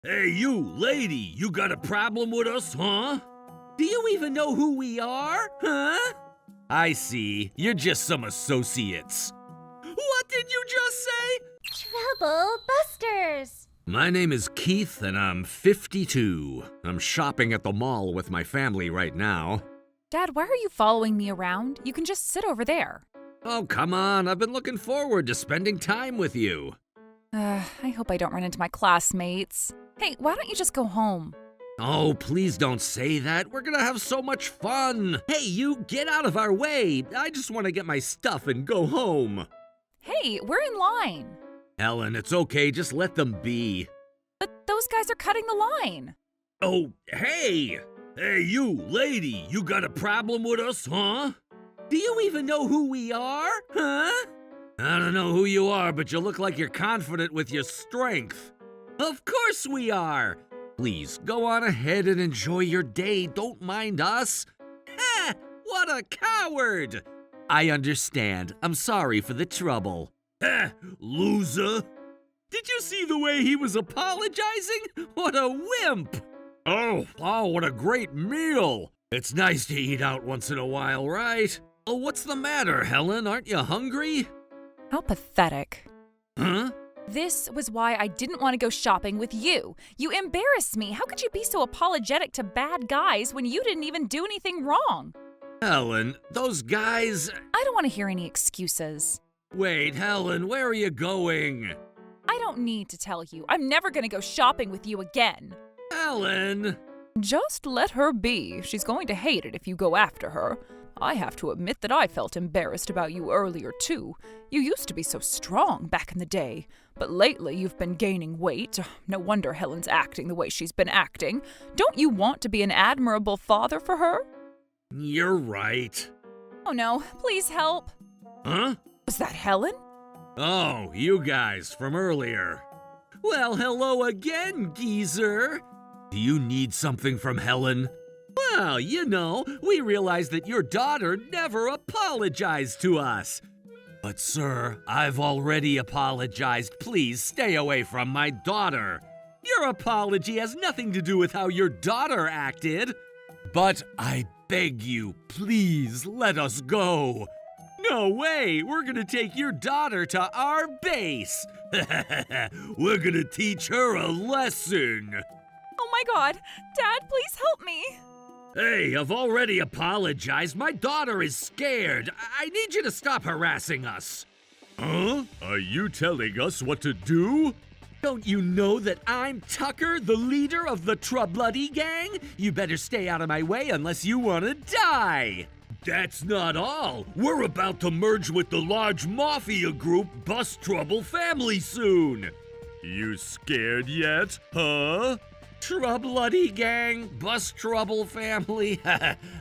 Hey, you, lady, you got a problem with us, huh? Do you even know who we are, huh? I see, you're just some associates. What did you just say? Trouble Busters! My name is Keith, and I'm 52. I'm shopping at the mall with my family right now. Dad, why are you following me around? You can just sit over there. Oh, come on, I've been looking forward to spending time with you. I hope I don't run into my classmates. Hey, why don't you just go home? Oh, please don't say that. We're gonna have so much fun. Hey, you, get out of our way. I just want to get my stuff and go home. Hey, we're in line. Helen, it's okay. Just let them be. But those guys are cutting the line. Oh, hey! Hey, you, lady, you got a problem with us, huh? Do you even know who we are, huh? I don't know who you are, but you look like you're confident with your strength. Of course we are. Please, go on ahead and enjoy your day. Don't mind us. Ha! What a coward! I understand. I'm sorry for the trouble. Ha! Loser! Did you see the way he was apologizing? What a wimp! Oh, what a great meal! It's nice to eat out once in a while, right? Oh, what's the matter, Helen? Aren't you hungry? How pathetic. Huh? This was why I didn't want to go shopping with you. You embarrassed me. How could you be so apologetic to bad guys when you didn't even do anything wrong? Helen, those guys... I don't want to hear any excuses. Wait, Helen, where are you going? I don't need to tell you. I'm never going to go shopping with you again. Helen! Just let her be. She's going to hate it if you go after her. I have to admit that I felt embarrassed about you earlier, too. You used to be so strong back in the day, but lately you've been gaining weight. No wonder Helen's acting the way she's been acting. Don't you want to be an admirable father for her? You're right. Oh no, please help. Huh? Was that Helen? Oh, you guys from earlier. Well, hello again, geezer. Do you need something from Helen? Well, you know, we realized that your daughter never apologized to us. But sir, I've already apologized. Please stay away from my daughter. Your apology has nothing to do with how your daughter acted. But I beg you, please let us go. No way, we're gonna take your daughter to our base. We're gonna teach her a lesson. Oh my God, Dad, please help me. Hey, I've already apologized. My daughter is scared. I need you to stop harassing us. Huh? Are you telling us what to do? Don't you know that I'm Tucker, the leader of the Troubluddy gang? You better stay out of my way unless you want to die. That's not all. We're about to merge with the large mafia group Bust Trouble Family soon. You scared yet, huh? Troubluddy gang, Bust Trouble Family.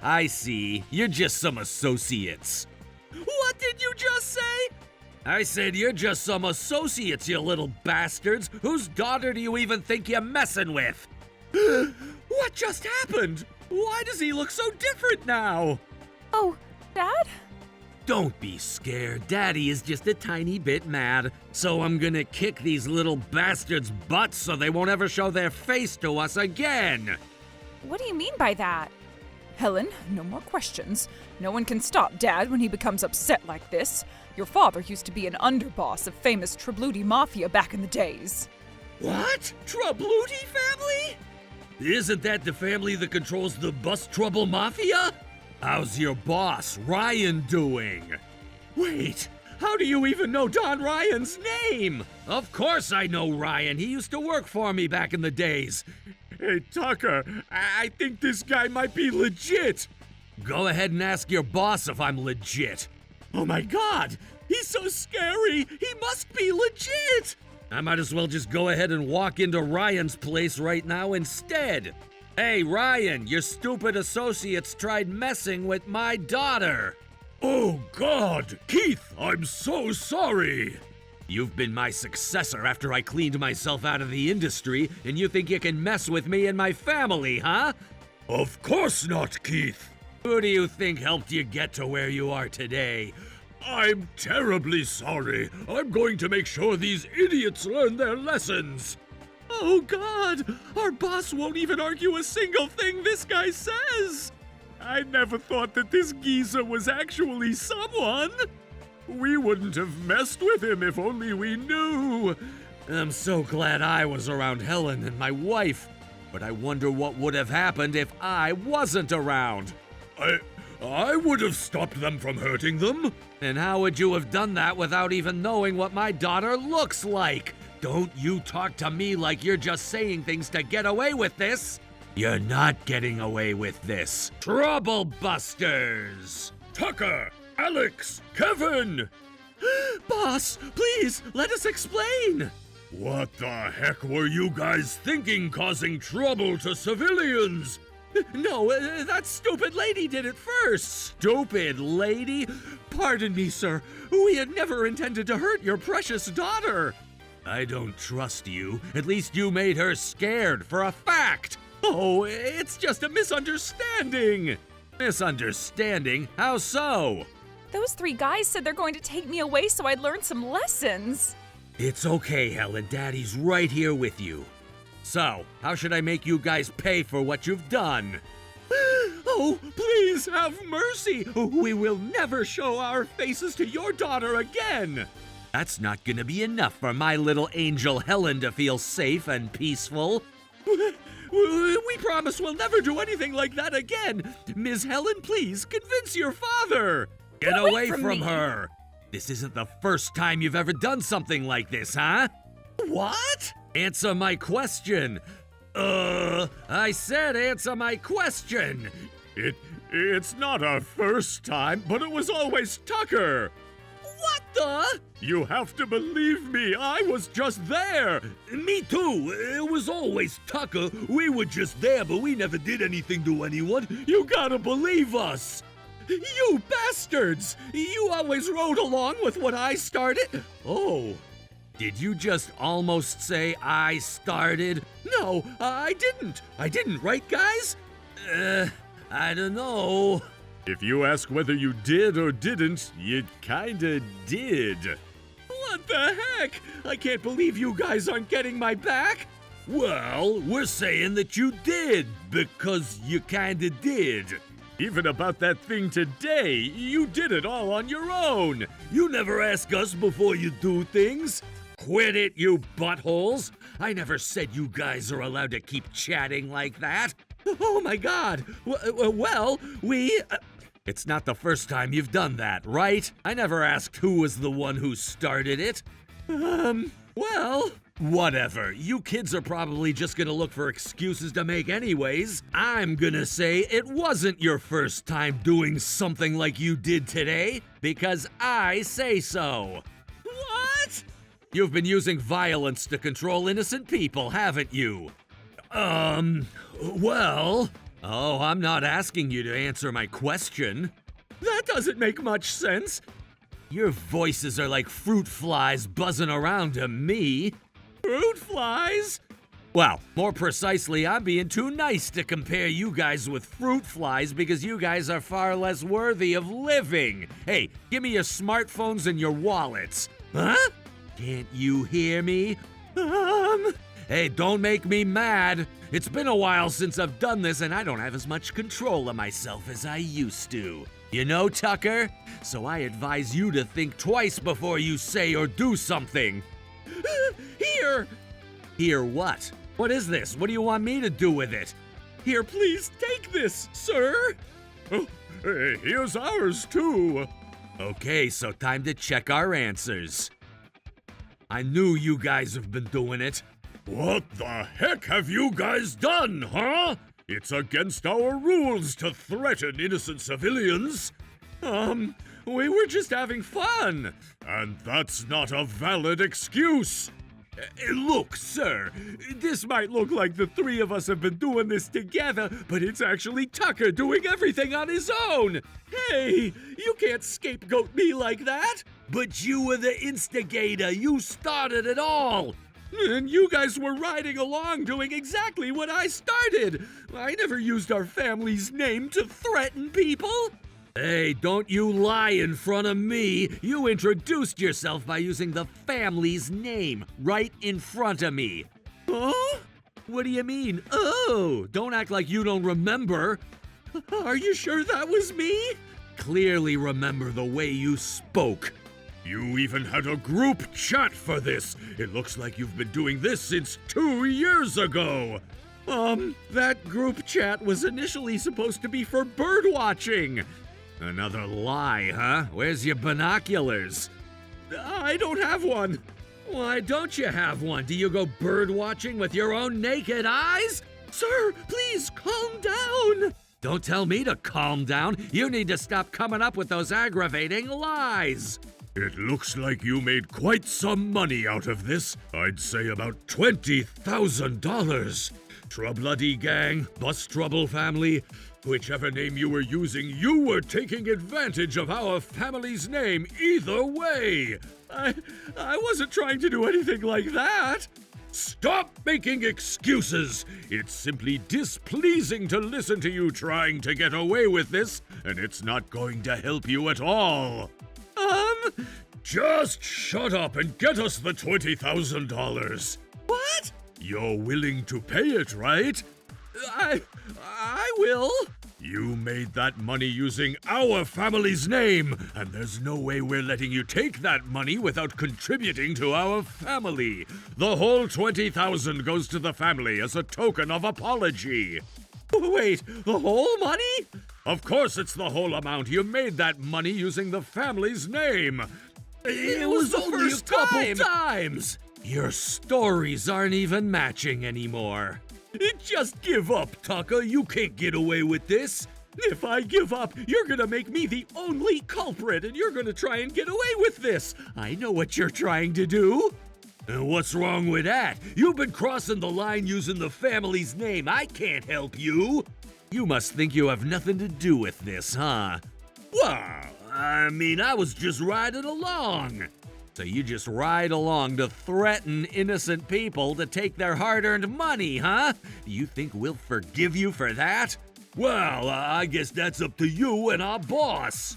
I see. You're just some associates. What did you just say? I said you're just some associates, you little bastards. Whose daughter do you even think you're messing with? What just happened? Why does he look so different now? Oh, Dad? Don't be scared. Daddy is just a tiny bit mad. So I'm gonna kick these little bastards' butts so they won't ever show their face to us again. What do you mean by that? Helen, no more questions. No one can stop Dad when he becomes upset like this. Your father used to be an underboss of famous Troubluddy Mafia back in the days. What? Troubluddy family? Isn't that the family that controls the Bust Trouble Mafia? How's your boss, Ryan, doing? Wait, how do you even know Don Ryan's name? Of course I know Ryan. He used to work for me back in the days. Hey, Tucker, I think this guy might be legit. Go ahead and ask your boss if I'm legit. Oh my God, he's so scary. He must be legit. I might as well just go ahead and walk into Ryan's place right now instead. Hey, Ryan, your stupid associates tried messing with my daughter. Oh, God! Keith, I'm so sorry! You've been my successor after I cleaned myself out of the industry, and you think you can mess with me and my family, huh? Of course not, Keith! Who do you think helped you get to where you are today? I'm terribly sorry. I'm going to make sure these idiots learn their lessons. Oh, God! Our boss won't even argue a single thing this guy says! I never thought that this geezer was actually someone! We wouldn't have messed with him if only we knew! I'm so glad I was around Helen and my wife, but I wonder what would have happened if I wasn't around. I would have stopped them from hurting them. And how would you have done that without even knowing what my daughter looks like? Don't you talk to me like you're just saying things to get away with this. You're not getting away with this. Trouble Busters! Tucker! Alex! Kevin! Boss, please, let us explain! What the heck were you guys thinking causing trouble to civilians? No, that stupid lady did it first. Stupid lady? Pardon me, sir. We had never intended to hurt your precious daughter. I don't trust you. At least you made her scared for a fact. Oh, it's just a misunderstanding. Misunderstanding? How so? Those 3 guys said they're going to take me away so I'd learn some lessons. It's okay, Helen. Daddy's right here with you. So, how should I make you guys pay for what you've done? Oh, please have mercy! We will never show our faces to your daughter again! That's not gonna be enough for my little angel Helen to feel safe and peaceful. We promise we'll never do anything like that again. Ms. Helen, please convince your father. Get away from her. This isn't the first time you've ever done something like this, huh? What? Answer my question. I said answer my question. It's not our first time, but it was always Tucker. What the? You have to believe me, I was just there. Me too, it was always Tucker. We were just there, but we never did anything to anyone. You gotta believe us. You bastards! You always rode along with what I started. Oh, did you just almost say I started? No, I didn't. I didn't, right, guys? I don't know. If you ask whether you did or didn't, you kinda did. What the heck? I can't believe you guys aren't getting my back. Well, we're saying that you did, because you kinda did. Even about that thing today, you did it all on your own. You never ask us before you do things. Quit it, you buttholes. I never said you guys are allowed to keep chatting like that. Oh my God. Well, we... It's not the first time you've done that, right? I never asked who was the one who started it. Well... Whatever. You kids are probably just gonna look for excuses to make anyways. I'm gonna say it wasn't your first time doing something like you did today, because I say so. What? You've been using violence to control innocent people, haven't you? Well... Oh, I'm not asking you to answer my question. That doesn't make much sense. Your voices are like fruit flies buzzing around to me. Fruit flies? Well, more precisely, I'm being too nice to compare you guys with fruit flies because you guys are far less worthy of living. Hey, give me your smartphones and your wallets. Huh? Can't you hear me? Hey, don't make me mad. It's been a while since I've done this and I don't have as much control of myself as I used to. You know, Tucker? So I advise you to think twice before you say or do something. Here! Here what? What is this? What do you want me to do with it? Here, please take this, sir! Oh, hey, here's ours, too! Okay, so time to check our answers. I knew you guys have been doing it. What the heck have you guys done, huh? It's against our rules to threaten innocent civilians. We were just having fun. And that's not a valid excuse. Look, sir, this might look like the 3 of us have been doing this together, but it's actually Tucker doing everything on his own. Hey, you can't scapegoat me like that. But you were the instigator. You started it all. And you guys were riding along doing exactly what I started. I never used our family's name to threaten people. Hey, don't you lie in front of me. You introduced yourself by using the family's name right in front of me. Oh? What do you mean? Oh, don't act like you don't remember. Are you sure that was me? Clearly remember the way you spoke. You even had a group chat for this. It looks like you've been doing this since 2 years ago. That group chat was initially supposed to be for bird watching. Another lie, huh? Where's your binoculars? I don't have one. Why don't you have one? Do you go bird watching with your own naked eyes? Sir, please calm down. Don't tell me to calm down. You need to stop coming up with those aggravating lies. It looks like you made quite some money out of this. I'd say about $20,000. Troublody gang, Bus Trouble family, whichever name you were using, you were taking advantage of our family's name either way. I wasn't trying to do anything like that. Stop making excuses! It's simply displeasing to listen to you trying to get away with this, and it's not going to help you at all. Just shut up and get us the $20,000. What? You're willing to pay it, right? I will. You made that money using our family's name, and there's no way we're letting you take that money without contributing to our family. The whole $20,000 goes to the family as a token of apology. Wait, the whole money? Of course it's the whole amount. You made that money using the family's name. It was only a couple times. Your stories aren't even matching anymore. Just give up, Tucker. You can't get away with this. If I give up, you're gonna make me the only culprit, and you're gonna try and get away with this. I know what you're trying to do. And what's wrong with that? You've been crossing the line using the family's name. I can't help you. You must think you have nothing to do with this, huh? Well, I mean, I was just riding along. So you just ride along to threaten innocent people to take their hard-earned money, huh? Do you think we'll forgive you for that? Well, I guess that's up to you and our boss.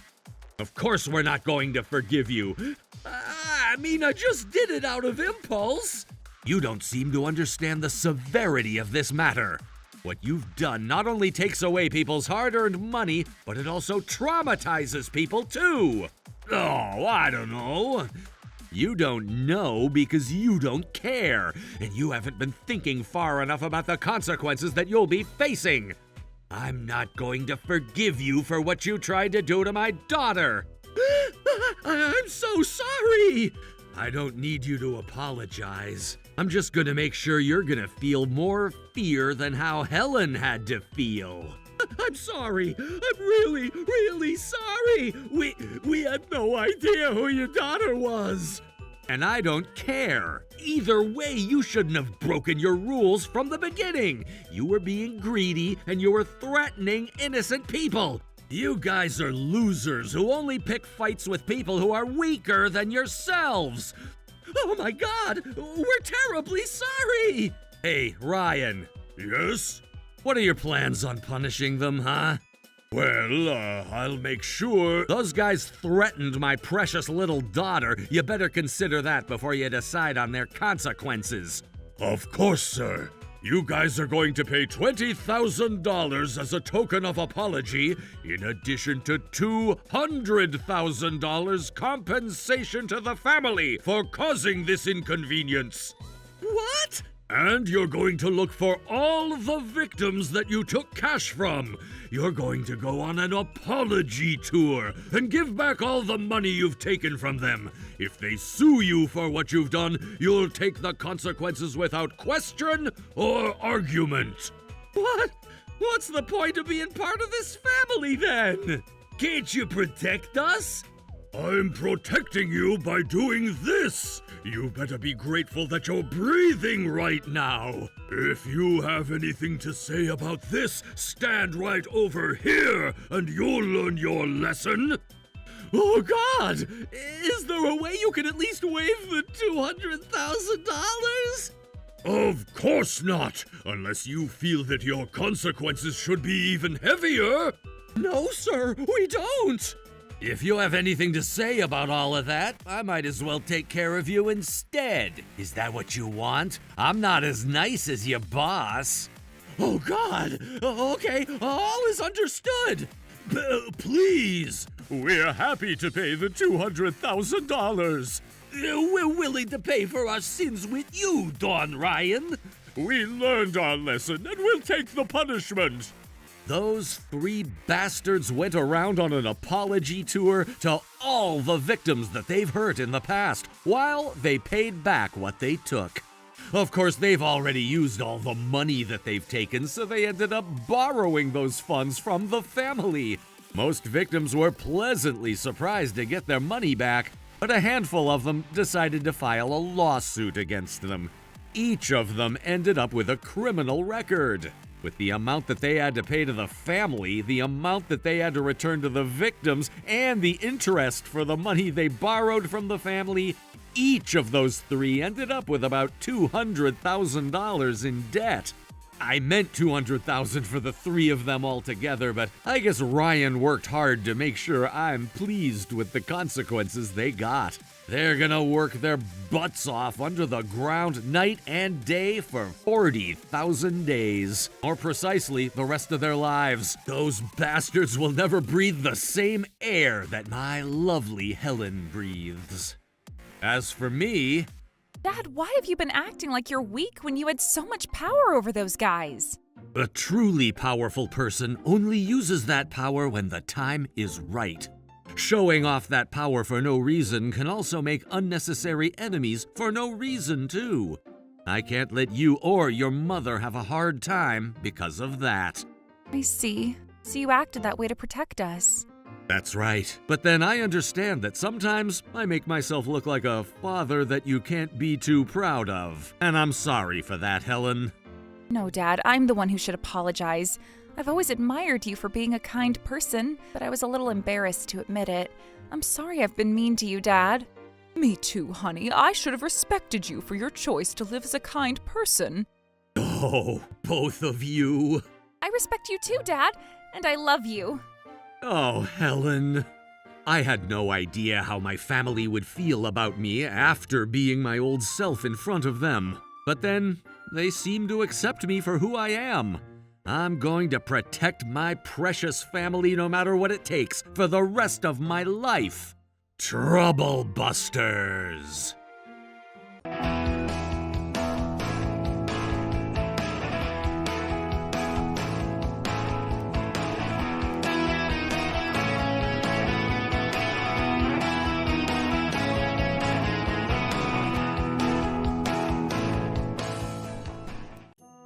Of course we're not going to forgive you. I mean, I just did it out of impulse. You don't seem to understand the severity of this matter. What you've done not only takes away people's hard-earned money, but it also traumatizes people too. Oh, I don't know. You don't know because you don't care, and you haven't been thinking far enough about the consequences that you'll be facing. I'm not going to forgive you for what you tried to do to my daughter. I'm so sorry. I don't need you to apologize. I'm just gonna make sure you're gonna feel more fear than how Helen had to feel. I'm sorry. I'm really, really sorry. We had no idea who your daughter was. And I don't care. Either way, you shouldn't have broken your rules from the beginning. You were being greedy and you were threatening innocent people. You guys are losers who only pick fights with people who are weaker than yourselves. Oh my God, we're terribly sorry. Hey, Ryan. Yes? What are your plans on punishing them, huh? Well, I'll make sure. Those guys threatened my precious little daughter. You better consider that before you decide on their consequences. Of course, sir. You guys are going to pay $20,000 as a token of apology, in addition to $200,000 compensation to the family for causing this inconvenience. What? And you're going to look for all the victims that you took cash from. You're going to go on an apology tour and give back all the money you've taken from them. If they sue you for what you've done, you'll take the consequences without question or argument. What? What's the point of being part of this family then? Can't you protect us? I'm protecting you by doing this. You better be grateful that you're breathing right now. If you have anything to say about this, stand right over here and you'll learn your lesson. Oh God! Is there a way you can at least waive the $200,000? Of course not, unless you feel that your consequences should be even heavier. No, sir, we don't. If you have anything to say about all of that, I might as well take care of you instead. Is that what you want? I'm not as nice as your boss. Oh, God. Okay, all is understood. Please. We're happy to pay the $200,000. We're willing to pay for our sins with you, Don Ryan. We learned our lesson and we'll take the punishment. Those three bastards went around on an apology tour to all the victims that they've hurt in the past, while they paid back what they took. Of course, they've already used all the money that they've taken, so they ended up borrowing those funds from the family. Most victims were pleasantly surprised to get their money back, but a handful of them decided to file a lawsuit against them. Each of them ended up with a criminal record. With the amount that they had to pay to the family, the amount that they had to return to the victims, and the interest for the money they borrowed from the family, each of those three ended up with about $200,000 in debt. I meant $200,000 for the three of them altogether, but I guess Ryan worked hard to make sure I'm pleased with the consequences they got. They're gonna work their butts off under the ground night and day for 40,000 days. More precisely, the rest of their lives. Those bastards will never breathe the same air that my lovely Helen breathes. As for me... Dad, why have you been acting like you're weak when you had so much power over those guys? A truly powerful person only uses that power when the time is right. Showing off that power for no reason can also make unnecessary enemies for no reason, too. I can't let you or your mother have a hard time because of that. I see. So you acted that way to protect us. That's right. But then I understand that sometimes I make myself look like a father that you can't be too proud of. And I'm sorry for that, Helen. No, Dad, I'm the one who should apologize. I've always admired you for being a kind person, but I was a little embarrassed to admit it. I'm sorry I've been mean to you, Dad. Me too, honey. I should have respected you for your choice to live as a kind person. Oh, both of you. I respect you too, Dad, and I love you. Oh, Helen. I had no idea how my family would feel about me after being my old self in front of them. But then, they seem to accept me for who I am. I'm going to protect my precious family no matter what it takes for the rest of my life. Trouble Busters!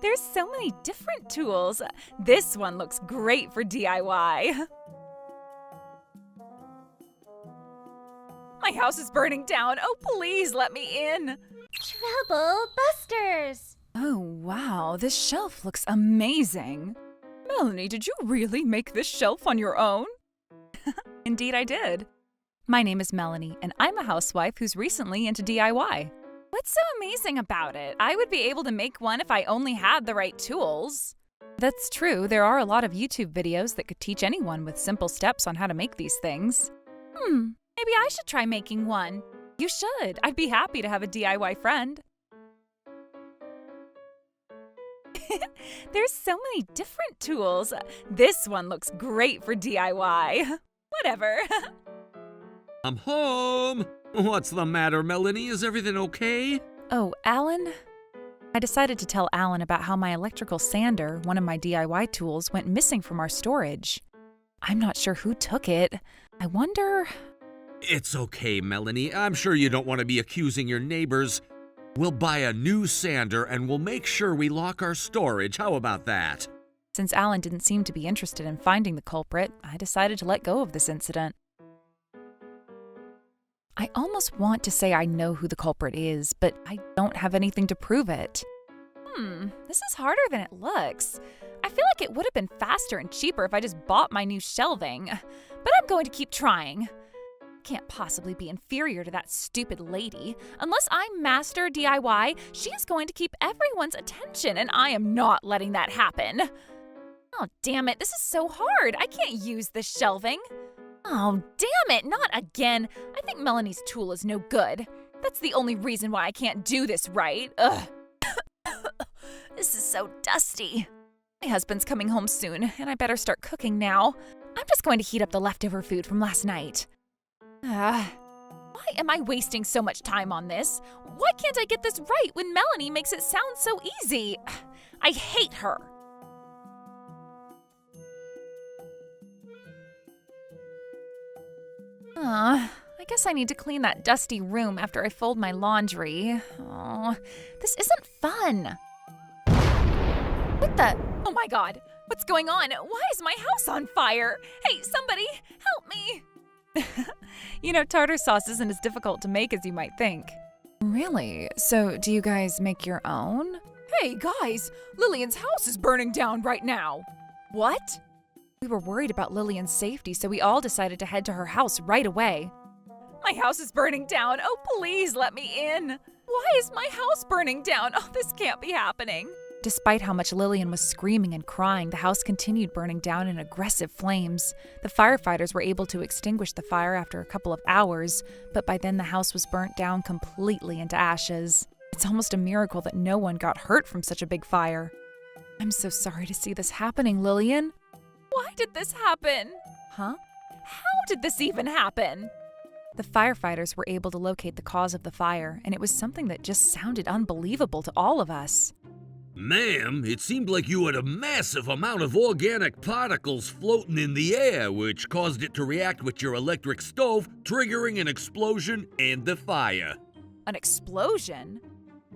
There's so many different tools. This one looks great for DIY. My house is burning down. Oh, please let me in. Trouble Busters! Oh, wow. This shelf looks amazing. Melanie, did you really make this shelf on your own? Indeed, I did. My name is Melanie, and I'm a housewife who's recently into DIY. What's so amazing about it? I would be able to make one if I only had the right tools. That's true. There are a lot of YouTube videos that could teach anyone with simple steps on how to make these things. Maybe I should try making one. You should. I'd be happy to have a DIY friend. There's so many different tools. This one looks great for DIY. Whatever. I'm home! What's the matter, Melanie? Is everything okay? Oh, Alan? I decided to tell Alan about how my electrical sander, one of my DIY tools, went missing from our storage. I'm not sure who took it. I wonder... It's okay, Melanie. I'm sure you don't want to be accusing your neighbors. We'll buy a new sander and we'll make sure we lock our storage. How about that? Since Alan didn't seem to be interested in finding the culprit, I decided to let go of this incident. I almost want to say I know who the culprit is, but I don't have anything to prove it. This is harder than it looks. I feel like it would have been faster and cheaper if I just bought my new shelving, but I'm going to keep trying. Can't possibly be inferior to that stupid lady. Unless I'm master DIY, she is going to keep everyone's attention, and I am not letting that happen. Oh, damn it, this is so hard. I can't use this shelving. Oh, damn it, not again. I think Melanie's tool is no good. That's the only reason why I can't do this right. Ugh. This is so dusty. My husband's coming home soon, and I better start cooking now. I'm just going to heat up the leftover food from last night. Why am I wasting so much time on this? Why can't I get this right when Melanie makes it sound so easy? I hate her. I guess I need to clean that dusty room after I fold my laundry. Oh, this isn't fun. What the? Oh my god, what's going on? Why is my house on fire? Hey, somebody, help me. You know, tartar sauce isn't as difficult to make as you might think. Really? So do you guys make your own? Hey guys, Lillian's house is burning down right now. What? We were worried about Lillian's safety, so we all decided to head to her house right away. My house is burning down. Oh, please let me in. Why is my house burning down? Oh, this can't be happening. Despite how much Lillian was screaming and crying, the house continued burning down in aggressive flames. The firefighters were able to extinguish the fire after a couple of hours, but by then the house was burnt down completely into ashes. It's almost a miracle that no one got hurt from such a big fire. I'm so sorry to see this happening, Lillian. Why did this happen? Huh? How did this even happen? The firefighters were able to locate the cause of the fire, and it was something that just sounded unbelievable to all of us. Ma'am, it seemed like you had a massive amount of organic particles floating in the air, which caused it to react with your electric stove, triggering an explosion and the fire. An explosion?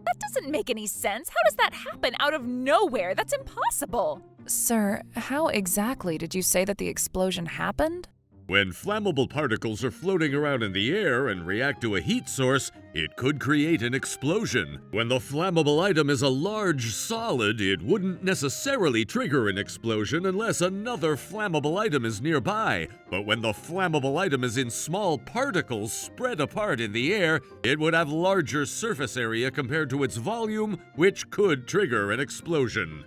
That doesn't make any sense. How does that happen out of nowhere? That's impossible. Sir, how exactly did you say that the explosion happened? When flammable particles are floating around in the air and react to a heat source, it could create an explosion. When the flammable item is a large solid, it wouldn't necessarily trigger an explosion unless another flammable item is nearby. But when the flammable item is in small particles spread apart in the air, it would have larger surface area compared to its volume, which could trigger an explosion.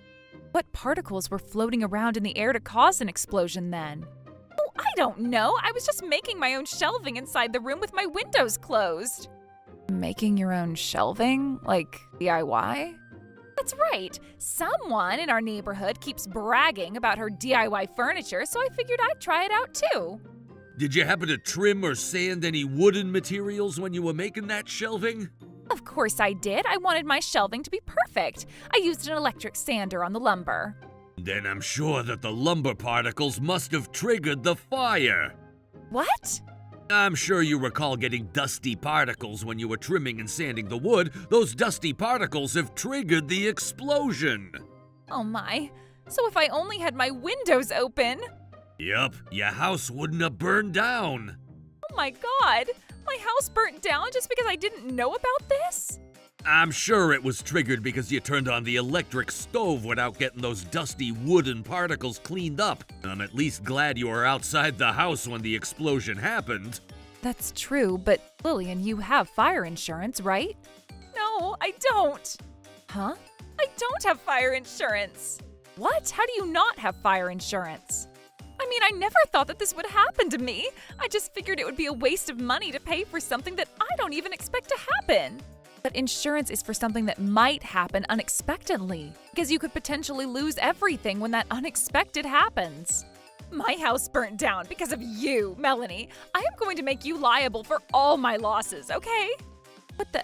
What particles were floating around in the air to cause an explosion then? I don't know. I was just making my own shelving inside the room with my windows closed. Making your own shelving? Like DIY? That's right. Someone in our neighborhood keeps bragging about her DIY furniture, so I figured I'd try it out too. Did you happen to trim or sand any wooden materials when you were making that shelving? Of course I did. I wanted my shelving to be perfect. I used an electric sander on the lumber. Then I'm sure that the lumber particles must have triggered the fire. What? I'm sure you recall getting dusty particles when you were trimming and sanding the wood. Those dusty particles have triggered the explosion. Oh my. So if I only had my windows open. Yup, your house wouldn't have burned down. Oh my god. My house burnt down just because I didn't know about this? I'm sure it was triggered because you turned on the electric stove without getting those dusty wooden particles cleaned up. I'm at least glad you were outside the house when the explosion happened. That's true, but Lillian, you have fire insurance, right? No, I don't. Huh? I don't have fire insurance. What? How do you not have fire insurance? I mean, I never thought that this would happen to me. I just figured it would be a waste of money to pay for something that I don't even expect to happen. But insurance is for something that might happen unexpectedly, because you could potentially lose everything when that unexpected happens. My house burnt down because of you, Melanie. I am going to make you liable for all my losses, okay?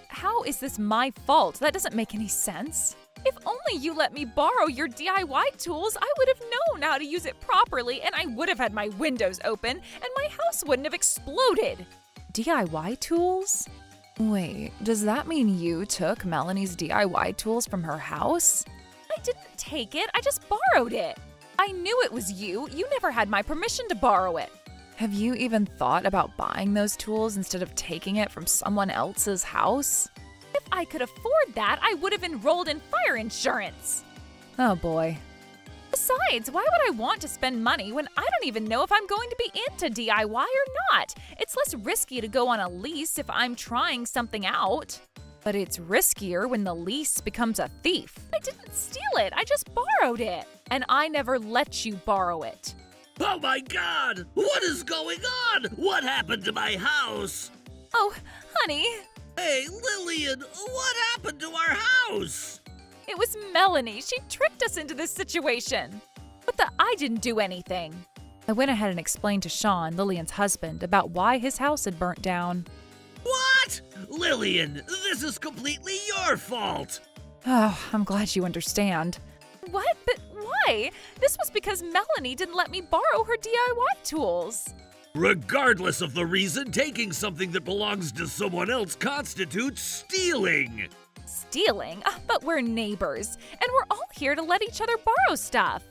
How is this my fault? That doesn't make any sense. If only you let me borrow your DIY tools, I would have known how to use it properly, and I would have had my windows open, and my house wouldn't have exploded. DIY tools? Wait, does that mean you took Melanie's DIY tools from her house? I didn't take it, I just borrowed it. I knew it was you. You never had my permission to borrow it. Have you even thought about buying those tools instead of taking it from someone else's house? If I could afford that, I would have enrolled in fire insurance. Oh boy. Besides, why would I want to spend money when I don't even know if I'm going to be into DIY or not? It's less risky to go on a lease if I'm trying something out. But it's riskier when the lease becomes a thief. I didn't steal it, I just borrowed it. And I never let you borrow it. Oh my god! What is going on? What happened to my house? Oh, honey, Hey, Lillian, what happened to our house? it was Melanie. She tricked us into this situation. But I didn't do anything. I went ahead and explained to Sean, Lillian's husband, about why his house had burnt down. What? Lillian, this is completely your fault. Oh, I'm glad you understand. What? But why? This was because Melanie didn't let me borrow her DIY tools. Regardless of the reason, taking something that belongs to someone else constitutes stealing. Stealing? But we're neighbors, and we're all here to let each other borrow stuff.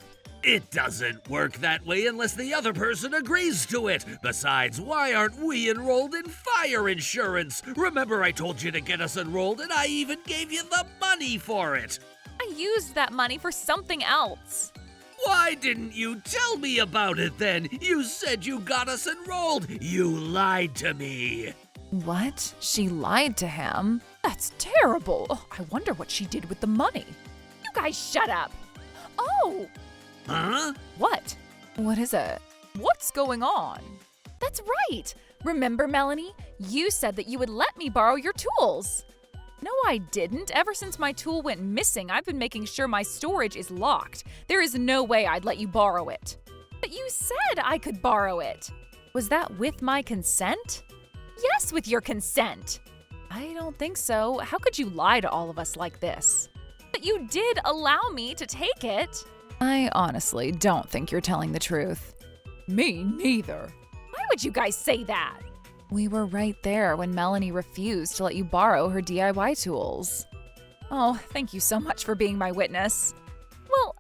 It doesn't work that way unless the other person agrees to it. Besides, why aren't we enrolled in fire insurance? Remember I told you to get us enrolled and I even gave you the money for it. I used that money for something else. Why didn't you tell me about it then? You said you got us enrolled. You lied to me. What? She lied to him? That's terrible. Oh, I wonder what she did with the money. You guys shut up. Oh! Huh? What? What is it? What's going on? That's right. Remember, Melanie? You said that you would let me borrow your tools. No, I didn't. Ever since my tool went missing, I've been making sure my storage is locked. There is no way I'd let you borrow it. But you said I could borrow it. Was that with my consent? Yes, with your consent. I don't think so. How could you lie to all of us like this? But you did allow me to take it. I honestly don't think you're telling the truth. Me neither. Why would you guys say that? We were right there when Melanie refused to let you borrow her DIY tools. Oh, thank you so much for being my witness. Well,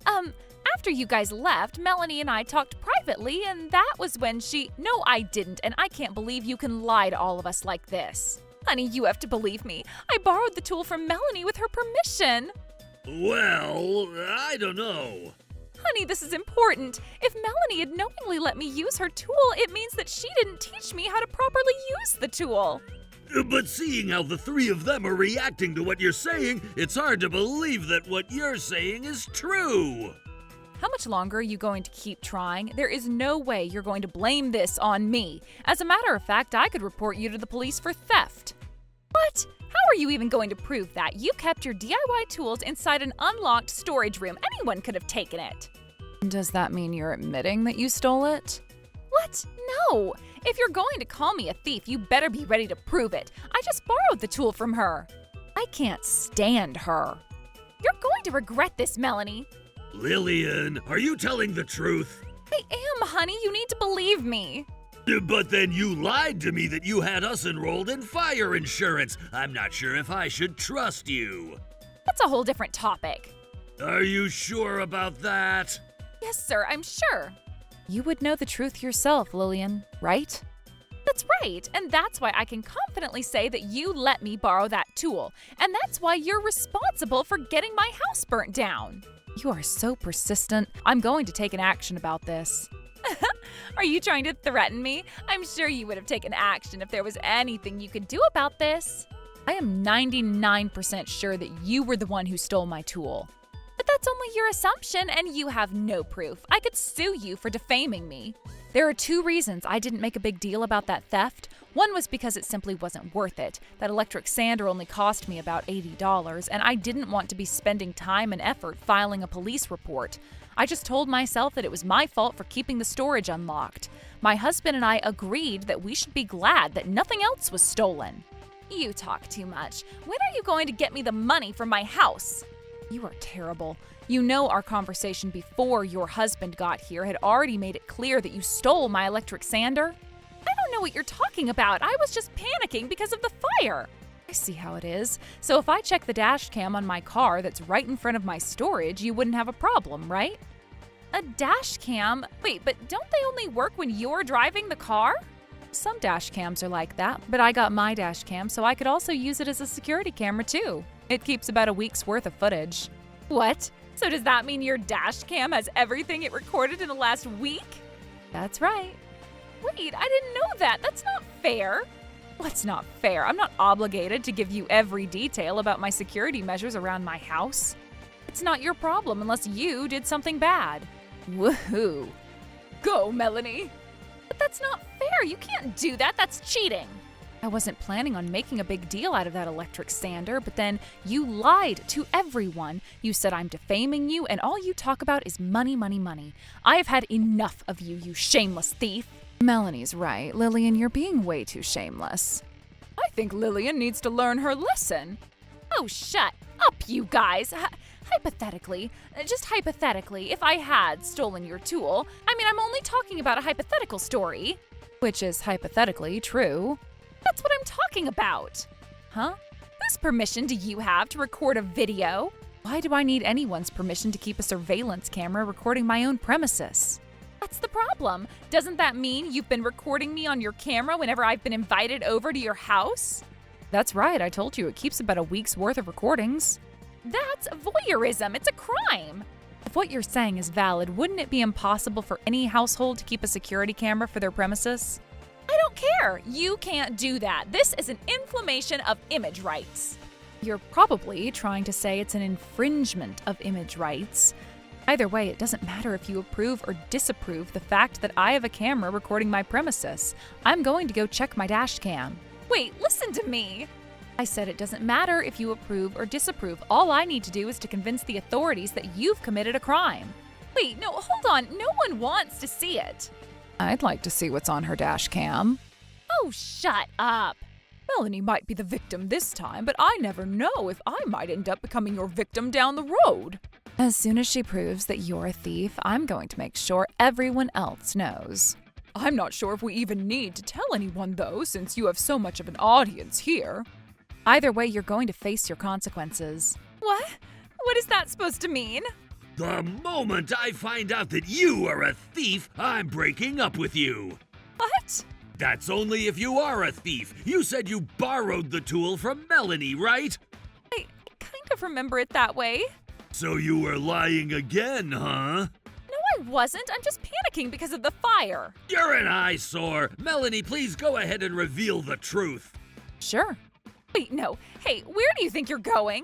after you guys left, Melanie and I talked privately, and that was when she— No, I didn't, and I can't believe you can lie to all of us like this. Honey, you have to believe me. I borrowed the tool from Melanie with her permission. Well, I don't know. Honey, this is important. If Melanie had knowingly let me use her tool, it means that she didn't teach me how to properly use the tool. But seeing how the three of them are reacting to what you're saying, it's hard to believe that what you're saying is true. How much longer are you going to keep trying? There is no way you're going to blame this on me. As a matter of fact, I could report you to the police for theft. What? How are you even going to prove that? You kept your DIY tools inside an unlocked storage room. Anyone could have taken it. Does that mean you're admitting that you stole it? What? No. If you're going to call me a thief, you better be ready to prove it. I just borrowed the tool from her. I can't stand her. You're going to regret this, Melanie. Lillian, are you telling the truth? I am, honey. You need to believe me. But then you lied to me that you had us enrolled in fire insurance. I'm not sure if I should trust you. That's a whole different topic. Are you sure about that? Yes, sir, I'm sure. You would know the truth yourself, Lillian, right? That's right, and that's why I can confidently say that you let me borrow that tool, and that's why you're responsible for getting my house burnt down. You are so persistent. I'm going to take an action about this. Are you trying to threaten me? I'm sure you would have taken action if there was anything you could do about this. I am 99% sure that you were the one who stole my tool. But that's only your assumption, and you have no proof. I could sue you for defaming me. There are 2 reasons I didn't make a big deal about that theft. One was because it simply wasn't worth it. That electric sander only cost me about $80, and I didn't want to be spending time and effort filing a police report. I just told myself that it was my fault for keeping the storage unlocked. My husband and I agreed that we should be glad that nothing else was stolen. You talk too much. When are you going to get me the money for my house? You are terrible. You know our conversation before your husband got here had already made it clear that you stole my electric sander. I don't know what you're talking about. I was just panicking because of the fire. I see how it is. So if I check the dash cam on my car that's right in front of my storage, you wouldn't have a problem, right? A dash cam? Wait, but don't they only work when you're driving the car? Some dash cams are like that, but I got my dash cam so I could also use it as a security camera too. It keeps about a week's worth of footage. What? So does that mean your dash cam has everything it recorded in the last week? That's right. Wait, I didn't know that. That's not fair. What's not fair? I'm not obligated to give you every detail about my security measures around my house. It's not your problem unless you did something bad. Woohoo! go, Melanie. But that's not fair. You can't do that. That's cheating. I wasn't planning on making a big deal out of that electric sander, but then you lied to everyone. You said I'm defaming you, and all you talk about is money, money, money. I've had enough of you, you shameless thief. Melanie's right. Lillian, you're being way too shameless. I think Lillian needs to learn her lesson. Oh, shut up, you guys. Hypothetically, if I had stolen your tool, I'm only talking about a hypothetical story. Which is hypothetically true. That's what I'm talking about. Huh? Whose permission do you have to record a video? Why do I need anyone's permission to keep a surveillance camera recording my own premises? That's the problem. Doesn't that mean you've been recording me on your camera whenever I've been invited over to your house? That's right, I told you it keeps about a week's worth of recordings. That's voyeurism. It's a crime. If what you're saying is valid, wouldn't it be impossible for any household to keep a security camera for their premises? I don't care. You can't do that. This is an inflammation of image rights. You're probably trying to say it's an infringement of image rights. Either way, it doesn't matter if you approve or disapprove the fact that I have a camera recording my premises. I'm going to go check my dash cam. Wait, listen to me. I said it doesn't matter if you approve or disapprove. All I need to do is to convince the authorities that you've committed a crime. Wait, no, hold on. No one wants to see it. I'd like to see what's on her dash cam. Oh, shut up. Melanie might be the victim this time, but I never know if I might end up becoming your victim down the road. As soon as she proves that you're a thief, I'm going to make sure everyone else knows. I'm not sure if we even need to tell anyone, though, since you have so much of an audience here. Either way, you're going to face your consequences. What? What is that supposed to mean? The moment I find out that you are a thief, I'm breaking up with you. What? That's only if you are a thief. You said you borrowed the tool from Melanie, right? I kind of remember it that way. So you were lying again, huh? No, I wasn't. I'm just panicking because of the fire. You're an eyesore. Melanie, please go ahead and reveal the truth. Sure. Wait, no. Hey, where do you think you're going?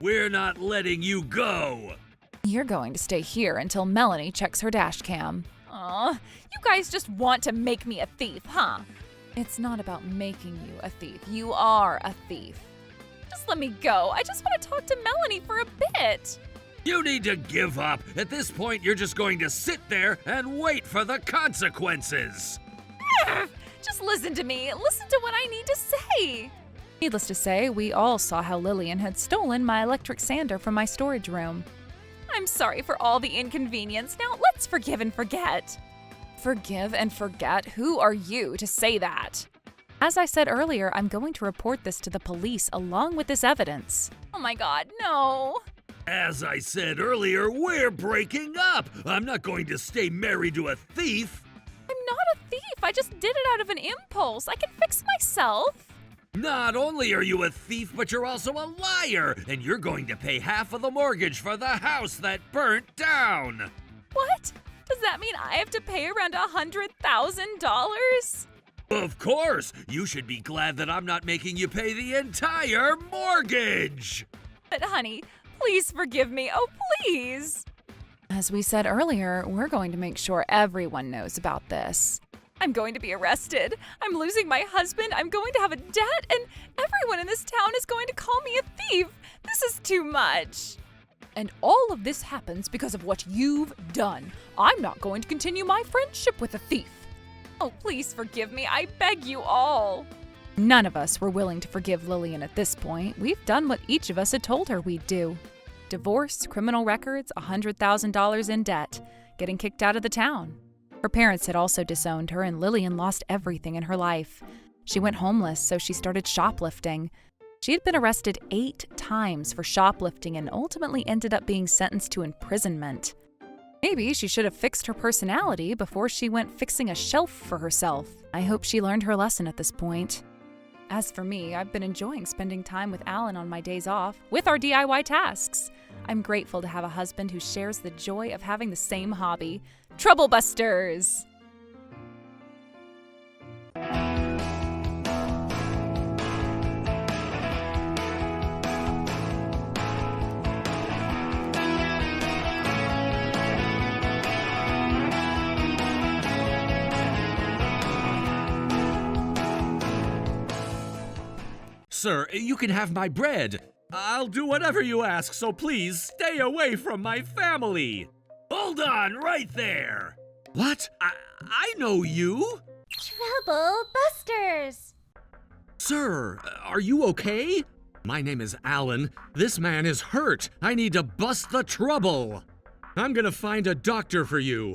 We're not letting you go. You're going to stay here until Melanie checks her dash cam. Aw, you guys just want to make me a thief, huh? It's not about making you a thief. You are a thief. Just let me go. I just want to talk to Melanie for a bit. You need to give up. At this point, you're just going to sit there and wait for the consequences. Just listen to me. Listen to what I need to say. Needless to say, we all saw how Lillian had stolen my electric sander from my storage room. I'm sorry for all the inconvenience. Now let's forgive and forget. Forgive and forget? Who are you to say that? As I said earlier, I'm going to report this to the police along with this evidence. Oh my God, no. As I said earlier, we're breaking up. I'm not going to stay married to a thief. I'm not a thief. I just did it out of an impulse. I can fix myself. Not only are you a thief, but you're also a liar, and you're going to pay half of the mortgage for the house that burnt down. What? Does that mean I have to pay around $100,000? Of course! You should be glad that I'm not making you pay the entire mortgage! But honey, please forgive me. Oh, please! As we said earlier, we're going to make sure everyone knows about this. I'm going to be arrested. I'm losing my husband. I'm going to have a debt, and everyone in this town is going to call me a thief. This is too much. And all of this happens because of what you've done. I'm not going to continue my friendship with a thief. Oh, please forgive me. I beg you all. None of us were willing to forgive Lillian at this point. We've done what each of us had told her we'd do. Divorce, criminal records, $100,000 in debt, getting kicked out of the town. Her parents had also disowned her, and Lillian lost everything in her life. She went homeless, so she started shoplifting. She had been arrested 8 times for shoplifting and ultimately ended up being sentenced to imprisonment. Maybe she should have fixed her personality before she went fixing a shelf for herself. I hope she learned her lesson at this point. As for me, I've been enjoying spending time with Alan on my days off, with our DIY tasks. I'm grateful to have a husband who shares the joy of having the same hobby. Trouble Busters! sir, you can have my bread. I'll do whatever you ask, so please stay away from my family. Hold on right there. What? I know you. Trouble Busters! Sir, are you okay? My name is Alan. This man is hurt. I need to bust the trouble. I'm gonna find a doctor for you.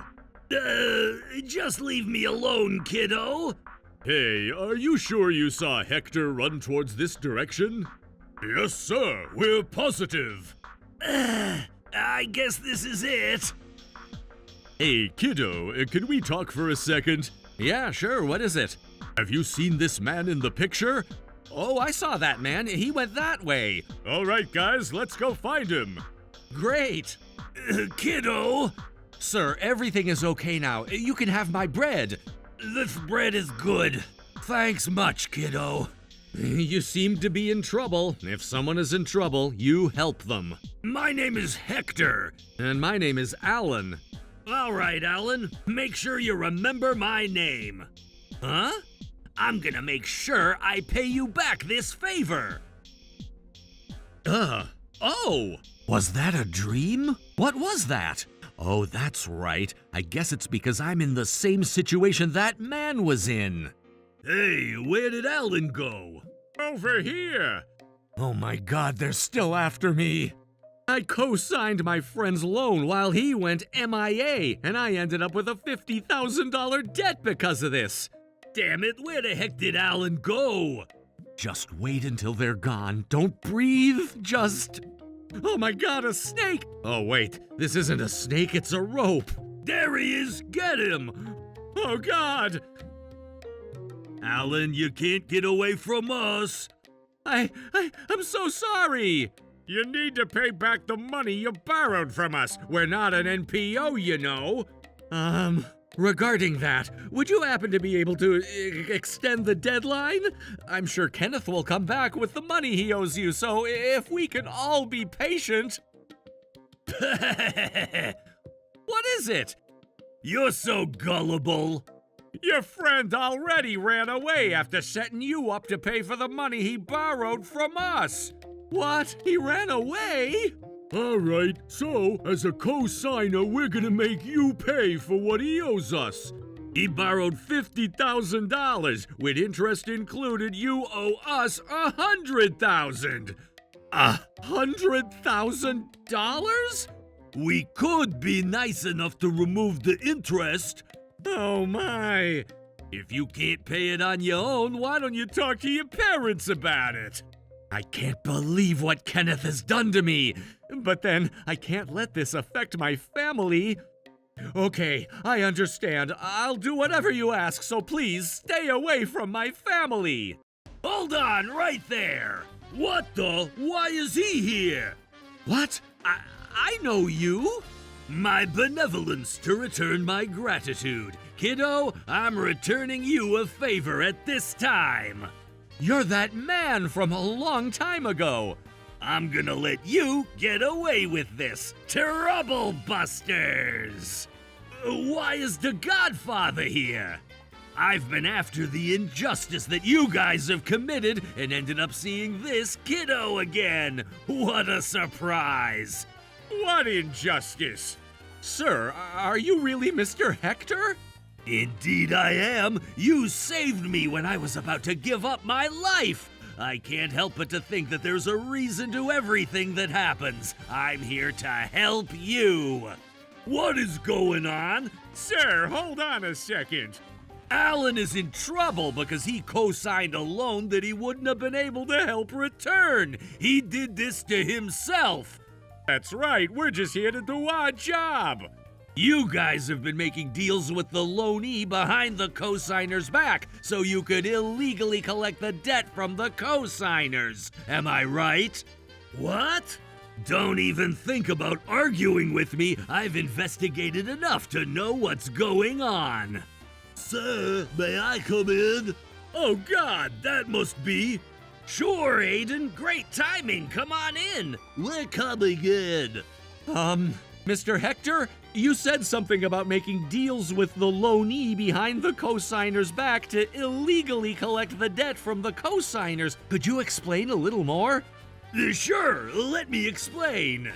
Just leave me alone, kiddo. Hey, are you sure you saw Hector run towards this direction? Yes, sir. We're positive. I guess this is it. Hey, kiddo, can we talk for a second? Yeah, sure. What is it? Have you seen this man in the picture? Oh, I saw that man. He went that way. All right, guys, let's go find him. Great. Kiddo? Sir, everything is okay now. You can have my bread. This bread is good. Thanks much, kiddo. You seem to be in trouble. If someone is in trouble, you help them. My name is Hector. And my name is Alan. All right, Alan. Make sure you remember my name. Huh? I'm gonna make sure I pay you back this favor. Oh! Was that a dream? What was that? Oh, that's right. I guess it's because I'm in the same situation that man was in. Hey, where did Alan go? Over here. Oh my God, they're still after me. I co-signed my friend's loan while he went MIA, and I ended up with a $50,000 debt because of this. Damn it, where the heck did Alan go? Just wait until they're gone. Don't breathe, just... Oh my God, a snake! Oh wait, this isn't a snake, it's a rope. There he is, get him! Oh God! Alan, you can't get away from us. I'm so sorry. You need to pay back the money you borrowed from us. We're not an NPO, you know. Regarding that, would you happen to be able to extend the deadline? I'm sure Kenneth will come back with the money he owes you, so if we can all be patient... What is it? You're so gullible. Your friend already ran away after setting you up to pay for the money he borrowed from us. What? He ran away? All right, so as a co-signer, we're gonna make you pay for what he owes us. He borrowed $50,000. With interest included, you owe us $100,000. $100,000? We could be nice enough to remove the interest. Oh my. If you can't pay it on your own, why don't you talk to your parents about it? I can't believe what Kenneth has done to me. But then, I can't let this affect my family. Okay, I understand. I'll do whatever you ask, so please stay away from my family. Hold on right there. What the? Why is he here? What? I know you. My benevolence to return my gratitude. Kiddo, I'm returning you a favor at this time. You're that man from a long time ago. I'm gonna let you get away with this. Trouble Busters! Why is the Godfather here? I've been after the injustice that you guys have committed and ended up seeing this kiddo again. What a surprise! What injustice? Sir, are you really Mr. Hector? Indeed I am. You saved me when I was about to give up my life. I can't help but to think that there's a reason to everything that happens. I'm here to help you. What is going on? Sir, hold on a second. Alan is in trouble because he co-signed a loan that he wouldn't have been able to help return. He did this to himself. That's right, we're just here to do our job. You guys have been making deals with the loanee behind the co-signer's back so you could illegally collect the debt from the co-signers. Am I right? What? Don't even think about arguing with me. I've investigated enough to know what's going on. Sir, may I come in? Oh God, that must be... Sure, Aiden. Great timing. Come on in. We're coming in. Mr. Hector, You said something about making deals with the loanee behind the cosigner's back to illegally collect the debt from the cosigners. Could you explain a little more? Sure, let me explain.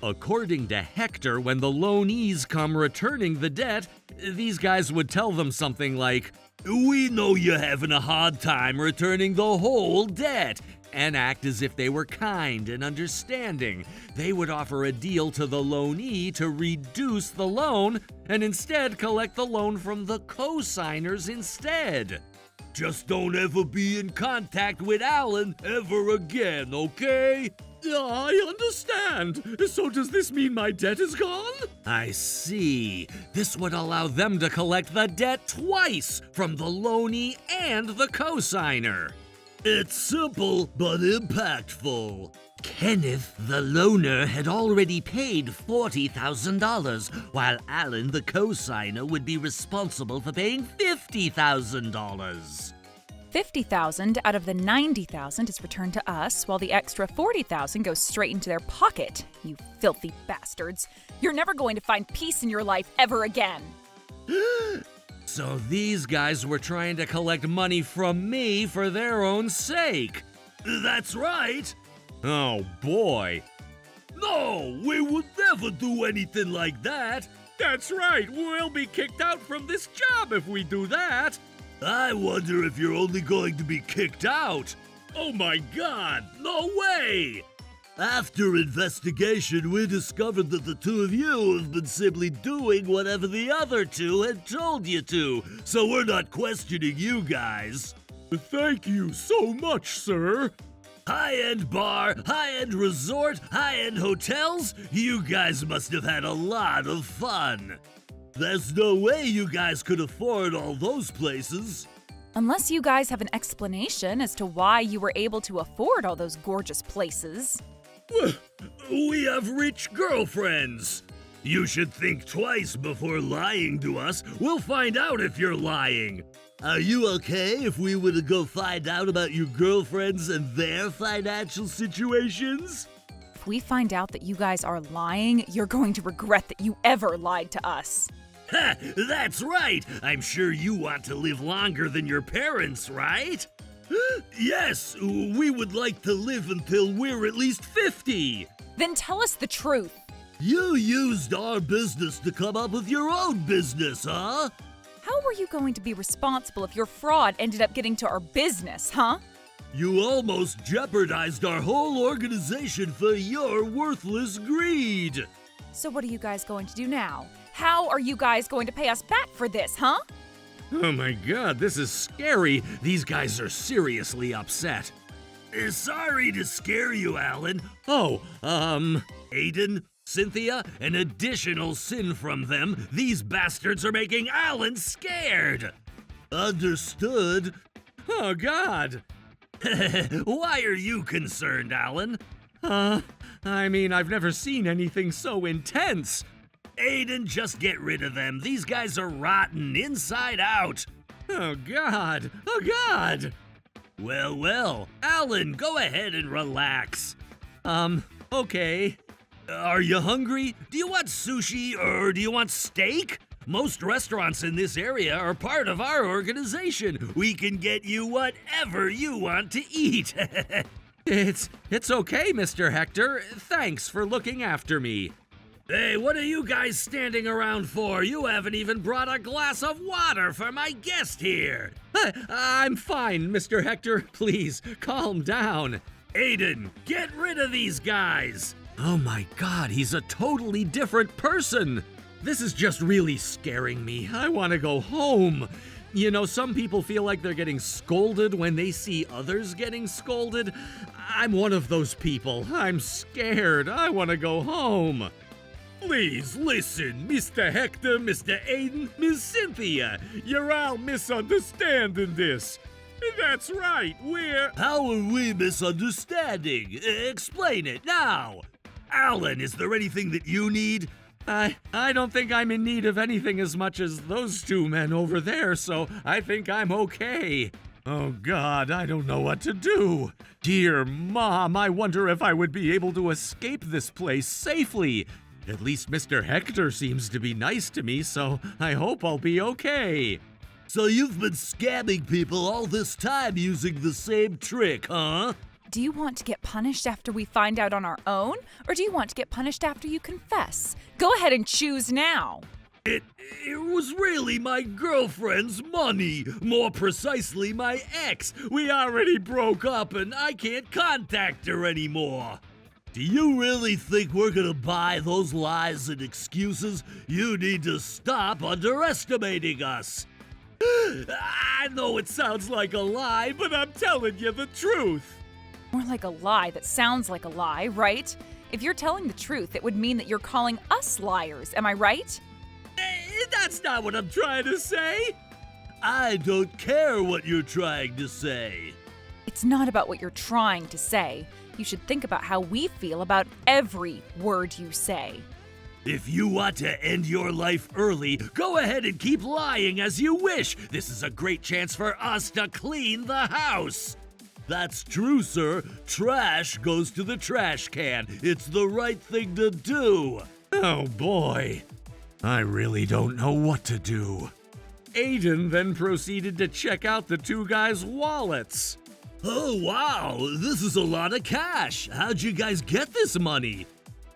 According to Hector, when the loanees come returning the debt, these guys would tell them something like, "We know you're having a hard time returning the whole debt," and act as if they were kind and understanding. They would offer a deal to the loanee to reduce the loan and instead collect the loan from the cosigners instead. Just don't ever be in contact with Alan ever again, okay? I understand. So does this mean my debt is gone? I see. This would allow them to collect the debt twice from the loanee and the cosigner. It's simple but impactful. Kenneth, the loaner, had already paid $40,000, while Alan, the cosigner, would be responsible for paying $50,000. $50,000 out of the $90,000 is returned to us, while the extra $40,000 goes straight into their pocket. You filthy bastards. You're never going to find peace in your life ever again. So these guys were trying to collect money from me for their own sake. That's right. Oh boy. No, we would never do anything like that. That's right. We'll be kicked out from this job if we do that. I wonder if you're only going to be kicked out. Oh my God, no way! After investigation, we discovered that the two of you have been simply doing whatever the other two had told you to, so we're not questioning you guys. Thank you so much, sir. High-end bar, high-end resort, high-end hotels, you guys must have had a lot of fun. There's no way you guys could afford all those places. Unless you guys have an explanation as to why you were able to afford all those gorgeous places. We have rich girlfriends. You should think twice before lying to us. We'll find out if you're lying. Are you okay if we were to go find out about your girlfriends and their financial situations? If we find out that you guys are lying, you're going to regret that you ever lied to us. Ha! That's right! I'm sure you want to live longer than your parents, right? Yes, we would like to live until we're at least 50. Then tell us the truth. You used our business to come up with your own business, huh? How were you going to be responsible if your fraud ended up getting to our business, huh? You almost jeopardized our whole organization for your worthless greed. So what are you guys going to do now? How are you guys going to pay us back for this, huh? Oh my God, this is scary. These guys are seriously upset. Sorry to scare you, Alan. Oh, Aiden, Cynthia, an additional sin from them. These bastards are making Alan scared. Understood. Oh God. Why are you concerned, Alan? I mean, I've never seen anything so intense. Aiden, just get rid of them. These guys are rotten inside out. Oh God. Oh God. Well, Alan, go ahead and relax. Okay. Are you hungry? Do you want sushi or do you want steak? Most restaurants in this area are part of our organization. We can get you whatever you want to eat. It's okay, Mr. Hector. Thanks for looking after me. Hey, what are you guys standing around for? You haven't even brought a glass of water for my guest here. I'm fine, Mr. Hector. Please, calm down. Aiden, get rid of these guys. Oh my God, he's a totally different person. This is just really scaring me. I want to go home. You know, some people feel like they're getting scolded when they see others getting scolded. I'm one of those people. I'm scared. I want to go home. Please listen, Mr. Hector, Mr. Aiden, Miss Cynthia. You're all misunderstanding this. That's right, How are we misunderstanding? Explain it now. Alan, is there anything that you need? I don't think I'm in need of anything as much as those two men over there, so I think I'm okay. Oh God, I don't know what to do. Dear Mom, I wonder if I would be able to escape this place safely. At least Mr. Hector seems to be nice to me, so I hope I'll be okay. So you've been scamming people all this time using the same trick, huh? Do you want to get punished after we find out on our own, or do you want to get punished after you confess? Go ahead and choose now. It was really my girlfriend's money. More precisely, my ex. We already broke up and I can't contact her anymore. Do you really think we're gonna buy those lies and excuses? You need to stop underestimating us. I know it sounds like a lie, but I'm telling you the truth. More like a lie that sounds like a lie, right? If you're telling the truth, it would mean that you're calling us liars, am I right? That's not what I'm trying to say. I don't care what you're trying to say. It's not about what you're trying to say. You should think about how we feel about every word you say. If you want to end your life early, go ahead and keep lying as you wish. This is a great chance for us to clean the house. That's true, sir. Trash goes to the trash can. It's the right thing to do. Oh boy. I really don't know what to do. Aiden then proceeded to check out the two guys' wallets. Oh wow, this is a lot of cash. How'd you guys get this money?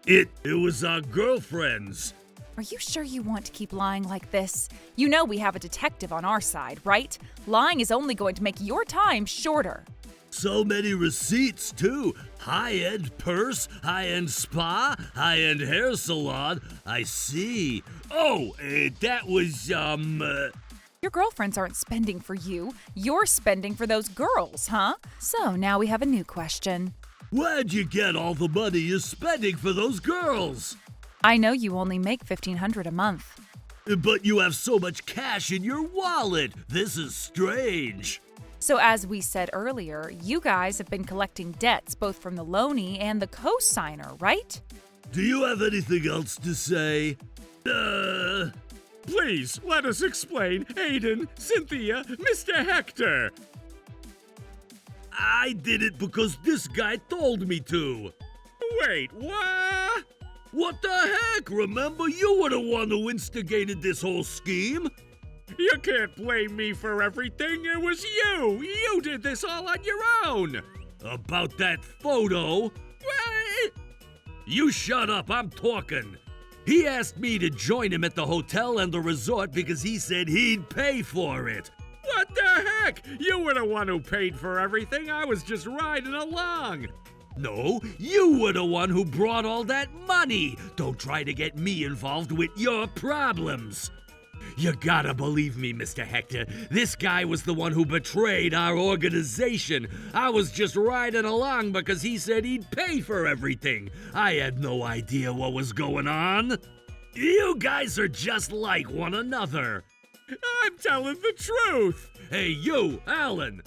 It was our girlfriend's. Are you sure you want to keep lying like this? You know we have a detective on our side, right? Lying is only going to make your time shorter. So many receipts, too. High-end purse, high-end spa, high-end hair salon. I see. Oh, that was, Your girlfriends aren't spending for you. You're spending for those girls, huh? So now we have a new question. Where'd you get all the money you're spending for those girls? I know you only make $1,500 a month. But you have so much cash in your wallet. This is strange. So as we said earlier, you guys have been collecting debts both from the loanee and the co-signer, right? Do you have anything else to say? Please, let us explain. Aiden, Cynthia, Mr. Hector. I did it because this guy told me to. Wait, what? What the heck? Remember, you were the one who instigated this whole scheme. You can't blame me for everything. It was you. You did this all on your own. About that photo? What? You shut up, I'm talking. He asked me to join him at the hotel and the resort because he said he'd pay for it. What the heck? You were the one who paid for everything. I was just riding along. No, you were the one who brought all that money. Don't try to get me involved with your problems. You gotta believe me, Mr. Hector. This guy was the one who betrayed our organization. I was just riding along because he said he'd pay for everything. I had no idea what was going on. You guys are just like one another. I'm telling the truth. Hey, you, Alan.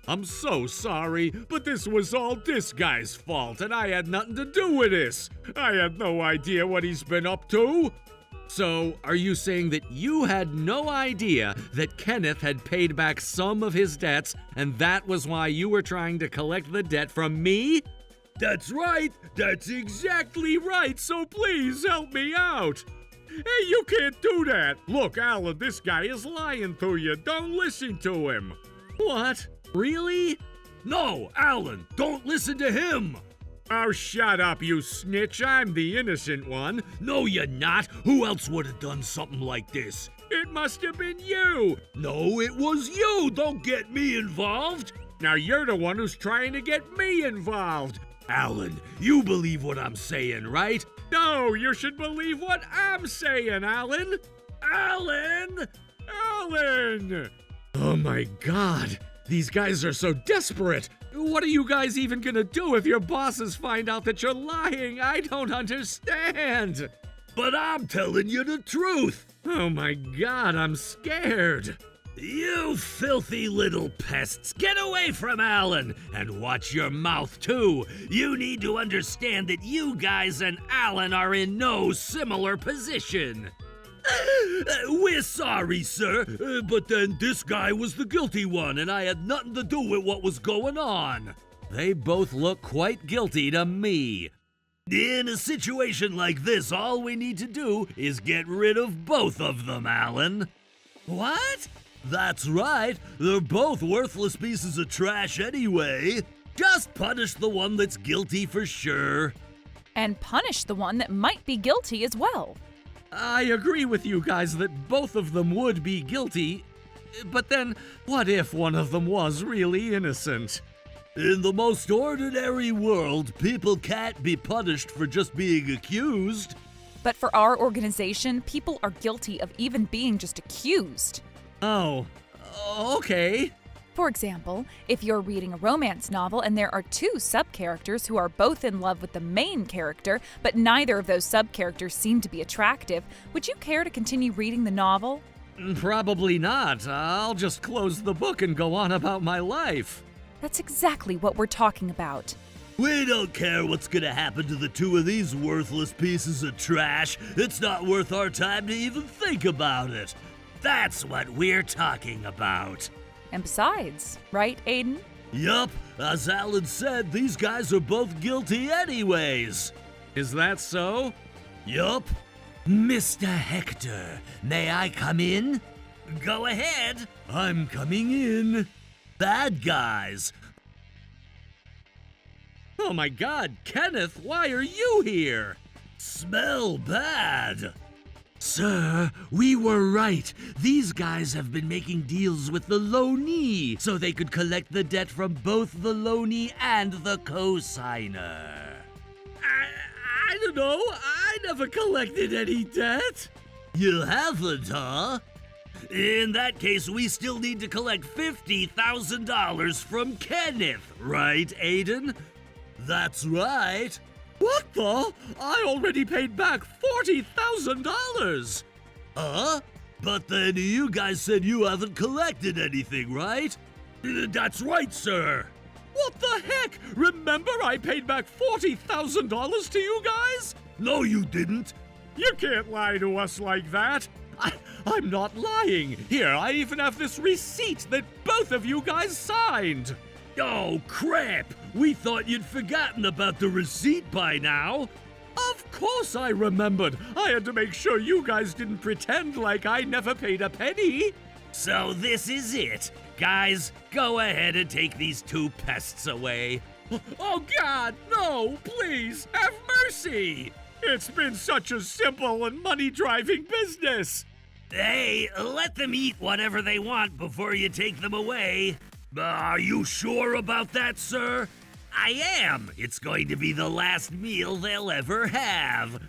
I'm so sorry, but this was all this guy's fault, and I had nothing to do with this. I had no idea what he's been up to. So, are you saying that you had no idea that Kenneth had paid back some of his debts, and that was why you were trying to collect the debt from me? That's right. That's exactly right. So please help me out. Hey, you can't do that. Look, Alan, this guy is lying to you. Don't listen to him. What? Really? No, Alan, don't listen to him. Oh, shut up, you snitch. I'm the innocent one. No, you're not. Who else would have done something like this? It must have been you. No, it was you. Don't get me involved. Now you're the one who's trying to get me involved. Alan, you believe what I'm saying, right? No, you should believe what I'm saying, Alan. Alan! Alan! Oh my God. These guys are so desperate. What are you guys even gonna do if your bosses find out that you're lying? I don't understand. But I'm telling you the truth. Oh my God, I'm scared. You filthy little pests, get away from Alan! And watch your mouth, too! You need to understand that you guys and Alan are in no similar position. We're sorry, sir, but then this guy was the guilty one, and I had nothing to do with what was going on. They both look quite guilty to me. In a situation like this, all we need to do is get rid of both of them, Alan. What? That's right. They're both worthless pieces of trash anyway. Just punish the one that's guilty for sure. And punish the one that might be guilty as well. I agree with you guys that both of them would be guilty, but then what if one of them was really innocent? In the most ordinary world, people can't be punished for just being accused. But for our organization, people are guilty of even being just accused. Oh, okay. For example, if you're reading a romance novel and there are two sub-characters who are both in love with the main character, but neither of those sub-characters seem to be attractive, would you care to continue reading the novel? Probably not. I'll just close the book and go on about my life. That's exactly what we're talking about. We don't care what's gonna happen to the two of these worthless pieces of trash. It's not worth our time to even think about it. That's what we're talking about. And besides, right, Aiden? Yup, as Alan said, these guys are both guilty anyways. Is that so? Yup. Mr. Hector, may I come in? Go ahead. I'm coming in. Bad guys. Oh my God, Kenneth, why are you here? Smell bad. Sir, we were right. These guys have been making deals with the loanee so they could collect the debt from both the loanee and the cosigner. I don't know. I never collected any debt. You haven't, huh? In that case, we still need to collect $50,000 from Kenneth, right, Aiden? That's right. What the? I already paid back $40,000. But then you guys said you haven't collected anything, right? That's right, sir. What the heck? Remember I paid back $40,000 to you guys? No, you didn't. You can't lie to us like that. I'm not lying. Here, I even have this receipt that both of you guys signed. Oh, crap! We thought you'd forgotten about the receipt by now. Of course I remembered. I had to make sure you guys didn't pretend like I never paid a penny. So this is it. Guys, go ahead and take these two pests away. Oh God, no, please, have mercy. It's been such a simple and money-driving business. Hey, let them eat whatever they want before you take them away. Are you sure about that, sir? I am. It's going to be the last meal they'll ever have.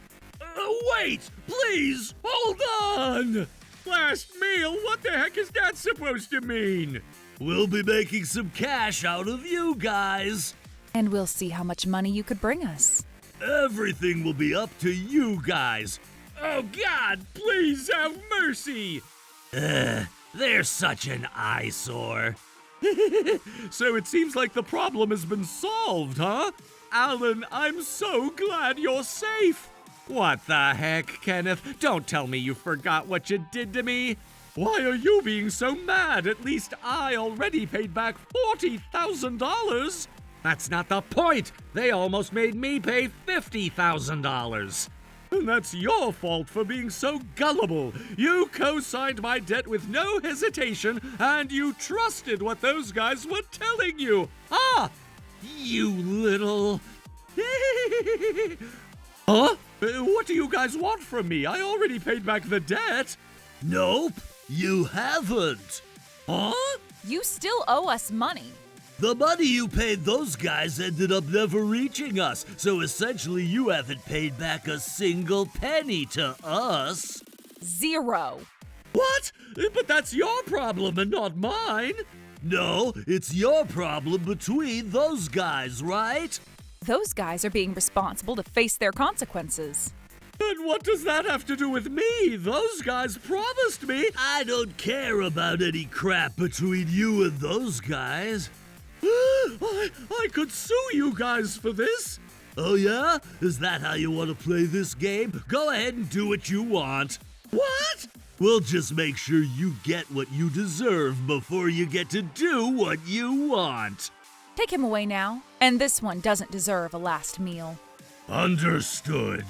Wait, please, hold on. Last meal? What the heck is that supposed to mean? We'll be making some cash out of you guys. And we'll see how much money you could bring us. Everything will be up to you guys. Oh God, please have mercy. They're such an eyesore. So it seems like the problem has been solved, huh? Alan, I'm so glad you're safe. What the heck, Kenneth? Don't tell me you forgot what you did to me. Why are you being so mad? At least I already paid back $40,000. That's not the point. They almost made me pay $50,000. And that's your fault for being so gullible. You co-signed my debt with no hesitation, and you trusted what those guys were telling you. You little... Huh? What do you guys want from me? I already paid back the debt. Nope, you haven't. Huh? You still owe us money. The money you paid those guys ended up never reaching us, so essentially you haven't paid back a single penny to us. 0. What? But that's your problem and not mine. No, it's your problem between those guys, right? Those guys are being responsible to face their consequences. And what does that have to do with me? Those guys promised me. I don't care about any crap between you and those guys. I could sue you guys for this. Oh yeah? Is that how you want to play this game? Go ahead and do what you want. What? We'll just make sure you get what you deserve before you get to do what you want. Take him away now. And this one doesn't deserve a last meal. Understood.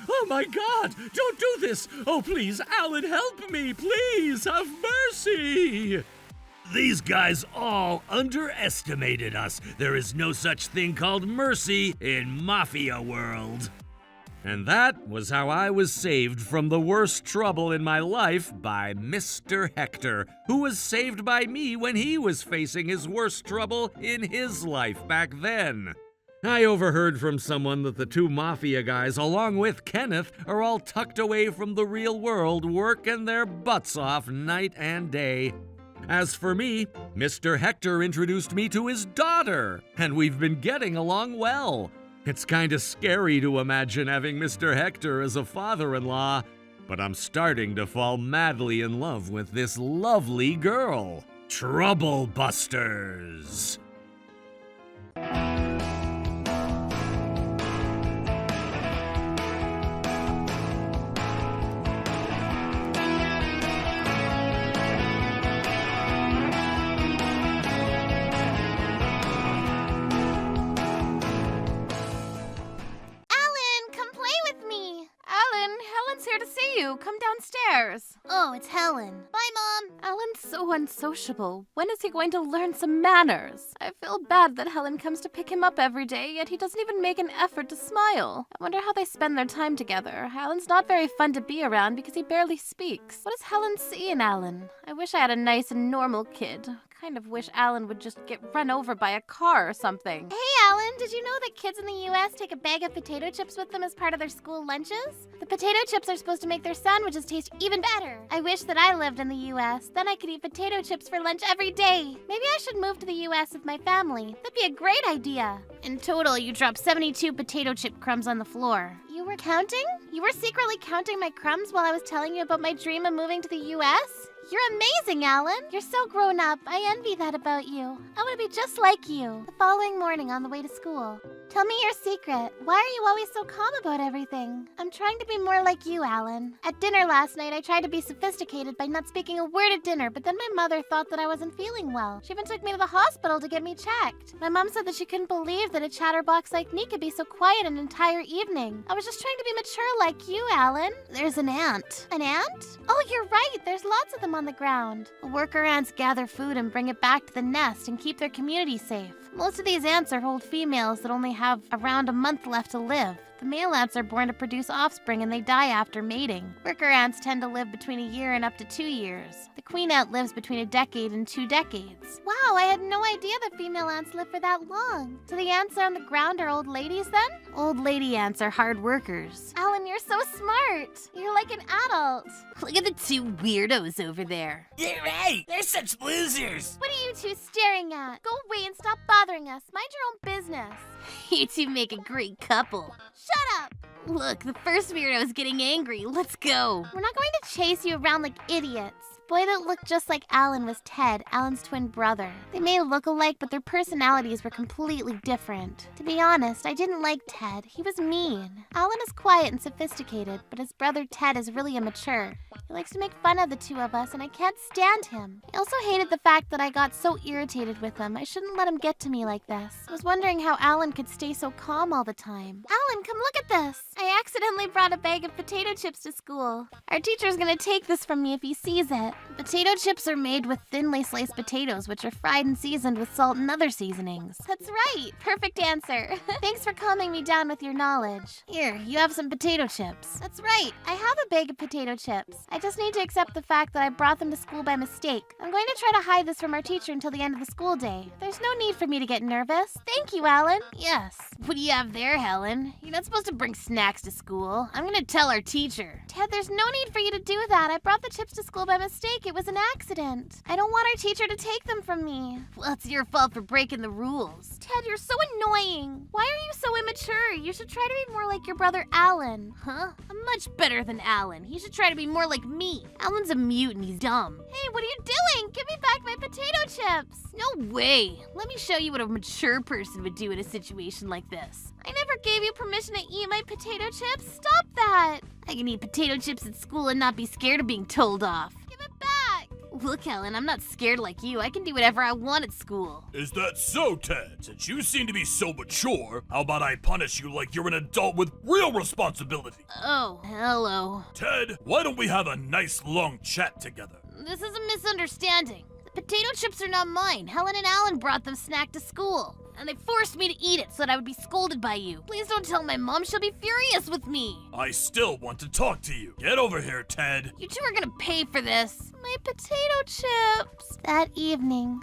Oh my God! Don't do this! Oh, please, Alan, help me! Please, have mercy! These guys all underestimated us. There is no such thing called mercy in Mafia world. And that was how I was saved from the worst trouble in my life by Mr. Hector, who was saved by me when he was facing his worst trouble in his life back then. I overheard from someone that the two Mafia guys, along with Kenneth, are all tucked away from the real world, working their butts off night and day. As for me, Mr. Hector introduced me to his daughter, and we've been getting along well. It's kinda scary to imagine having Mr. Hector as a father-in-law, but I'm starting to fall madly in love with this lovely girl. Trouble Busters. Here to see you. Come downstairs. Oh, it's Helen. Bye, Mom. Alan's so unsociable. When is he going to learn some manners? I feel bad that Helen comes to pick him up every day, yet he doesn't even make an effort to smile. I wonder how they spend their time together. Alan's not very fun to be around because he barely speaks. What does Helen see in Alan? I wish I had a nice and normal kid. Kind of wish Alan would just get run over by a car or something. Hey, Alan, did you know that kids in the U.S. take a bag of potato chips with them as part of their school lunches? The potato chips are supposed to make their sandwiches taste even better. I wish that I lived in the U.S. Then I could eat potato chips for lunch every day. Maybe I should move to the U.S. with my family. That'd be a great idea. In total, you dropped 72 potato chip crumbs on the floor. You were counting? You were secretly counting my crumbs while I was telling you about my dream of moving to the U.S.? You're amazing, Alan. You're so grown up. I envy that about you. I want to be just like you. The following morning on the way to school. Tell me your secret. Why are you always so calm about everything? I'm trying to be more like you, Alan. At dinner last night, I tried to be sophisticated by not speaking a word at dinner, but then my mother thought that I wasn't feeling well. She even took me to the hospital to get me checked. My mom said that she couldn't believe that a chatterbox like me could be so quiet an entire evening. I was just trying to be mature like you, Alan. There's an ant. An ant? Oh, you're right. There's lots of them on the ground. The worker ants gather food and bring it back to the nest and keep their community safe. Most of these ants are old females that only have around a month left to live. The male ants are born to produce offspring and they die after mating. Worker ants tend to live between a year and up to 2 years. The queen ant lives between a decade and 2 decades. Wow, I had no idea that female ants live for that long. So the ants on the ground are old ladies then? Old lady ants are hard workers. Alan, you're so smart. You're like an adult. Look at the two weirdos over there. They're right. They're such losers. What are you two staring at? Go away and stop bothering us. Mind your own business. You two make a great couple. Shut up! Look, the first weirdo's getting angry. Let's go. We're not going to chase you around like idiots. The boy that looked just like Alan was Ted, Alan's twin brother. They may look alike, but their personalities were completely different. To be honest, I didn't like Ted. He was mean. Alan is quiet and sophisticated, but his brother Ted is really immature. He likes to make fun of the two of us, and I can't stand him. I also hated the fact that I got so irritated with him. I shouldn't let him get to me like this. I was wondering how Alan could stay so calm all the time. Alan, come look at this! I accidentally brought a bag of potato chips to school. Our teacher's gonna take this from me if he sees it. Potato chips are made with thinly sliced potatoes, which are fried and seasoned with salt and other seasonings. That's right! Perfect answer. Thanks for calming me down with your knowledge. Here, you have some potato chips. That's right, I have a bag of potato chips. I just need to accept the fact that I brought them to school by mistake. I'm going to try to hide this from our teacher until the end of the school day. There's no need for me to get nervous. Thank you, Alan. Yes. What do you have there, Helen? You're not supposed to bring snacks to school. I'm gonna tell our teacher. Ted, there's no need for you to do that. I brought the chips to school by mistake. It was an accident. I don't want our teacher to take them from me. Well, it's your fault for breaking the rules. Ted, you're so annoying. Why are you so immature? You should try to be more like your brother Alan. Huh? I'm much better than Alan. He should try to be more like me. Alan's a mute and he's dumb. Hey, what are you doing? Give me back my potato chips. No way. Let me show you what a mature person would do in a situation like this. I never gave you permission to eat my potato chips. Stop that. I can eat potato chips at school and not be scared of being told off. Give it back. Look, Helen, I'm not scared like you. I can do whatever I want at school. Is that so, Ted? Since you seem to be so mature, how about I punish you like you're an adult with real responsibility? Oh, hello. Ted, why don't we have a nice long chat together? This is a misunderstanding. The potato chips are not mine. Helen and Alan brought them snack to school. And they forced me to eat it so that I would be scolded by you. Please don't tell my mom. She'll be furious with me. I still want to talk to you. Get over here, Ted. You two are gonna pay for this. My potato chips. That evening.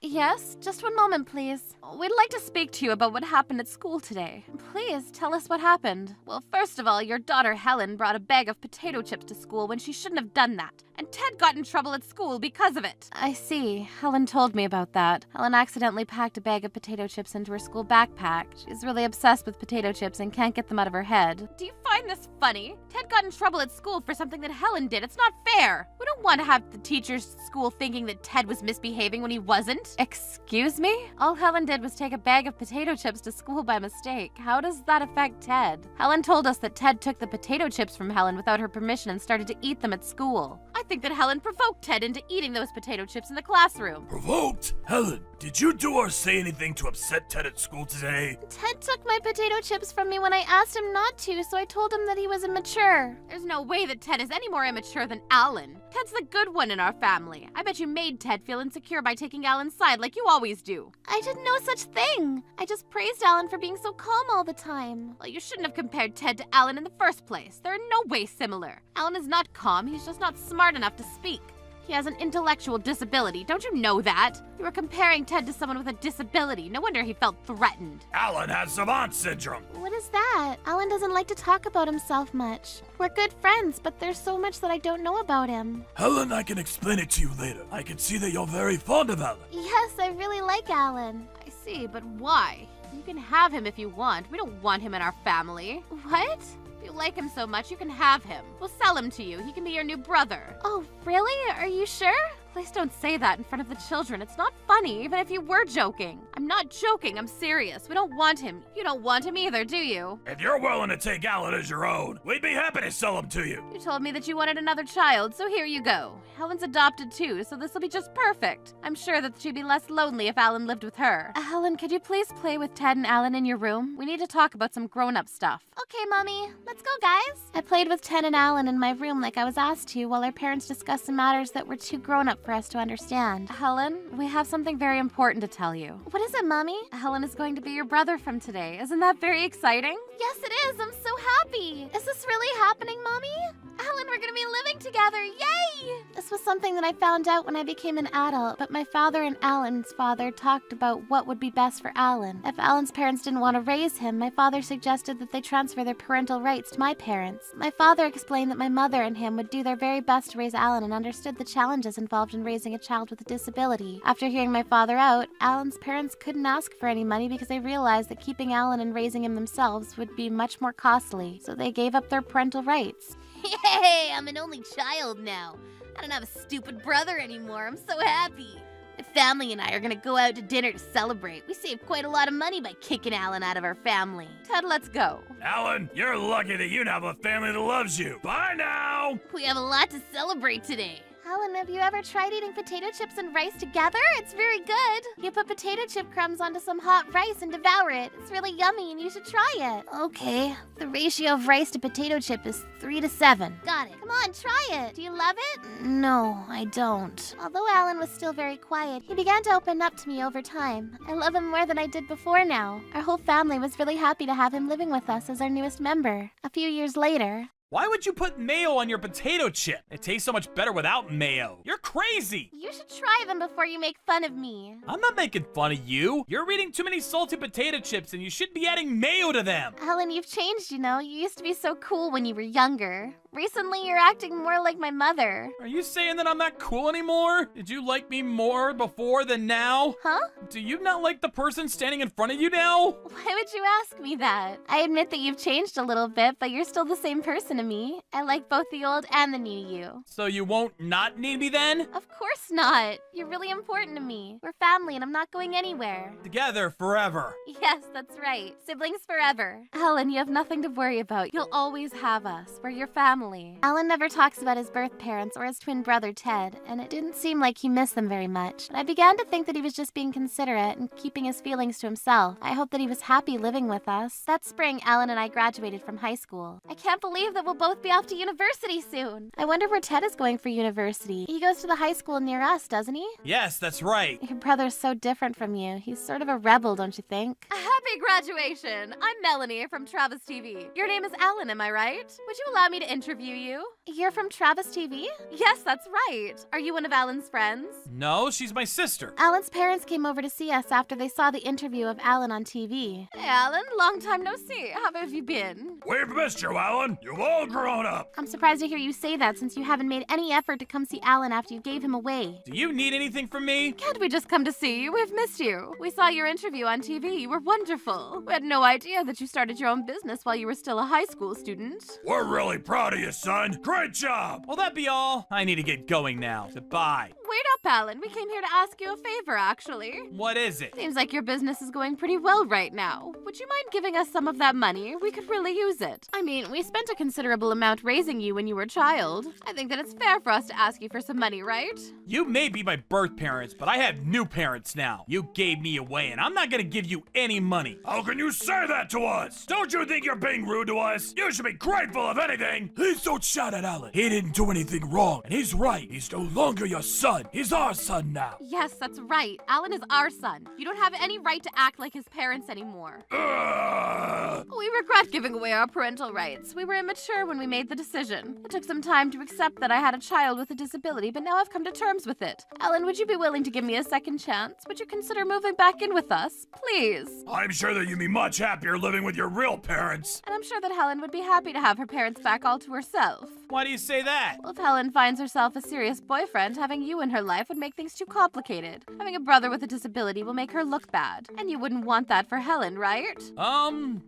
Yes, just one moment, please. We'd like to speak to you about what happened at school today. Please, tell us what happened. Well, first of all, your daughter Helen brought a bag of potato chips to school when she shouldn't have done that. And Ted got in trouble at school because of it. I see. Helen told me about that. Helen accidentally packed a bag of potato chips into her school backpack. She's really obsessed with potato chips and can't get them out of her head. Do you find this funny? Ted got in trouble at school for something that Helen did. It's not fair. We don't want to have the teachers at school thinking that Ted was misbehaving when he wasn't. Excuse me? All Helen did was take a bag of potato chips to school by mistake. How does that affect Ted? Helen told us that Ted took the potato chips from Helen without her permission and started to eat them at school. I think that Helen provoked Ted into eating those potato chips in the classroom. Provoked? Helen, did you do or say anything to upset Ted at school today? Ted took my potato chips from me when I asked him not to, so I told him that he was immature. There's no way that Ted is any more immature than Alan. Ted's the good one in our family. I bet you made Ted feel insecure by taking Alan's side like you always do. I didn't know such thing. I just praised Alan for being so calm all the time. Well, you shouldn't have compared Ted to Alan in the first place. They're in no way similar. Alan is not calm, he's just not smart enough to speak. He has an intellectual disability. Don't you know that? You were comparing Ted to someone with a disability. No wonder he felt threatened. Alan has savant syndrome. What is that? Alan doesn't like to talk about himself much. We're good friends, but there's so much that I don't know about him. Helen, I can explain it to you later. I can see that you're very fond of Alan. Yes, I really like Alan. I see, but why? You can have him if you want. We don't want him in our family. What? If you like him so much, you can have him. We'll sell him to you. He can be your new brother. Oh, really? Are you sure? Please don't say that in front of the children. It's not funny, even if you were joking. I'm not joking. I'm serious. We don't want him. You don't want him either, do you? If you're willing to take Alan as your own, we'd be happy to sell him to you. You told me that you wanted another child, so here you go. Helen's adopted too, so this will be just perfect. I'm sure that she'd be less lonely if Alan lived with her. Helen, could you please play with Ted and Alan in your room? We need to talk about some grown-up stuff. Okay, Mommy. Let's go, guys. I played with Ted and Alan in my room like I was asked to while our parents discussed some matters that were too grown-up for us to understand. Helen, we have something very important to tell you. What is it, Mommy? Helen is going to be your brother from today. Isn't that very exciting? Yes, it is. I'm so happy. Is this really happening, Mommy? Alan, we're gonna be living together. Yay! This was something that I found out when I became an adult, but my father and Alan's father talked about what would be best for Alan. If Alan's parents didn't want to raise him, my father suggested that they transfer their parental rights to my parents. My father explained that my mother and him would do their very best to raise Alan and understood the challenges involved in raising a child with a disability. After hearing my father out, Alan's parents couldn't ask for any money because they realized that keeping Alan and raising him themselves would be much more costly, so they gave up their parental rights. Yay! I'm an only child now. I don't have a stupid brother anymore. I'm so happy. My family and I are gonna go out to dinner to celebrate. We saved quite a lot of money by kicking Alan out of our family. Ted, let's go. Alan, you're lucky that you have a family that loves you. Bye now! We have a lot to celebrate today. Alan, have you ever tried eating potato chips and rice together? It's very good. You put potato chip crumbs onto some hot rice and devour it. It's really yummy and you should try it. Okay, the ratio of rice to potato chip is 3 to 7. Got it. Come on, try it. Do you love it? No, I don't. Although Alan was still very quiet, he began to open up to me over time. I love him more than I did before now. Our whole family was really happy to have him living with us as our newest member. A few years later, why would you put mayo on your potato chip? It tastes so much better without mayo. You're crazy. you should try them before you make fun of me. I'm not making fun of you. You're eating too many salty potato chips and you shouldn't be adding mayo to them. Alan, you've changed, you know. You used to be so cool when you were younger. Recently, you're acting more like my mother. Are you saying that I'm not cool anymore? Did you like me more before than now? Huh? Do you not like the person standing in front of you now? Why would you ask me that? I admit that you've changed a little bit, but you're still the same person to me. I like both the old and the new you. So you won't not need me then? Of course not. You're really important to me. We're family and I'm not going anywhere. Together forever. Yes, that's right. Siblings forever. Helen, you have nothing to worry about. You'll always have us. We're your family. family. Alan never talks about his birth parents or his twin brother Ted, and it didn't seem like he missed them very much. And I began to think that he was just being considerate and keeping his feelings to himself. I hope that he was happy living with us. That spring, Alan and I graduated from high school. I can't believe that we'll both be off to university soon. I wonder where Ted is going for university. He goes to the high school near us, doesn't he? Yes, that's right. Your brother's so different from you. He's sort of a rebel, don't you think? Happy graduation! I'm Melanie from Travis TV. Your name is Alan, am I right? Would you allow me to interview you? You're from Travis TV? Yes, that's right. Are you one of Alan's friends? No, she's my sister. Alan's parents came over to see us after they saw the interview of Alan on TV. Hey, Alan, long time no see. How have you been? We've missed you, Alan. You've all grown up. I'm surprised to hear you say that since you haven't made any effort to come see Alan after you gave him away. Do you need anything from me? Can't we just come to see you? We've missed you. We saw your interview on TV. You were wonderful. We had no idea that you started your own business while you were still a high school student. We're really proud of you, son. Great job. Will that be all? I need to get going now. Goodbye. Wait up, Alan. We came here to ask you a favor, actually. What is it? Seems like your business is going pretty well right now. Would you mind giving us some of that money? We could really use it. I mean, we spent a considerable amount raising you when you were a child. I think that it's fair for us to ask you for some money, right? You may be my birth parents, but I have new parents now. You gave me away, and I'm not gonna give you any money. How can you say that to us? Don't you think you're being rude to us? You should be grateful, if anything. Please don't shout at Alan. He didn't do anything wrong, and he's right. He's no longer your son. He's our son now. Yes, that's right. Alan is our son. You don't have any right to act like his parents anymore. We regret giving away our parental rights. We were immature when we made the decision. It took some time to accept that I had a child with a disability, but now I've come to terms with it. Alan, would you be willing to give me a second chance? Would you consider moving back in with us? Please. I'm sure that you'd be much happier living with your real parents. And I'm sure that Helen would be happy to have her parents back all to herself. Why do you say that? Well, if Helen finds herself a serious boyfriend, having you in her life would make things too complicated. Having a brother with a disability will make her look bad. And you wouldn't want that for Helen, right?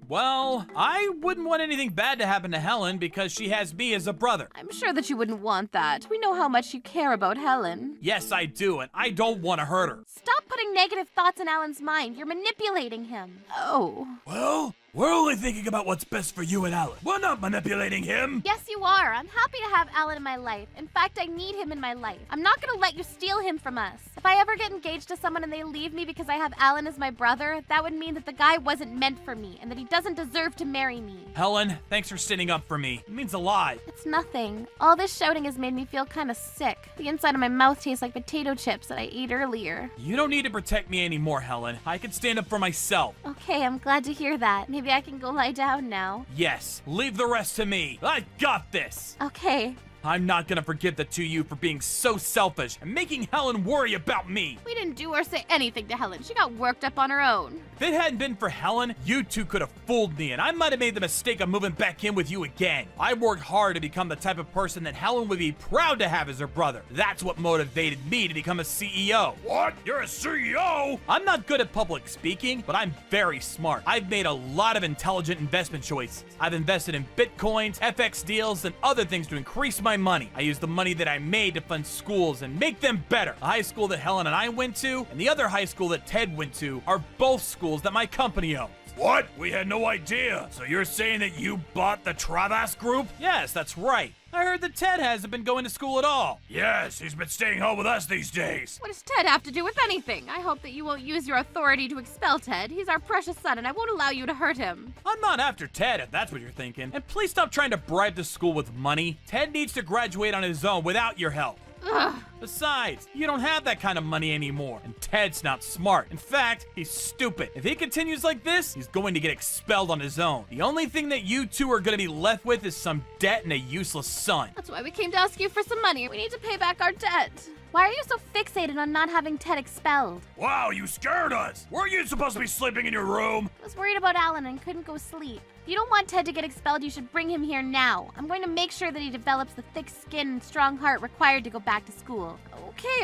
Well, I wouldn't want anything bad to happen to Helen because she has me as a brother. I'm sure that you wouldn't want that. We know how much you care about Helen. Yes, I do, and I don't want to hurt her. Stop putting negative thoughts in Alan's mind. You're manipulating him. Oh. Well, we're only thinking about what's best for you and Alan. We're not manipulating him. Yes, you are. I'm happy to have Alan in my life. In fact, I need him in my life. I'm not gonna let you steal him from us. If I ever get engaged to someone and they leave me because I have Alan as my brother, that would mean that the guy wasn't meant for me and that he doesn't deserve to marry me. Helen, thanks for standing up for me. It means a lot. It's nothing. All this shouting has made me feel kind of sick. The inside of my mouth tastes like potato chips that I ate earlier. You don't need to protect me anymore, Helen. I can stand up for myself. Okay, I'm glad to hear that. Maybe I can go lie down now. Yes, leave the rest to me. I got this. Okay. I'm not gonna forgive the two of you for being so selfish and making Helen worry about me. We didn't do or say anything to Helen. She got worked up on her own. If it hadn't been for Helen, you two could have fooled me and I might have made the mistake of moving back in with you again. I worked hard to become the type of person that Helen would be proud to have as her brother. That's what motivated me to become a CEO. What? You're a CEO? I'm not good at public speaking, but I'm very smart. I've made a lot of intelligent investment choices. I've invested in Bitcoins, FX deals, and other things to increase my money. I use the money that I made to fund schools and make them better. The high school that Helen and I went to and the other high school that Ted went to are both schools that my company owns. What? We had no idea. So you're saying that you bought the Travis Group? Yes, that's right. I heard that Ted hasn't been going to school at all. Yes, he's been staying home with us these days. What does Ted have to do with anything? I hope that you won't use your authority to expel Ted. He's our precious son, and I won't allow you to hurt him. I'm not after Ted, if that's what you're thinking. And please stop trying to bribe the school with money. Ted needs to graduate on his own without your help. Ugh. Besides, you don't have that kind of money anymore. And Ted's not smart. In fact, he's stupid. If he continues like this, he's going to get expelled on his own. The only thing that you two are going to be left with is some debt and a useless son. That's why we came to ask you for some money. We need to pay back our debt. Why are you so fixated on not having Ted expelled? Wow, you scared us. Weren't you supposed to be sleeping in your room? I was worried about Alan and couldn't go sleep. If you don't want Ted to get expelled, you should bring him here now. I'm going to make sure that he develops the thick skin and strong heart required to go back to school.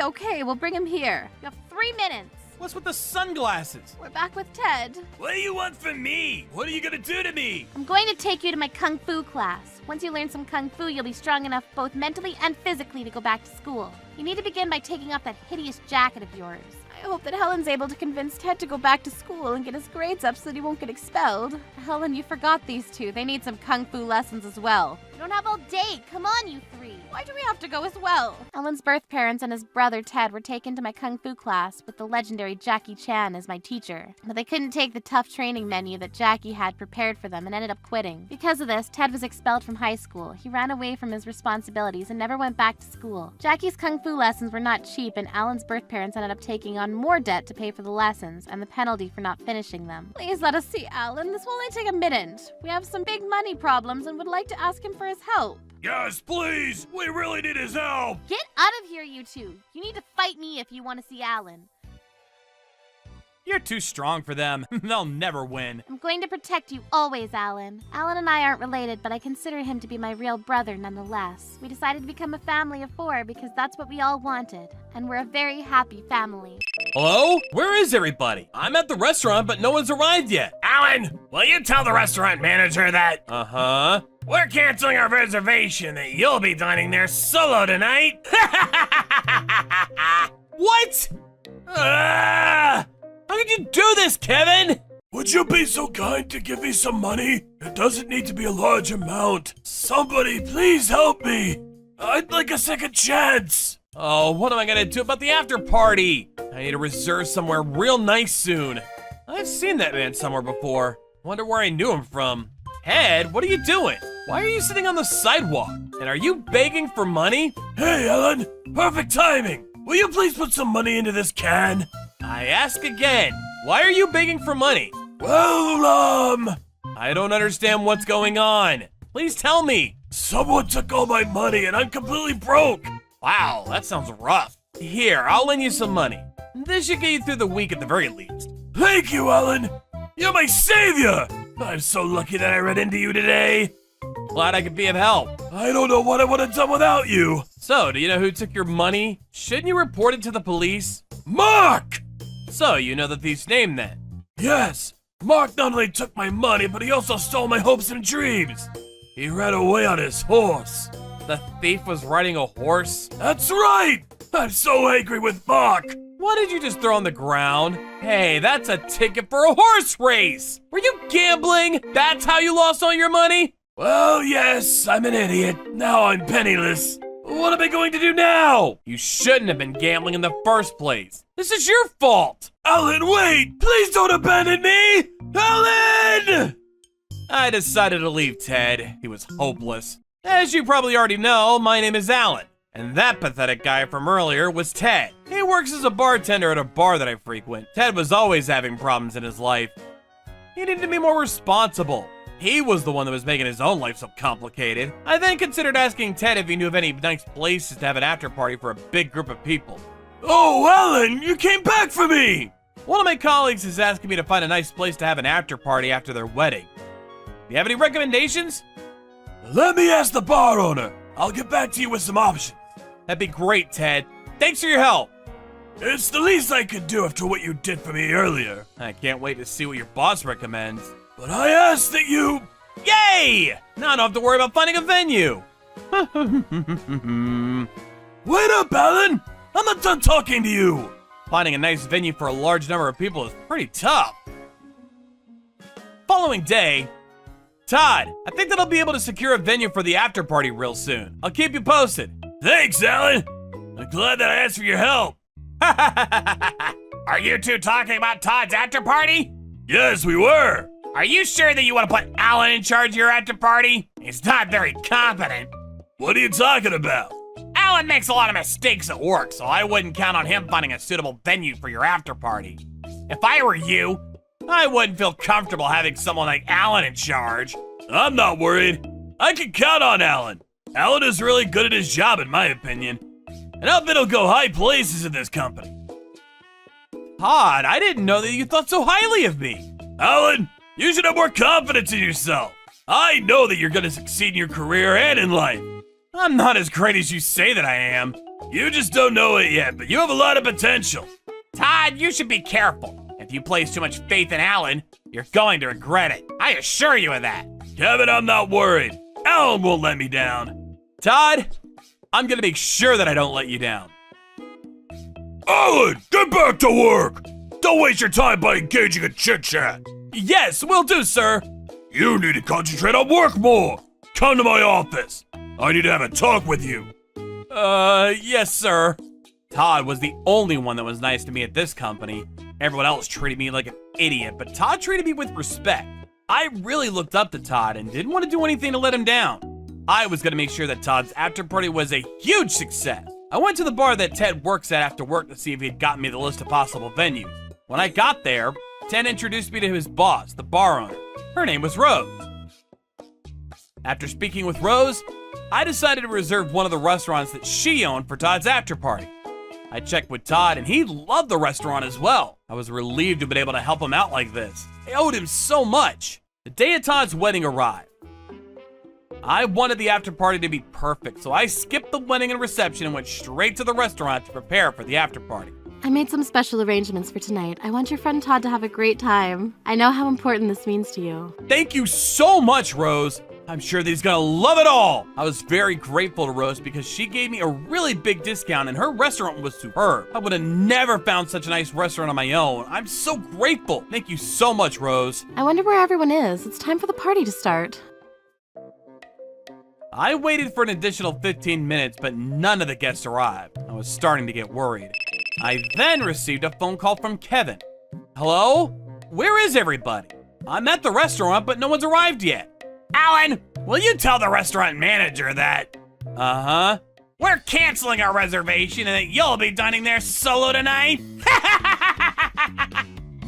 Okay, we'll bring him here. You have 3 minutes. What's with the sunglasses? We're back with Ted. What do you want from me? What are you gonna do to me? I'm going to take you to my Kung Fu class. Once you learn some Kung Fu, you'll be strong enough both mentally and physically to go back to school. You need to begin by taking off that hideous jacket of yours. I hope that Helen's able to convince Ted to go back to school and get his grades up so that he won't get expelled. Helen, you forgot these two. They need some Kung Fu lessons as well. You don't have all day. Come on, you three. Why do we have to go as well? Alan's birth parents and his brother Ted were taken to my kung fu class with the legendary Jackie Chan as my teacher. But they couldn't take the tough training menu that Jackie had prepared for them and ended up quitting. Because of this, Ted was expelled from high school. He ran away from his responsibilities and never went back to school. Jackie's kung fu lessons were not cheap, and Alan's birth parents ended up taking on more debt to pay for the lessons and the penalty for not finishing them. Please let us see Alan. This will only take a minute. We have some big money problems and would like to ask him for his help. Yes, please! We really need his help! Get out of here, you two. You need to fight me if you want to see Alan. You're too strong for them. They'll never win. I'm going to protect you always, Alan. Alan and I aren't related, but I consider him to be my real brother nonetheless. We decided to become a family of 4 because that's what we all wanted. And we're a very happy family. Hello? Where is everybody? I'm at the restaurant, but no one's arrived yet. Alan, will you tell the restaurant manager that Uh-huh. we're canceling our reservation, that you'll be dining there solo tonight? What? Ah! How could you do this, Kevin? Would you be so kind to give me some money? It doesn't need to be a large amount. Somebody, please help me. I'd like a second chance. Oh, what am I gonna do about the after party? I need to reserve somewhere real nice soon. I've seen that man somewhere before. Wonder where I knew him from. Ted, what are you doing? Why are you sitting on the sidewalk? And are you begging for money? Hey, Ellen, perfect timing. Will you please put some money into this can? I ask again, why are you begging for money? Well, I don't understand what's going on. Please tell me. someone took all my money and I'm completely broke. Wow, that sounds rough. Here, I'll lend you some money. This should get you through the week at the very least. Thank you, Ellen. You're my savior. I'm so lucky that I ran into you today. Glad I could be of help. I don't know what I would have done without you. So, do you know who took your money? Shouldn't you report it to the police? Mark! So, you know the thief's name then? Yes, Mark not only took my money, but he also stole my hopes and dreams. He ran away on his horse. The thief was riding a horse? That's right! I'm so angry with Mark. What did you just throw on the ground? Hey, that's a ticket for a horse race! Were you gambling? That's how you lost all your money? Well, yes, I'm an idiot. Now I'm penniless. What am I going to do now? You shouldn't have been gambling in the first place. This is your fault! Alan, wait! Please don't abandon me! Alan! I decided to leave Ted. He was hopeless. As you probably already know, my name is Alan. And that pathetic guy from earlier was Ted. He works as a bartender at a bar that I frequent. Ted was always having problems in his life. He needed to be more responsible. He was the one that was making his own life so complicated. I then considered asking Ted if he knew of any nice places to have an after party for a big group of people. Oh, Alan, you came back for me! One of my colleagues is asking me to find a nice place to have an after party after their wedding. Do you have any recommendations? Let me ask the bar owner. I'll get back to you with some options. That'd be great, Ted. Thanks for your help. It's the least I could do after what you did for me earlier. I can't wait to see what your boss recommends. But I ask that you... Yay! Now I don't have to worry about finding a venue. Wait up, Alan! I'm not done talking to you! Finding a nice venue for a large number of people is pretty tough. Following day, Todd, I think that I'll be able to secure a venue for the after party real soon. I'll keep you posted. Thanks, Alan! I'm glad that I asked for your help. Are you two talking about Todd's after party? Yes, we were. Are you sure that you want to put Alan in charge of your after party? He's not very competent. What are you talking about? Alan makes a lot of mistakes at work, so I wouldn't count on him finding a suitable venue for your after party. If I were you, I wouldn't feel comfortable having someone like Alan in charge. I'm not worried. I can count on Alan. Alan is really good at his job, in my opinion. And I'll bet he'll go high places in this company. Todd, I didn't know that you thought so highly of me. Alan, you should have more confidence in yourself. I know that you're gonna succeed in your career and in life. I'm not as great as you say that I am. You just don't know it yet, but you have a lot of potential. Todd, you should be careful. If you place too much faith in Alan, you're going to regret it. I assure you of that. Kevin, I'm not worried. Alan won't let me down. Todd, I'm gonna make sure that I don't let you down. Alan, get back to work! Don't waste your time by engaging in chit-chat. Yes, will do, sir. You need to concentrate on work more. come to my office. I need to have a talk with you. Yes, sir. Todd was the only one that was nice to me at this company. Everyone else treated me like an idiot, but Todd treated me with respect. I really looked up to Todd and didn't want to do anything to let him down. I was going to make sure that Todd's after party was a huge success. I went to the bar that Ted works at after work to see if he had gotten me the list of possible venues. When I got there, Ted introduced me to his boss, the bar owner. Her name was Rose. After speaking with Rose, I decided to reserve one of the restaurants that she owned for Todd's after party. I checked with Todd and he loved the restaurant as well. I was relieved to have been able to help him out like this. I owed him so much. The day of Todd's wedding arrived. I wanted the after party to be perfect, so I skipped the wedding and reception and went straight to the restaurant to prepare for the after party. I made some special arrangements for tonight. I want your friend Todd to have a great time. I know how important this means to you. Thank you so much, Rose. I'm sure that he's gonna love it all. I was very grateful to Rose because she gave me a really big discount and her restaurant was superb. I would have never found such a nice restaurant on my own. I'm so grateful. Thank you so much, Rose. I wonder where everyone is. It's time for the party to start. I waited for an additional 15 minutes, but none of the guests arrived. I was starting to get worried. I then received a phone call from Kevin. Hello? Where is everybody? I'm at the restaurant, but no one's arrived yet. Alan, will you tell the restaurant manager that Uh-huh. we're canceling our reservation and that you'll be dining there solo tonight?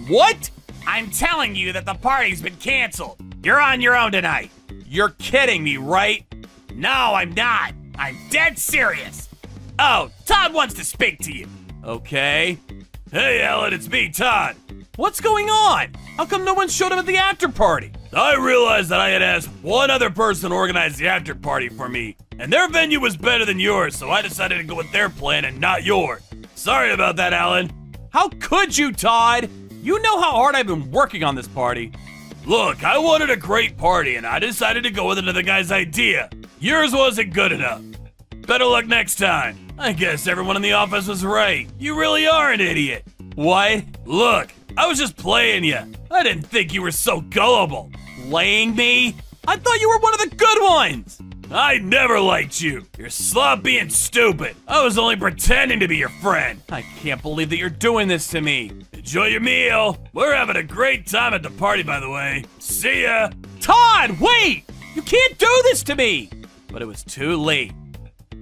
What? I'm telling you that the party's been canceled. You're on your own tonight. You're kidding me, right? No, I'm not. I'm dead serious. Oh, Todd wants to speak to you. Okay. Hey, Alan, it's me, Todd. What's going on? How come no one showed up at the after party? I realized that I had asked one other person to organize the after party for me, and their venue was better than yours, so I decided to go with their plan and not yours. Sorry about that, Alan. How could you, Todd? You know how hard I've been working on this party. Look, I wanted a great party, and I decided to go with another guy's idea. Yours wasn't good enough. Better luck next time. I guess everyone in the office was right. You really are an idiot. What? Look, I was just playing you. I didn't think you were so gullible. Playing me? I thought you were one of the good ones. I never liked you. You're sloppy and stupid. I was only pretending to be your friend. I can't believe that you're doing this to me. Enjoy your meal. We're having a great time at the party, by the way. See ya. Todd, wait! You can't do this to me! But it was too late.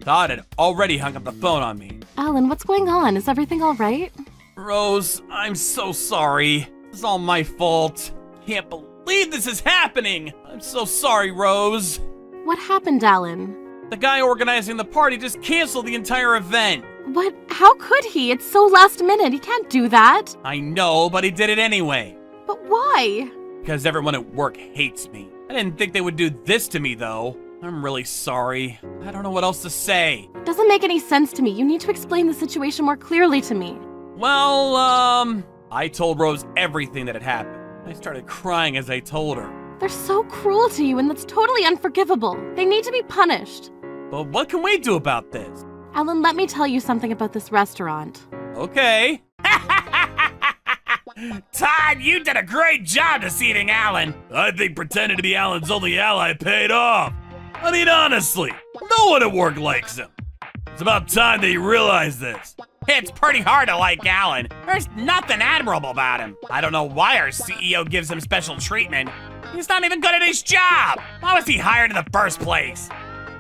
Todd had already hung up the phone on me. Alan, what's going on? Is everything all right? Rose, I'm so sorry. It's all my fault. Can't believe this is happening. I'm so sorry, Rose. What happened, Alan? The guy organizing the party just canceled the entire event. What? How could he? It's so last minute. He can't do that. I know, but he did it anyway. But why? Because everyone at work hates me. I didn't think they would do this to me, though. I'm really sorry. I don't know what else to say. Doesn't make any sense to me. You need to explain the situation more clearly to me. Well, I told Rose everything that had happened. I started crying as I told her. They're so cruel to you, and that's totally unforgivable. They need to be punished. But what can we do about this? Alan, let me tell you something about this restaurant. Okay. Todd, you did a great job deceiving Alan. I think pretending to be Alan's only ally paid off. I mean, honestly, no one at work likes him. It's about time that you realize this. It's pretty hard to like Alan. There's nothing admirable about him. I don't know why our CEO gives him special treatment. He's not even good at his job. Why was he hired in the first place?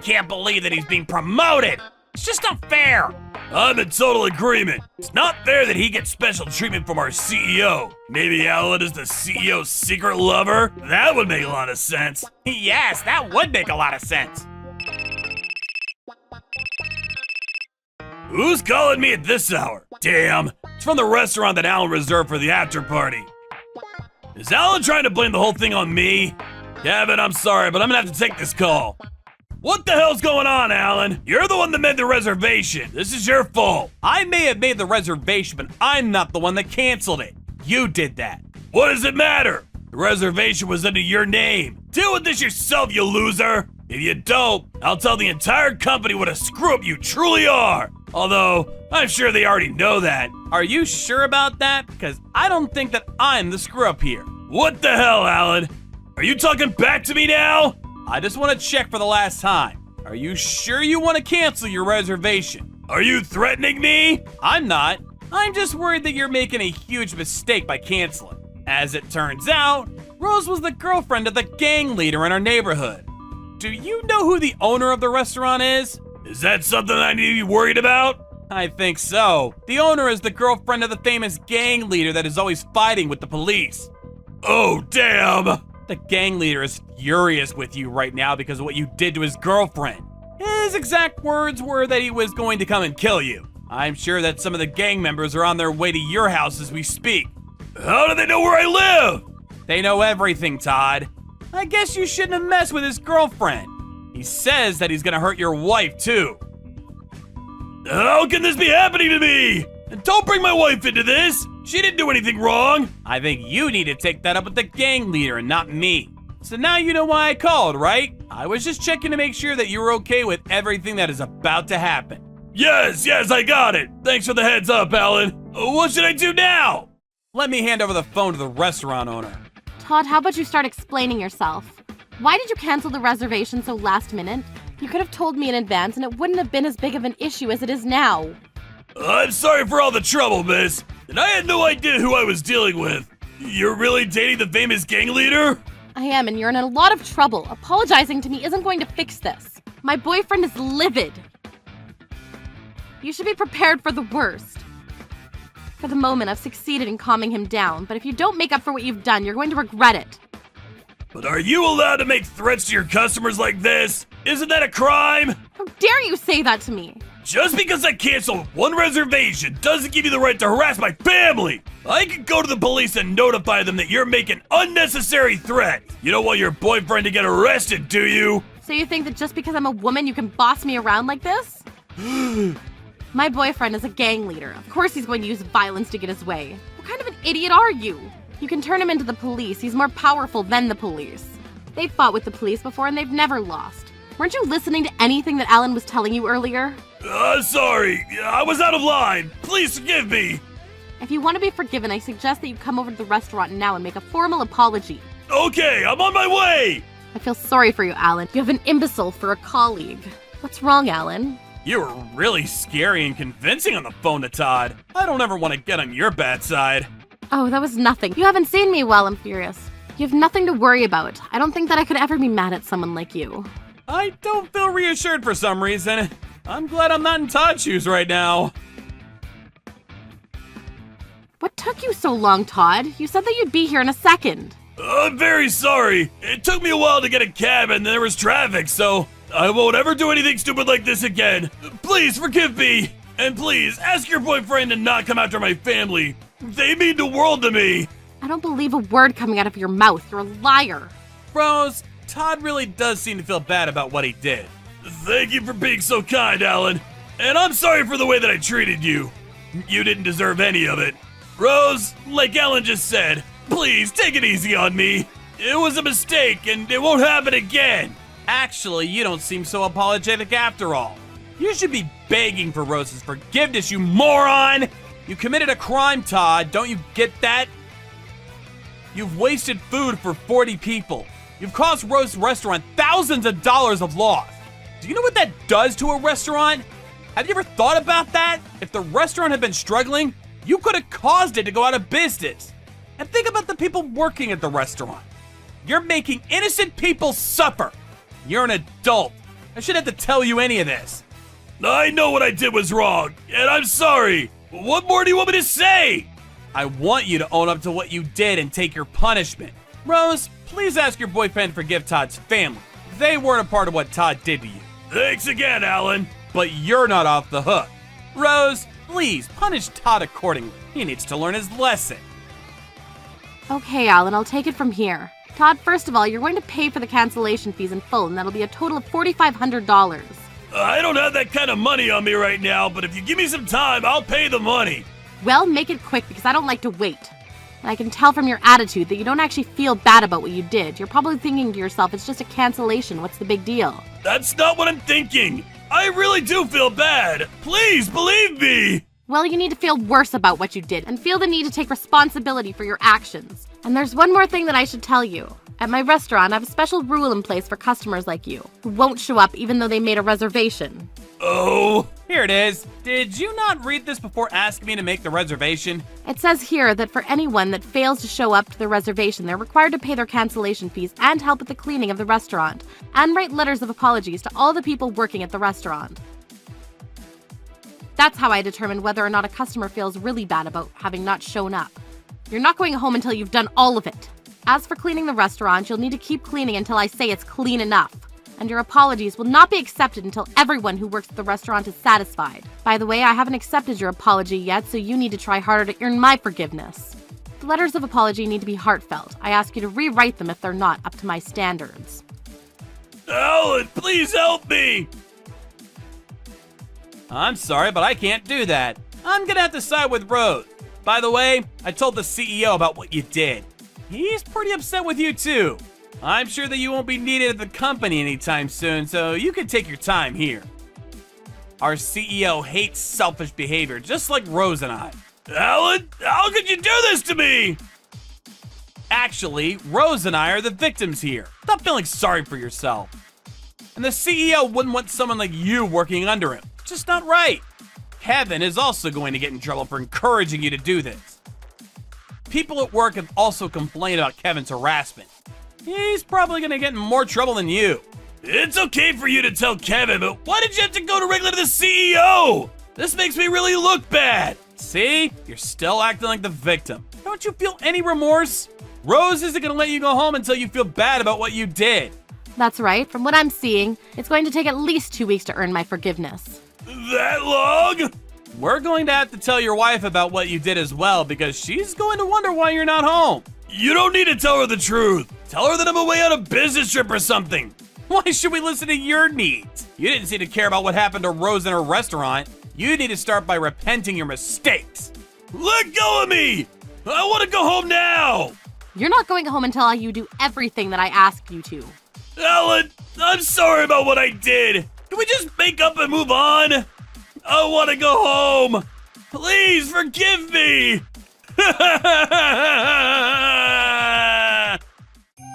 Can't believe that he's being promoted. It's just not fair. I'm in total agreement. It's not fair that he gets special treatment from our CEO. Maybe Alan is the CEO's secret lover? That would make a lot of sense. Yes, that would make a lot of sense. Who's calling me at this hour? Damn, it's from the restaurant that Alan reserved for the after party. Is Alan trying to blame the whole thing on me? Kevin, I'm sorry, but I'm gonna have to take this call. What the hell's going on, Alan? You're the one that made the reservation. This is your fault. I may have made the reservation, but I'm not the one that canceled it. You did that. What does it matter? The reservation was under your name. Deal with this yourself, you loser. If you don't, I'll tell the entire company what a screw-up you truly are. Although, I'm sure they already know that. Are you sure about that? Because I don't think that I'm the screw-up here. What the hell, Alan? Are you talking back to me now? I just want to check for the last time. Are you sure you want to cancel your reservation? Are you threatening me? I'm not. I'm just worried that you're making a huge mistake by canceling. As it turns out, Rose was the girlfriend of the gang leader in our neighborhood. Do you know who the owner of the restaurant is? Is that something I need to be worried about? I think so. The owner is the girlfriend of the famous gang leader that is always fighting with the police. Oh, damn! The gang leader is furious with you right now because of what you did to his girlfriend. His exact words were that he was going to come and kill you. I'm sure that some of the gang members are on their way to your house as we speak. How do they know where I live? They know everything, Todd. I guess you shouldn't have messed with his girlfriend. He says that he's gonna hurt your wife, too. How can this be happening to me? And don't bring my wife into this. She didn't do anything wrong. I think you need to take that up with the gang leader and not me. So now you know why I called, right? I was just checking to make sure that you were okay with everything that is about to happen. Yes, I got it. Thanks for the heads up, Alan. What should I do now? Let me hand over the phone to the restaurant owner. Todd, how about you start explaining yourself? Why did you cancel the reservation so last minute? You could have told me in advance and it wouldn't have been as big of an issue as it is now. I'm sorry for all the trouble, miss. And I had no idea who I was dealing with. You're really dating the famous gang leader? I am, and you're in a lot of trouble. Apologizing to me isn't going to fix this. My boyfriend is livid. You should be prepared for the worst. For the moment, I've succeeded in calming him down, but if you don't make up for what you've done, you're going to regret it. But are you allowed to make threats to your customers like this? Isn't that a crime? How dare you say that to me? Just because I canceled one reservation doesn't give you the right to harass my family. I could go to the police and notify them that you're making unnecessary threats. You don't want your boyfriend to get arrested, do you? So you think that just because I'm a woman, you can boss me around like this? My boyfriend is a gang leader. Of course he's going to use violence to get his way. What kind of an idiot are you? You can turn him into the police. He's more powerful than the police. They've fought with the police before and they've never lost. Weren't you listening to anything that Alan was telling you earlier? Sorry. I was out of line. Please forgive me. If you want to be forgiven, I suggest that you come over to the restaurant now and make a formal apology. Okay, I'm on my way. I feel sorry for you, Alan. You have an imbecile for a colleague. What's wrong, Alan? You were really scary and convincing on the phone to Todd. I don't ever want to get on your bad side. Oh, that was nothing. You haven't seen me while I'm furious. You have nothing to worry about. I don't think that I could ever be mad at someone like you. I don't feel reassured for some reason. I'm glad I'm not in Todd's shoes right now. What took you so long, Todd? You said that you'd be here in a second. I'm very sorry. It took me a while to get a cab and there was traffic, so I won't ever do anything stupid like this again. Please forgive me. And please, ask your boyfriend to not come after my family. They mean the world to me. I don't believe a word coming out of your mouth. You're a liar. Rose, Todd really does seem to feel bad about what he did. Thank you for being so kind, Alan. And I'm sorry for the way that I treated you. You didn't deserve any of it. Rose, like Alan just said, please take it easy on me. It was a mistake and it won't happen again. Actually, you don't seem so apologetic after all. You should be begging for Rose's forgiveness, you moron! You committed a crime, Todd. Don't you get that? You've wasted food for 40 people. You've cost Rose's restaurant thousands of dollars of loss. Do you know what that does to a restaurant? Have you ever thought about that? If the restaurant had been struggling, you could have caused it to go out of business. And think about the people working at the restaurant. You're making innocent people suffer. You're an adult. I shouldn't have to tell you any of this. I know what I did was wrong, and I'm sorry. What more do you want me to say? I want you to own up to what you did and take your punishment. Rose, please ask your boyfriend to forgive Todd's family. They weren't a part of what Todd did to you. Thanks again, Alan. But you're not off the hook. Rose, please punish Todd accordingly. He needs to learn his lesson. Okay, Alan, I'll take it from here. Todd, first of all, you're going to pay for the cancellation fees in full, and that'll be a total of $4,500. I don't have that kind of money on me right now, but if you give me some time, I'll pay the money. Well, make it quick because I don't like to wait. And I can tell from your attitude that you don't actually feel bad about what you did. You're probably thinking to yourself, it's just a cancellation. What's the big deal? That's not what I'm thinking. I really do feel bad. Please believe me. Well, you need to feel worse about what you did and feel the need to take responsibility for your actions. And there's one more thing that I should tell you. At my restaurant, I have a special rule in place for customers like you, who won't show up even though they made a reservation. Oh! Here it is. Did you not read this before asking me to make the reservation? It says here that for anyone that fails to show up to their reservation, they're required to pay their cancellation fees and help with the cleaning of the restaurant, and write letters of apologies to all the people working at the restaurant. That's how I determine whether or not a customer feels really bad about having not shown up. You're not going home until you've done all of it. As for cleaning the restaurant, you'll need to keep cleaning until I say it's clean enough. And your apologies will not be accepted until everyone who works at the restaurant is satisfied. By the way, I haven't accepted your apology yet, so you need to try harder to earn my forgiveness. The letters of apology need to be heartfelt. I ask you to rewrite them if they're not up to my standards. Alan, please help me! I'm sorry, but I can't do that. I'm gonna have to side with Rose. By the way, I told the CEO about what you did. He's pretty upset with you too. I'm sure that you won't be needed at the company anytime soon, so you can take your time here. Our CEO hates selfish behavior, just like Rose and I. Alan, how could you do this to me? Actually, Rose and I are the victims here. Stop feeling sorry for yourself. And the CEO wouldn't want someone like you working under him. Just not right. Kevin is also going to get in trouble for encouraging you to do this. People at work have also complained about Kevin's harassment. He's probably going to get in more trouble than you. It's okay for you to tell Kevin, but why did you have to go directly to the CEO? This makes me really look bad. See? You're still acting like the victim. Don't you feel any remorse? Rose isn't going to let you go home until you feel bad about what you did. That's right. From what I'm seeing, it's going to take at least 2 weeks to earn my forgiveness. That long? We're going to have to tell your wife about what you did as well, because she's going to wonder why you're not home. You don't need to tell her the truth. Tell her that I'm away on a business trip or something. Why should we listen to your needs? You didn't seem to care about what happened to Rose in her restaurant. You need to start by repenting your mistakes. Let go of me! I want to go home now! You're not going home until you do everything that I ask you to. Alan, I'm sorry about what I did. Can we just make up and move on? I want to go home. Please forgive me.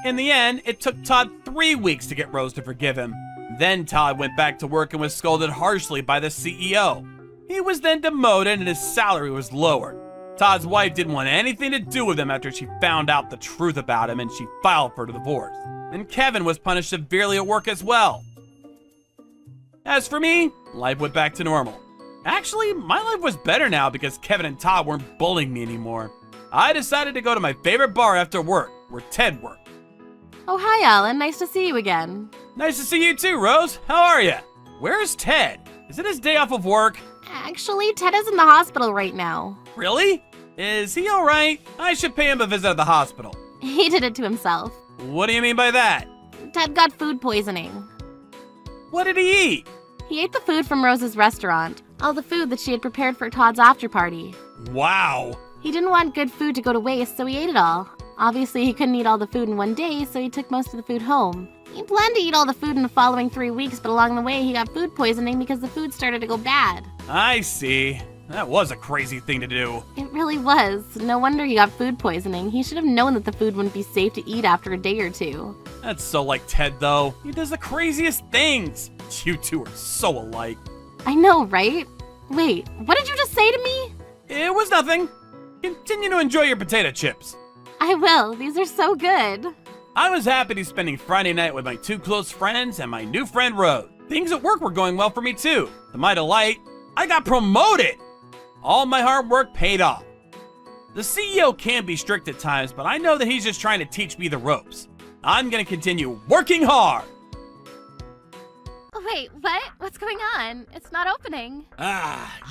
In the end, it took Todd 3 weeks to get Rose to forgive him. Then Todd went back to work and was scolded harshly by the CEO. He was then demoted and his salary was lowered. Todd's wife didn't want anything to do with him after she found out the truth about him and she filed for divorce. And Kevin was punished severely at work as well. As for me, life went back to normal. Actually, my life was better now because Kevin and Todd weren't bullying me anymore. I decided to go to my favorite bar after work, where Ted worked. Oh, hi, Alan. Nice to see you again. Nice to see you too, Rose. How are you? Where's Ted? Is it his day off of work? Actually, Ted is in the hospital right now. Really? Is he alright? I should pay him a visit at the hospital. He did it to himself. What do you mean by that? Ted got food poisoning. What did he eat? He ate the food from Rose's restaurant. All the food that she had prepared for Todd's after party. Wow. He didn't want good food to go to waste, so he ate it all. Obviously, he couldn't eat all the food in one day, so he took most of the food home. He planned to eat all the food in the following 3 weeks, but along the way, he got food poisoning because the food started to go bad. I see. That was a crazy thing to do. It really was. No wonder he got food poisoning. He should have known that the food wouldn't be safe to eat after a day or two. That's so like Ted, though. He does the craziest things. You two are so alike. I know, right? Wait, what did you just say to me? It was nothing. Continue to enjoy your potato chips. I will. These are so good. I was happy to be spending Friday night with my 2 close friends and my new friend Rose. Things at work were going well for me too. To my delight, I got promoted. All my hard work paid off. The CEO can be strict at times, but I know that he's just trying to teach me the ropes. I'm gonna continue working hard. Wait, what? What's going on? It's not opening.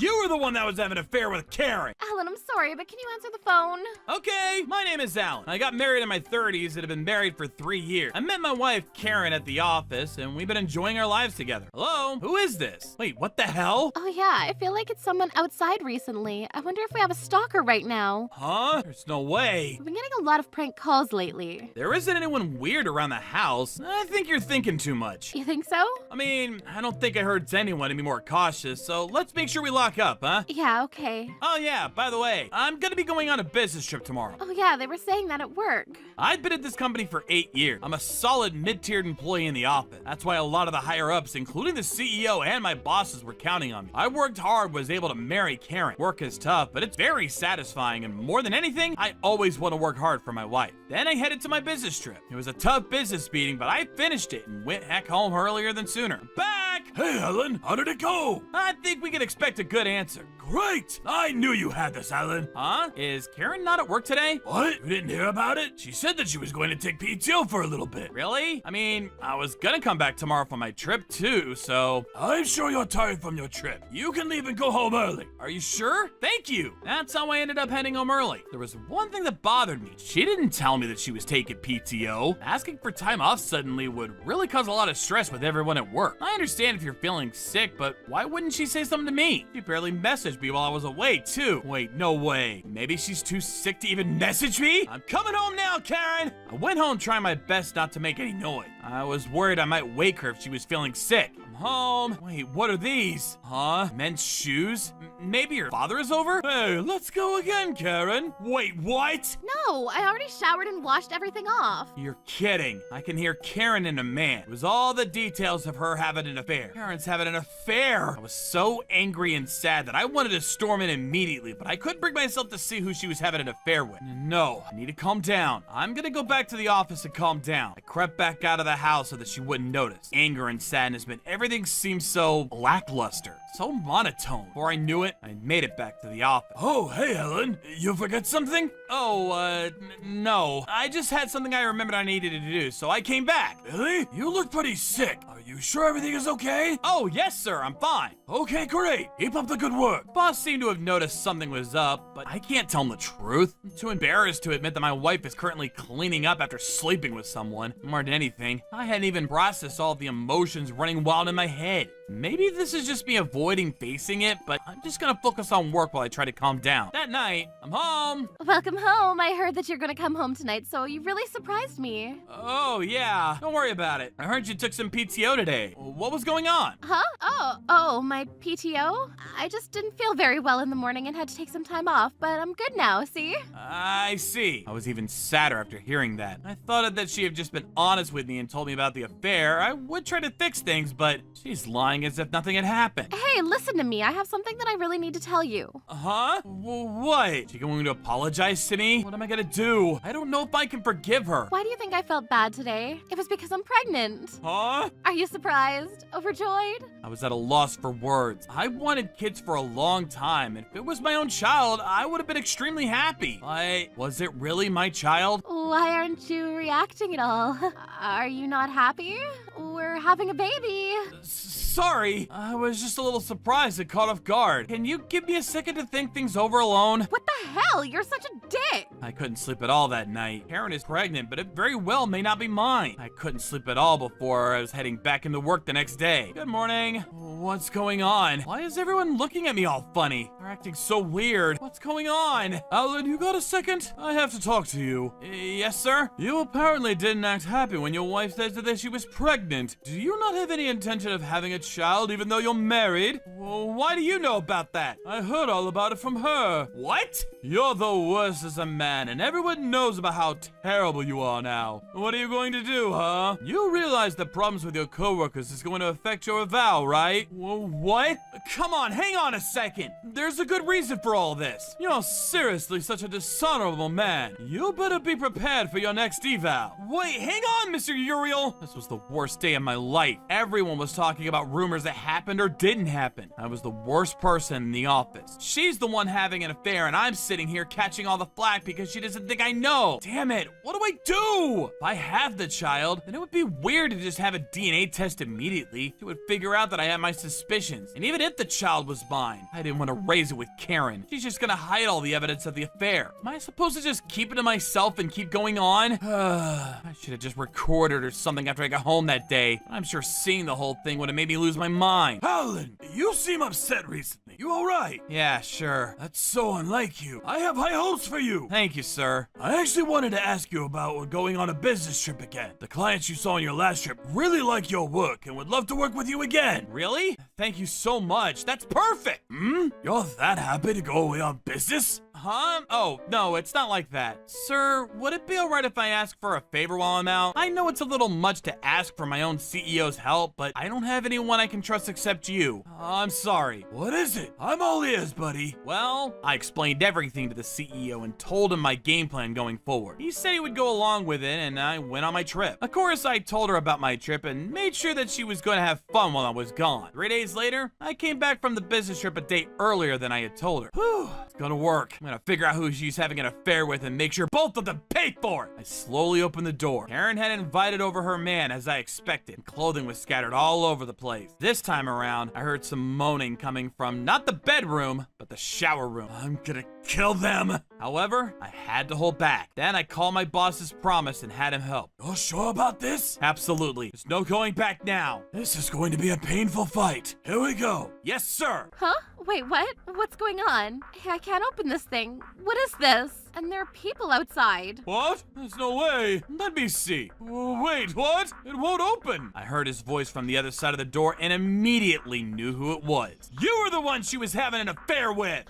You were the one that was having an affair with Karen. Alan, I'm sorry, but can you answer the phone? Okay, my name is Alan. I got married in my 30s and have been married for 3 years. I met my wife, Karen, at the office, and we've been enjoying our lives together. Hello? Who is this? Wait, what the hell? Oh yeah, I feel like it's someone outside recently. I wonder if we have a stalker right now. Huh? There's no way. We've been getting a lot of prank calls lately. There isn't anyone weird around the house. I think you're thinking too much. You think so? I mean, mean, I don't think it hurts anyone to be more cautious, so let's make sure we lock up, huh? Yeah, okay. Oh yeah, by the way, I'm gonna be going on a business trip tomorrow. Oh yeah, they were saying that at work. I've been at this company for 8 years. I'm a solid mid-tiered employee in the office. That's why a lot of the higher-ups, including the CEO and my bosses, were counting on me. I worked hard, was able to marry Karen. Work is tough, but it's very satisfying, and more than anything, I always want to work hard for my wife. Then I headed to my business trip. It was a tough business meeting, but I finished it and went heck home earlier than sooner. Back! Hey, Alan, how did it go? I think we can expect a good answer. Great! I knew you had this, Alan. Huh? Is Karen not at work today? What? You didn't hear about it? She said that she was going to take PTO for a little bit. Really? I mean, I was gonna come back tomorrow for my trip too, so... I'm sure you're tired from your trip. You can leave and go home early. Are you sure? Thank you. That's how I ended up heading home early. There was one thing that bothered me. She didn't tell me that she was taking PTO. Asking for time off suddenly would really cause a lot of stress with everyone at work. I understand if you're feeling sick, but why wouldn't she say something to me? She barely messaged me while I was away too. Wait, no way. Maybe she's too sick to even message me? I'm coming home now, Karen. I went home trying my best not to make any noise. I was worried I might wake her if she was feeling sick. I'm home. Wait, what are these? Huh? Men's shoes? Maybe your father is over? Hey, let's go again, Karen. Wait, what? No, I already showered and washed everything off. You're kidding. I can hear Karen and a man. It was all the details of her having an affair. Karen's having an affair. I was so angry and sad that I wanted to storm in immediately, but I couldn't bring myself to see who she was having an affair with. No, I need to calm down. I'm gonna go back to the office and calm down. I crept back out of the house so that she wouldn't notice. Anger and sadness, but everything seemed so lackluster, so monotone. Before I knew it, I made it back to the office. Oh, hey, Alan. You forget something? Oh, no. I just had something I remembered I needed to do, so I came back. Really? You look pretty sick. Are you sure everything is okay? Oh, yes, sir. I'm fine. Okay, great. Keep up the good work. Boss seemed to have noticed something was up, but I can't tell him the truth. I'm too embarrassed to admit that my wife is currently cleaning up after sleeping with someone. More than anything, I hadn't even processed all the emotions running wild in my head. Maybe this is just me avoiding facing it, but I'm just gonna focus on work while I try to calm down. That night, I'm home. Welcome home. I heard that you're gonna come home tonight, so you really surprised me. Oh, yeah. Don't worry about it. I heard you took some PTO today. What was going on? Huh? Oh, my PTO? I just didn't feel very well in the morning and had to take some time off, but I'm good now, see? I see. I was even sadder after hearing that. I thought that she had just been honest with me and told me about the affair. I would try to fix things, but she's lying as if nothing had happened. Hey, listen to me. I have something that I really need to tell you. Huh? What? She going to apologize to me? What am I gonna do? I don't know if I can forgive her. Why do you think I felt bad today? It was because I'm pregnant. Huh? Are you surprised? Overjoyed? I was at a loss for words. I wanted kids for a long time, and if it was my own child, I would have been extremely happy. But was it really my child? Why aren't you reacting at all? Are you not happy? We're having a baby. Sorry, I was just a little surprised and caught off guard. Can you give me a second to think things over alone? What the hell? You're such a dick. I couldn't sleep at all that night. Karen is pregnant, but it very well may not be mine. I couldn't sleep at all before I was heading back into work the next day. Good morning. What's going on? Why is everyone looking at me all funny? They're acting so weird. What's going on? Alan, you got a second? I have to talk to you. Yes, sir? You apparently didn't act happy when your wife said that she was pregnant. Do you not have any intention of having a child even though you're married? Well, why do you know about that? I heard all about it from her. What? You're the worst as a man, and everyone knows about how terrible you are now. What are you going to do, huh? You realize the problems with your coworkers is going to affect your vow, right? What? Come on, hang on a second. There's a good reason for all this. You're seriously such a dishonorable man. You better be prepared for your next eval. Wait, hang on, Mr. Uriel. This was the worst day of my life. Everyone was talking about rumors that happened or didn't happen. I was the worst person in the office. She's the one having an affair, and I'm sitting here catching all the flack because she doesn't think I know. Damn it, what do I do? If I have the child, then it would be weird to just have a DNA test immediately. She would figure out that I had my suspicions. And even if the child was mine, I didn't want to raise it with Karen. She's just gonna hide all the evidence of the affair. Am I supposed to just keep it to myself and keep going on? I should have just recorded or something after I got home that day. I'm sure seeing the whole thing would have made me me lose my mind. Alan, you seem upset recently. You alright? Yeah, sure. That's so unlike you. I have high hopes for you. Thank you, sir. I actually wanted to ask you about going on a business trip again. The clients you saw on your last trip really like your work and would love to work with you again. Really? Thank you so much. That's perfect. You're that happy to go away on business? Huh? Oh, no, it's not like that. Sir, would it be alright if I ask for a favor while I'm out? I know it's a little much to ask for my own CEO's help, but I don't have anyone I can trust except you. I'm sorry. What is it? I'm all ears, buddy. Well, I explained everything to the CEO and told him my game plan going forward. He said he would go along with it, and I went on my trip. Of course, I told her about my trip and made sure that she was going to have fun while I was gone. 3 days later, I came back from the business trip a day earlier than I had told her. Whew, it's gonna work. I'm gonna figure out who she's having an affair with and make sure both of them pay for it. I slowly opened the door. Karen had invited over her man as I expected. Clothing was scattered all over the place. This time around, I heard some moaning coming from not the bedroom, but the shower room. I'm gonna kill them. However, I had to hold back. Then I called my boss's promise and had him help. You're sure about this? Absolutely. There's no going back now. This is going to be a painful fight. Here we go. Yes, sir. Huh? Wait, what? What's going on? Hey, I can't open this thing. What is this? And there are people outside. What? There's no way. Let me see. Wait, what? It won't open. I heard his voice from the other side of the door and immediately knew who it was. You were the one she was having an affair with.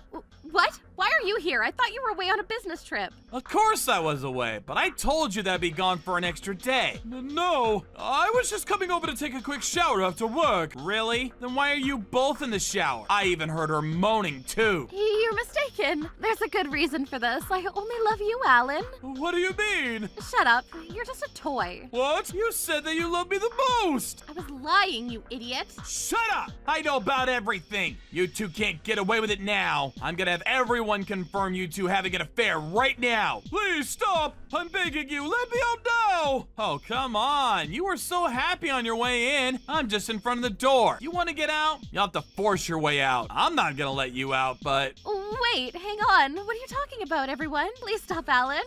What? Why are you here? I thought you were away on a business trip. Of course I was away, but I told you that I'd be gone for an extra day. No, I was just coming over to take a quick shower after work. Really? Then why are you both in the shower? I even heard her moaning too. You're mistaken. There's a good reason for this. I only love you, Alan. What do you mean? Shut up. You're just a toy. What? You said that you love me the most. I was lying, you idiot. Shut up! I know about everything. You two can't get away with it now. I'm gonna have everyone confirm you two having an affair right now. Please stop! I'm begging you, let me out now! Oh, come on. You were so happy on your way in. I'm just in front of the door. You want to get out? You'll have to force your way out. I'm not gonna let you out, but... Wait, hang on. What are you talking about, everyone? Please stop, Alan.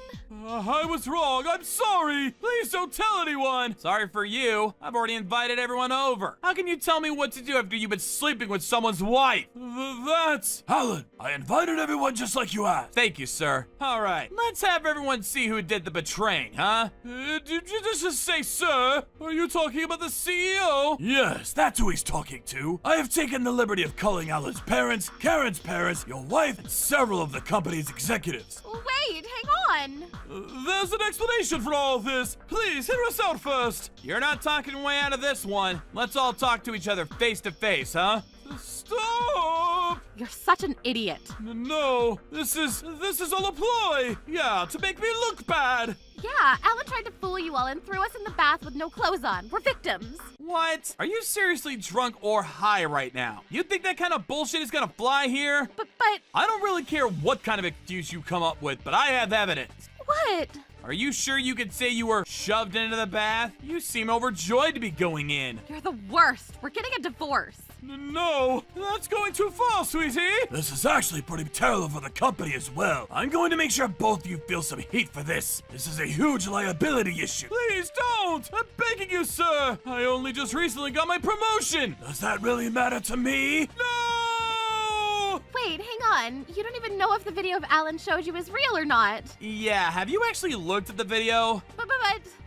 I was wrong. I'm sorry. Please don't tell anyone. Sorry for you. I've already invited everyone over. How can you tell me what to do after you've been sleeping with someone's wife? That's... Alan, I invited everyone just like you asked. Thank you, sir. All right, let's have everyone see who did the betraying, huh? Did you just say, sir? Are you talking about the CEO? Yes, that's who he's talking to. I have taken the liberty of calling Alan's parents, Karen's parents, your wife, and several of the company's executives. Wait, hang on. There's an explanation for all of this. Please, hear us out first. You're not talking way out of this one. Let's all talk to each other face to face, huh? Stop! You're such an idiot. No, this is all a ploy. Yeah, to make me look bad. Yeah, Alan tried to fool you all and threw us in the bath with no clothes on. We're victims. What? Are you seriously drunk or high right now? You think that kind of bullshit is gonna fly here? But... I don't really care what kind of excuse you come up with, but I have evidence. What? Are you sure you could say you were shoved into the bath? You seem overjoyed to be going in. You're the worst. We're getting a divorce. No, that's going too far, sweetie. This is actually pretty terrible for the company as well. I'm going to make sure both of you feel some heat for this. This is a huge liability issue. Please don't. I'm begging you, sir. I only just recently got my promotion. Does that really matter to me? No! Wait, hang on. You don't even know if the video of Alan showed you is real or not. Yeah, have you actually looked at the video? But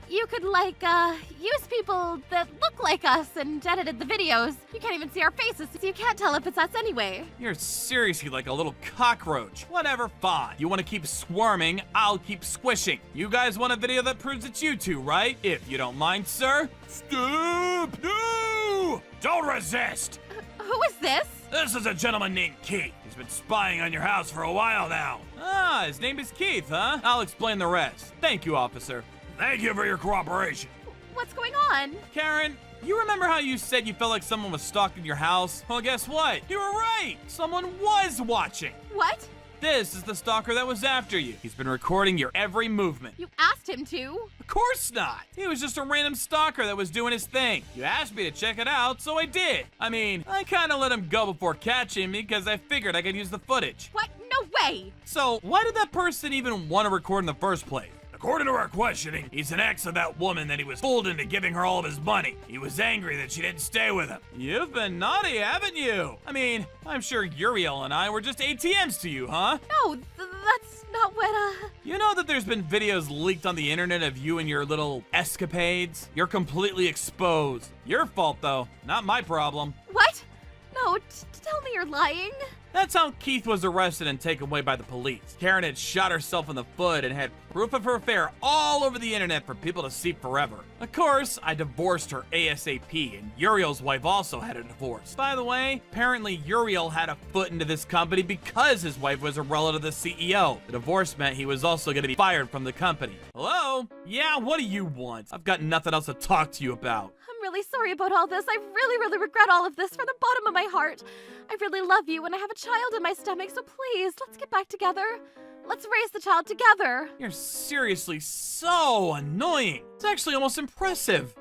you could, use people that look like us and edited the videos. You can't even see our faces, so you can't tell if it's us anyway. You're seriously like a little cockroach. Whatever, fine. You want to keep squirming, I'll keep squishing. You guys want a video that proves it's you two, right? If you don't mind, sir. Stop! No! Don't resist! Who is this? This is a gentleman named Keith. He's been spying on your house for a while now. Ah, his name is Keith, huh? I'll explain the rest. Thank you, officer. Thank you for your cooperation. What's going on? Karen, you remember how you said you felt like someone was stalking your house? Well, guess what? You were right. Someone was watching. What? This is the stalker that was after you. He's been recording your every movement. You asked him to. Of course not. He was just a random stalker that was doing his thing. You asked me to check it out, so I did. I mean, I kind of let him go before catching me because I figured I could use the footage. What? No way. So, why did that person even want to record in the first place? The According to our questioning, he's an ex of that woman that he was fooled into giving her all of his money. He was angry that she didn't stay with him. You've been naughty, haven't you? I mean, I'm sure Uriel and I were just ATMs to you, huh? No, that's not what, You know that there's been videos leaked on the internet of you and your little escapades? You're completely exposed. Your fault, though. Not my problem. What? No, tell me you're lying. That's how Keith was arrested and taken away by the police. Karen had shot herself in the foot and had proof of her affair all over the internet for people to see forever. Of course, I divorced her ASAP, and Uriel's wife also had a divorce. By the way, apparently Uriel had a foot into this company because his wife was a relative of the CEO. The divorce meant he was also going to be fired from the company. Hello? Yeah, what do you want? I've got nothing else to talk to you about. I'm really sorry about all this. I really regret all of this from the bottom of my heart. I really love you and I have a child in my stomach, so please, let's get back together. Let's raise the child together. You're seriously so annoying. It's actually almost impressive.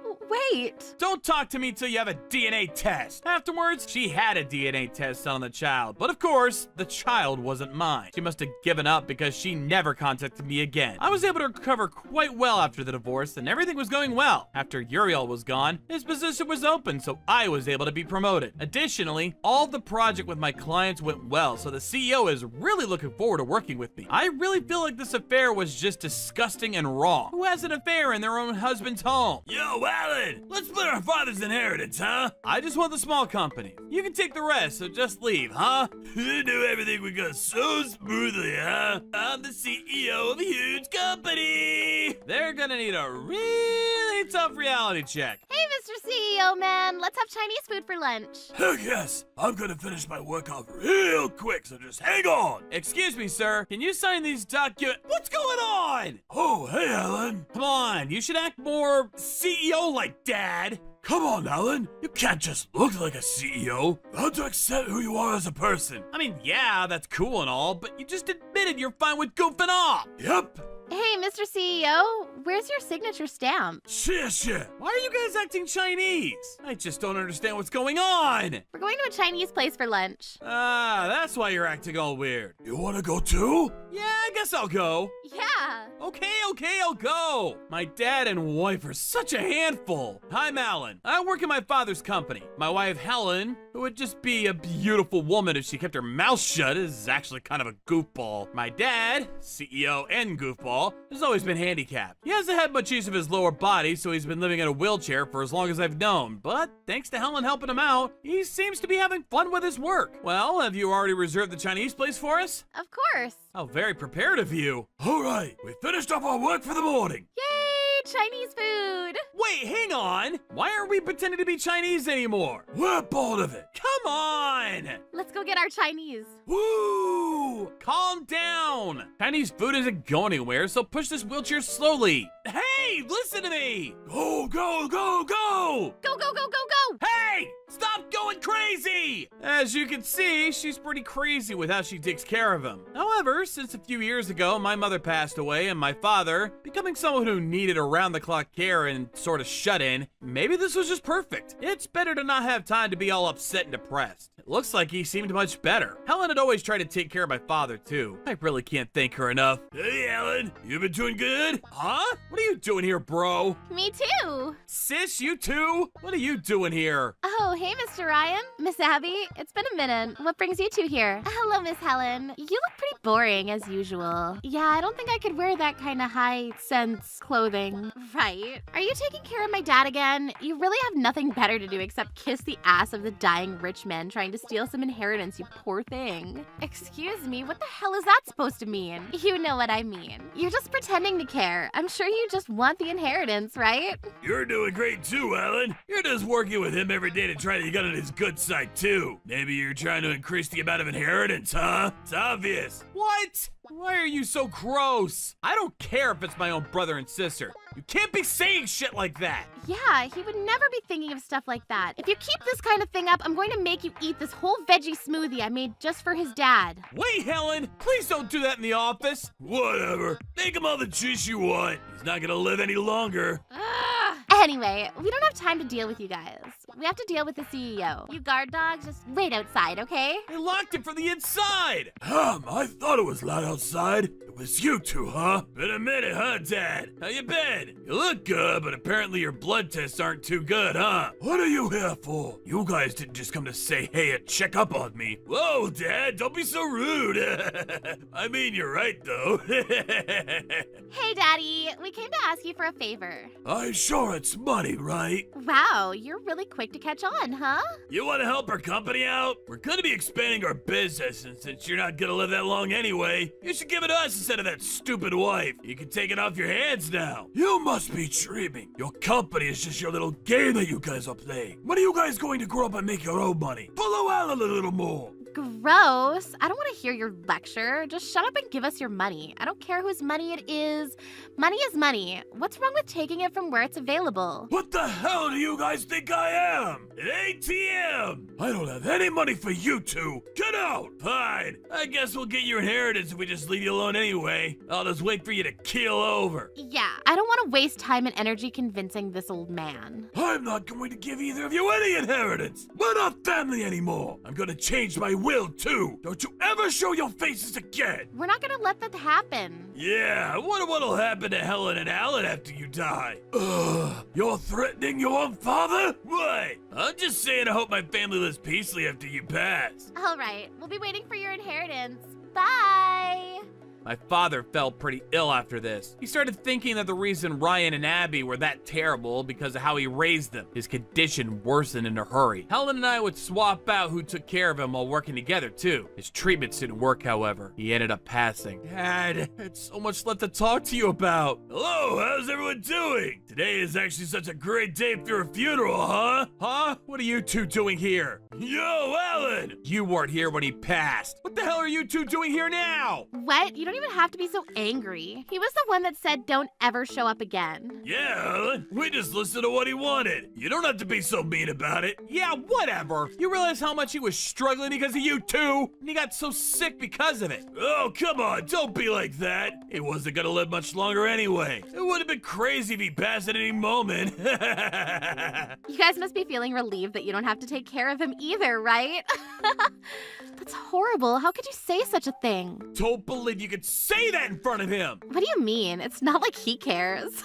Wait. Don't talk to me till you have a DNA test. Afterwards, she had a DNA test on the child, but of course, the child wasn't mine. She must have given up because she never contacted me again. I was able to recover quite well after the divorce, and everything was going well. After Uriel was gone, his position was open, so I was able to be promoted. Additionally, all the project with my clients went well, so the CEO is really looking forward to working with me. I really feel like this affair was just disgusting and wrong. Who has an affair in their own husband's home? Yo, Alan, let's split our father's inheritance, huh? I just want the small company. You can take the rest, so just leave, huh? You knew everything would go so smoothly, huh? I'm the CEO of a huge company. They're gonna need a really tough reality check. Hey, Mr. CEO man, let's have Chinese food for lunch. Heck yes, I'm gonna finish my work off real quick, so just hang on. Excuse me, sir. Can you sign these documents? What's going on? Oh, hey, Alan. Come on, you should act more CEO-like, Dad. Come on, Alan. You can't just look like a CEO. You have to accept who you are as a person. I mean, yeah, that's cool and all, but you just admitted you're fine with goofing off. Yep. Hey, Mr. CEO, where's your signature stamp? Shit. Why are you guys acting Chinese? I just don't understand what's going on. We're going to a Chinese place for lunch. Ah, that's why you're acting all weird. You wanna go too? Yeah, I guess I'll go. Yeah. Okay, I'll go. My dad and wife are such a handful. I'm Alan. I work in my father's company. My wife, Helen, who would just be a beautiful woman if she kept her mouth shut, is actually kind of a goofball. My dad, CEO and goofball, has always been handicapped. He hasn't had much use of his lower body, so he's been living in a wheelchair for as long as I've known. But thanks to Helen helping him out, he seems to be having fun with his work. Well, have you already reserved the Chinese place for us? Of course. How very prepared of you. All right, we finished up our work for the morning. Yay, Chinese food. Wait, hang on. Why aren't we pretending to be Chinese anymore? We're bored of it. Come on. Let's go get our Chinese. Woo! Calm down. Chinese food isn't going anywhere, so push this wheelchair slowly. Hey, listen to me. Go. Go, go, go, go. Hey, stop going crazy. As you can see, she's pretty crazy with how she takes care of him. However, since a few years ago, my mother passed away and my father, becoming someone who needed around-the-clock care and sort of shut-in, maybe this was just perfect. It's better to not have time to be all upset and depressed. It looks like he seemed much better. Helen had always tried to take care of my father, too. I really can't thank her enough. Hey, Alan, you been doing good? Huh? What are you doing here, bro? Me too. Sis, you too? What are you doing here? Oh, hey, Mr. Ryan. Miss Abby, it's been a minute. What brings you two here? Hello, Miss Helen. You look pretty boring, as usual. Yeah, I don't think I could wear that kind of high-sense clothing. Right. Are you taking care of my dad again? You really have nothing better to do except kiss the ass of the dying rich man trying to steal some inheritance, you poor thing. Excuse me, what the hell is that supposed to mean? You know what I mean. You're just pretending to care. I'm sure you just want the inheritance, right? You're doing great too, Alan. You're just working with him every day to try to get on his good side too. Maybe you're trying to increase the amount of inheritance, huh? It's obvious. What? Why are you so gross? I don't care if it's my own brother and sister. You can't be saying shit like that. Yeah, he would never be thinking of stuff like that. If you keep this kind of thing up, I'm going to make you eat this whole veggie smoothie I made just for his dad. Wait, Helen, please don't do that in the office. Whatever. Make him all the cheese you want. He's not gonna live any longer. Ugh. Anyway, we don't have time to deal with you guys. We have to deal with the CEO. You guard dogs, just wait outside, okay? They locked it from the inside. I thought it was loud outside. It It was you two, huh? Been a minute, huh, Dad? How you been? You look good, but apparently your blood tests aren't too good, huh? What are you here for? You guys didn't just come to say hey and check up on me. Whoa, Dad, don't be so rude. I mean, you're right, though. Hey, Daddy, we came to ask you for a favor. I'm sure it's money, right? Wow, you're really quick to catch on, huh? You want to help our company out? We're going to be expanding our business, and since you're not going to live that long anyway, you should give it to us instead of that stupid wife. You can take it off your hands now. You must be dreaming. Your company is just your little game that you guys are playing. When are you guys going to grow up and make your own money? Follow Alan a little more. Gross. I don't want to hear your lecture. Just shut up and give us your money. I don't care whose money it is. Money is money. What's wrong with taking it from where it's available? What the hell do you guys think I am? An ATM! I don't have any money for you two. Get out! Fine. I guess we'll get your inheritance if we just leave you alone anyway. I'll just wait for you to keel over. Yeah, I don't want to waste time and energy convincing this old man. I'm not going to give either of you any inheritance. We're not family anymore. I'm going to change my will too. Don't you ever show your faces again. We're not gonna let that happen. Yeah, I wonder what'll happen to Helen and Alan after you die. Ugh, you're threatening your own father? What? I'm just saying I hope my family lives peacefully after you pass. All right, we'll be waiting for your inheritance. Bye. My father felt pretty ill after this. He started thinking that the reason Ryan and Abby were that terrible because of how he raised them. His condition worsened in a hurry. Helen and I would swap out who took care of him while working together too. His treatments didn't work, however. He ended up passing. Dad, I had so much left to talk to you about. Hello, how's everyone doing? Today is actually such a great day for your funeral, huh? Huh? What are you two doing here? Yo, Alan! You weren't here when he passed. What the hell are you two doing here now? What? You don't even have to be so angry. He was the one that said don't ever show up again. Yeah, Alan, we just listened to what he wanted. You don't have to be so mean about it. Yeah, whatever. You realize how much he was struggling because of you two? And he got so sick because of it. Oh, come on, don't be like that. He wasn't gonna live much longer anyway. It would have been crazy if he passed at any moment. You guys must be feeling relieved that you don't have to take care of him either, right? That's horrible. How could you say such a thing? Don't believe you could say that in front of him. What do you mean? It's not like he cares.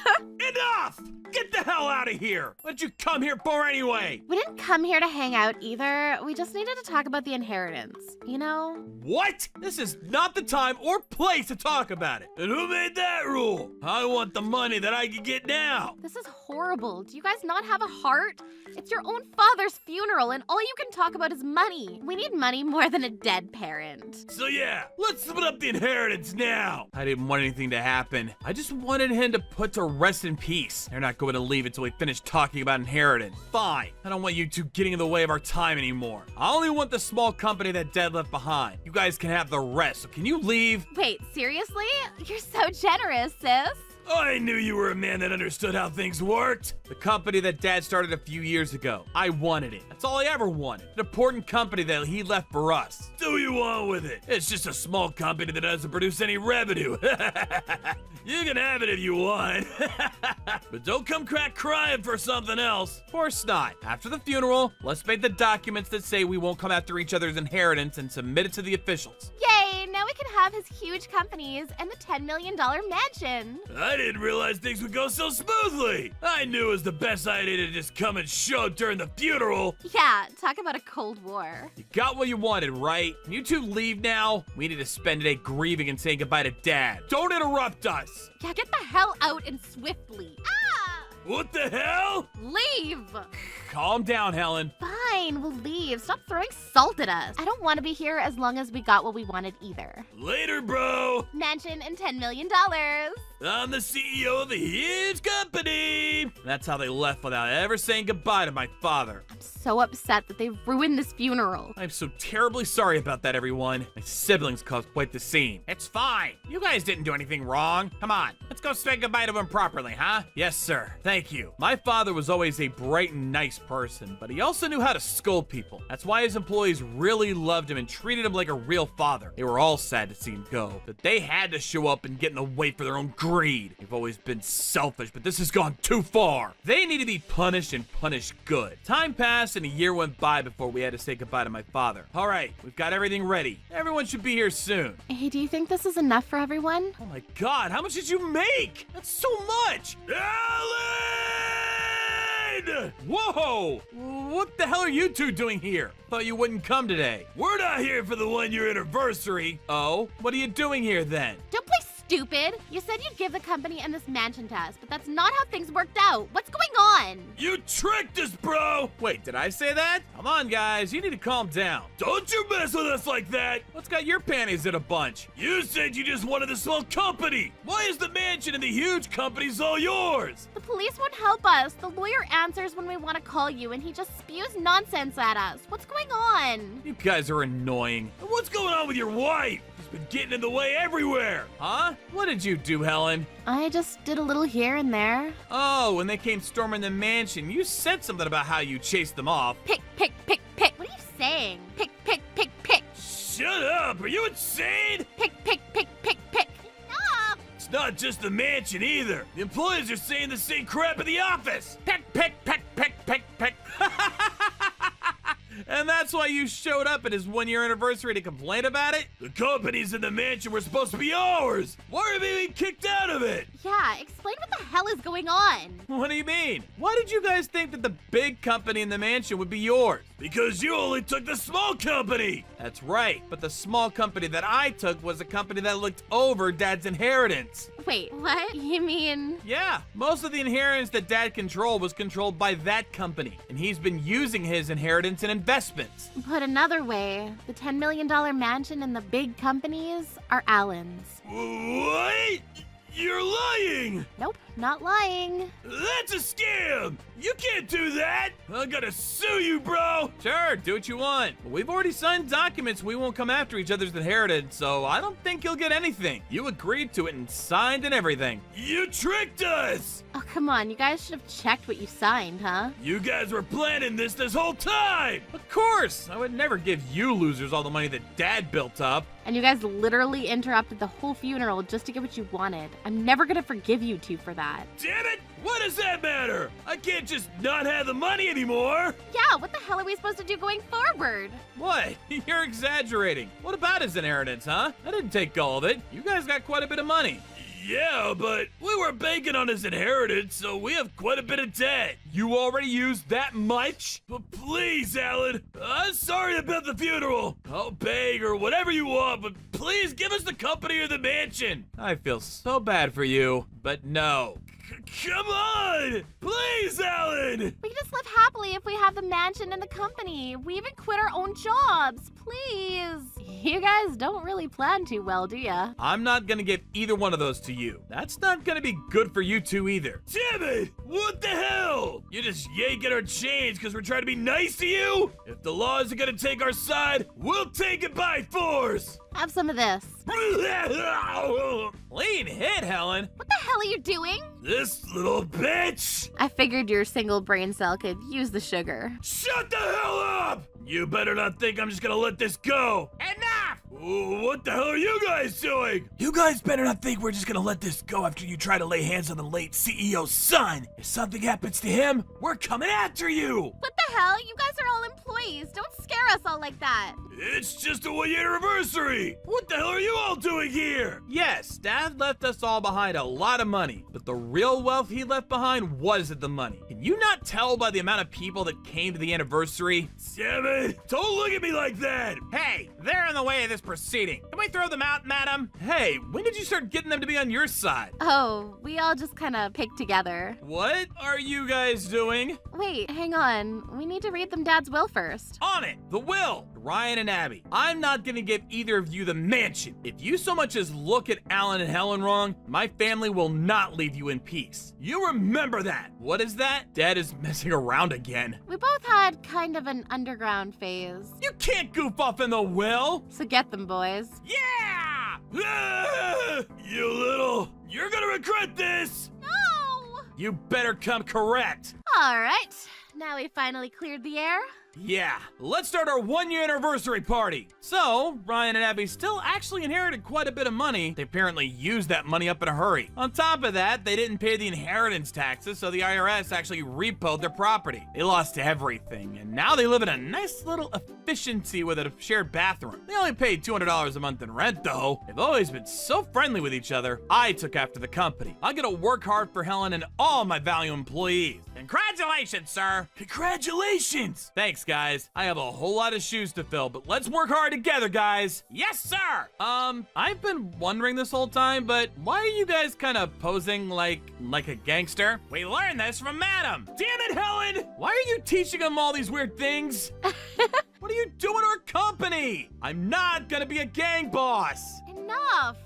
Enough! Get the hell out of here! What'd you come here for anyway? We didn't come here to hang out either. We just needed to talk about the inheritance, you know? What? This is not the time or place to talk about it. And who made that rule? I want the money that I can get now. This is horrible. Do you guys not have a heart? It's your own father's funeral and all you can talk about is money. We need money more than a dead parent. So yeah, let's split up the inheritance now. I didn't want anything to happen. I just wanted him to put to rest in peace. They're not going to leave until we finish talking about inheritance. Fine. I don't want you two getting in the way of our time anymore. I only want the small company that Dad left behind. You guys can have the rest, so can you leave? Wait, seriously? You're so generous, sis. I knew you were a man that understood how things worked. The company that Dad started a few years ago. I wanted it. That's all I ever wanted. An important company that he left for us. Do you want with it? It's just a small company that doesn't produce any revenue. You can have it if you want. But don't come crying for something else. Of course not. After the funeral, let's make the documents that say we won't come after each other's inheritance and submit it to the officials. Yay, now we can have his huge companies and the $10 million mansion. I didn't realize things would go so smoothly. I knew it was the best idea to just come and show up during the funeral. Yeah, talk about a Cold War. You got what you wanted, right? Can you two leave now? We need to spend today grieving and saying goodbye to Dad. Don't interrupt us. Yeah, get the hell out and swiftly. Ah! What the hell? Leave! Calm down, Helen. Fine, we'll leave. Stop throwing salt at us. I don't want to be here as long as we got what we wanted either. Later, bro. Mansion and $10 million. I'm the CEO of a huge company. That's how they left without ever saying goodbye to my father. I'm so upset that they ruined this funeral. I'm so terribly sorry about that, everyone. My siblings caused quite the scene. It's fine. You guys didn't do anything wrong. Come on, let's go say goodbye to him properly, huh? Yes, sir. Thank you. My father was always a bright and nice person, but he also knew how to scold people. That's why his employees really loved him and treated him like a real father. They were all sad to see him go, but they had to show up and get in the way for their own greed. They've always been selfish, but this has gone too far. They need to be punished and punished good. Time passed and a year went by before we had to say goodbye to my father. All right, we've got everything ready. Everyone should be here soon. Hey, do you think this is enough for everyone? Oh my God, how much did you make? That's so much. Alan! Whoa! What the hell are you two doing here? Thought you wouldn't come today. We're not here for the 1-year anniversary. Oh? What are you doing here then? Don't play stupid. You said you'd give the company and this mansion to us, but that's not how things worked out. What's going on? You tricked us, bro! Wait, did I say that? Come on, guys, you need to calm down. Don't you mess with us like that! What's got your panties in a bunch? You said you just wanted a small company! Why is the mansion and the huge companies all yours? The police won't help us. The lawyer answers when we want to call you, and he just spews nonsense at us. What's going on? You guys are annoying. And what's going on with your wife? She's been getting in the way everywhere! Huh? What did you do, Helen? I just did a little here and there. Oh, when they came storming the mansion, you said something about how you chased them off. Pick, pick, pick, pick. What are you saying? Pick, pick, pick, pick. Shut up! Are you insane? Pick, pick, pick, pick, pick. Stop! It's not just the mansion either. The employees are saying the same crap in the office. Pick, pick, pick, pick, pick, pick. And that's why you showed up at his 1-year anniversary to complain about it? The companies in the mansion were supposed to be ours. Why are we being kicked out of it? Yeah, explain what the hell is going on. What do you mean? Why did you guys think that the big company in the mansion would be yours? Because you only took the small company. That's right, but the small company that I took was a company that looked over Dad's inheritance. Wait, what? You mean... Yeah, most of the inheritance that Dad controlled was controlled by that company, and he's been using his inheritance in investments. Put another way, the $10 million mansion and the big companies are Alan's. What? You're lying! Nope, not lying. That's a scam! You can't do that! I'm gonna sue you, bro! Sure, do what you want. But we've already signed documents. We won't come after each other's inheritance, so I don't think you'll get anything. You agreed to it and signed and everything. You tricked us! Oh, come on, you guys should have checked what you signed, huh? You guys were planning this whole time! Of course! I would never give you losers all the money that Dad built up. And you guys literally interrupted the whole funeral just to get what you wanted. I'm never gonna forgive you two for that. Damn it! What does that matter? I can't just not have the money anymore! Yeah, what the hell are we supposed to do going forward? What? You're exaggerating. What about his inheritance, huh? I didn't take all of it. You guys got quite a bit of money. Yeah, but we were banking on his inheritance, so we have quite a bit of debt. You already used that much? But please, Alan, I'm sorry about the funeral. I'll beg or whatever you want, but please give us the company or the mansion. I feel so bad for you, but no. Come on! Please, Alan! We can just live happily if we have the mansion and the company. We even quit our own jobs. Please. You guys don't really plan too well, do ya? I'm not gonna give either one of those to you. That's not gonna be good for you two either. Damn it! What the hell? You just yanking our chains because we're trying to be nice to you? If the law isn't gonna take our side, we'll take it by force! Have some of this. Clean hit, Helen. What the hell are you doing? This little bitch! I figured your single brain cell could use the sugar. Shut the hell up! You better not think I'm just gonna let this go. Enough! What the hell are you guys doing? You guys better not think we're just gonna let this go after you try to lay hands on the late CEO's son. If something happens to him, we're coming after you. What the hell? You guys are all employees. Don't scare us all like that. It's just a 1-year anniversary. What the hell are you all doing here? Yes, Dad left us all behind a lot of money, but the real wealth he left behind wasn't the money. Can you not tell by the amount of people that came to the anniversary? Damn it! Don't look at me like that! Hey, they're in the way of this proceeding. Can we throw them out, madam? Hey, when did you start getting them to be on your side? Oh, we all just kind of picked together. What are you guys doing? Wait, hang on. We need to read them Dad's will first. On it! The will! Ryan and Abby. I'm not gonna give either of you the mansion. If you so much as look at Alan and Helen wrong, my family will not leave you in peace. You remember that. What is that? Dad is messing around again. We both had kind of an underground phase. You can't goof off in the will! So get them, boys. Yeah! Ah, you little... You're gonna regret this! No! You better come correct. All right. Now we finally cleared the air. Yeah, let's start our 1-year anniversary party. So, Ryan and Abby still actually inherited quite a bit of money. They apparently used that money up in a hurry. On top of that, they didn't pay the inheritance taxes, so the IRS actually repoed their property. They lost everything, and now they live in a nice little efficiency with a shared bathroom. They only paid $200 a month in rent, though. They've always been so friendly with each other. I took after the company. I'm gonna work hard for Helen and all my valuable employees. Congratulations, sir. Congratulations. Thanks, guys. I have a whole lot of shoes to fill, but let's work hard together, guys. Yes, sir. I've been wondering this whole time, but why are you guys kind of posing like a gangster? We learned this from Madam. Damn it, Helen. Why are you teaching them all these weird things? What are you doing to our company? I'm not gonna be a gang boss. Enough.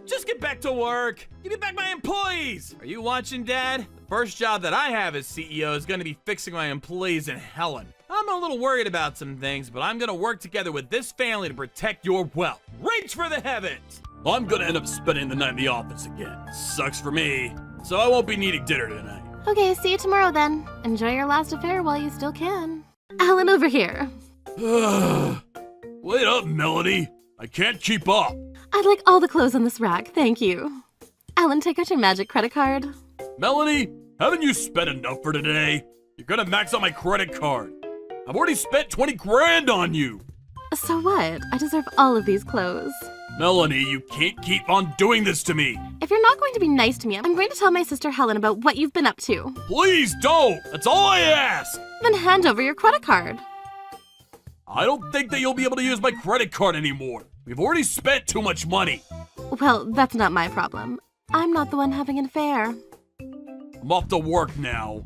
Just get back to work. Give me back my employees. Are you watching, Dad? The first job that I have as CEO is going to be fixing my employees and Helen. I'm a little worried about some things, but I'm going to work together with this family to protect your wealth. Reach for the heavens. I'm gonna end up spending the night in the office again. Sucks for me. So I won't be needing dinner tonight. Okay, see you tomorrow then. Enjoy your last affair while you still can. Alan, over here. Wait up, Melody. I can't keep up. I'd like all the clothes on this rack, thank you. Alan, take out your magic credit card. Melanie, haven't you spent enough for today? You're gonna max out my credit card. I've already spent 20 grand on you. So what? I deserve all of these clothes. Melanie, you can't keep on doing this to me. If you're not going to be nice to me, I'm going to tell my sister Helen about what you've been up to. Please don't. That's all I ask. Then hand over your credit card. I don't think that you'll be able to use my credit card anymore. We've already spent too much money. Well, that's not my problem. I'm not the one having an affair. I'm off to work now.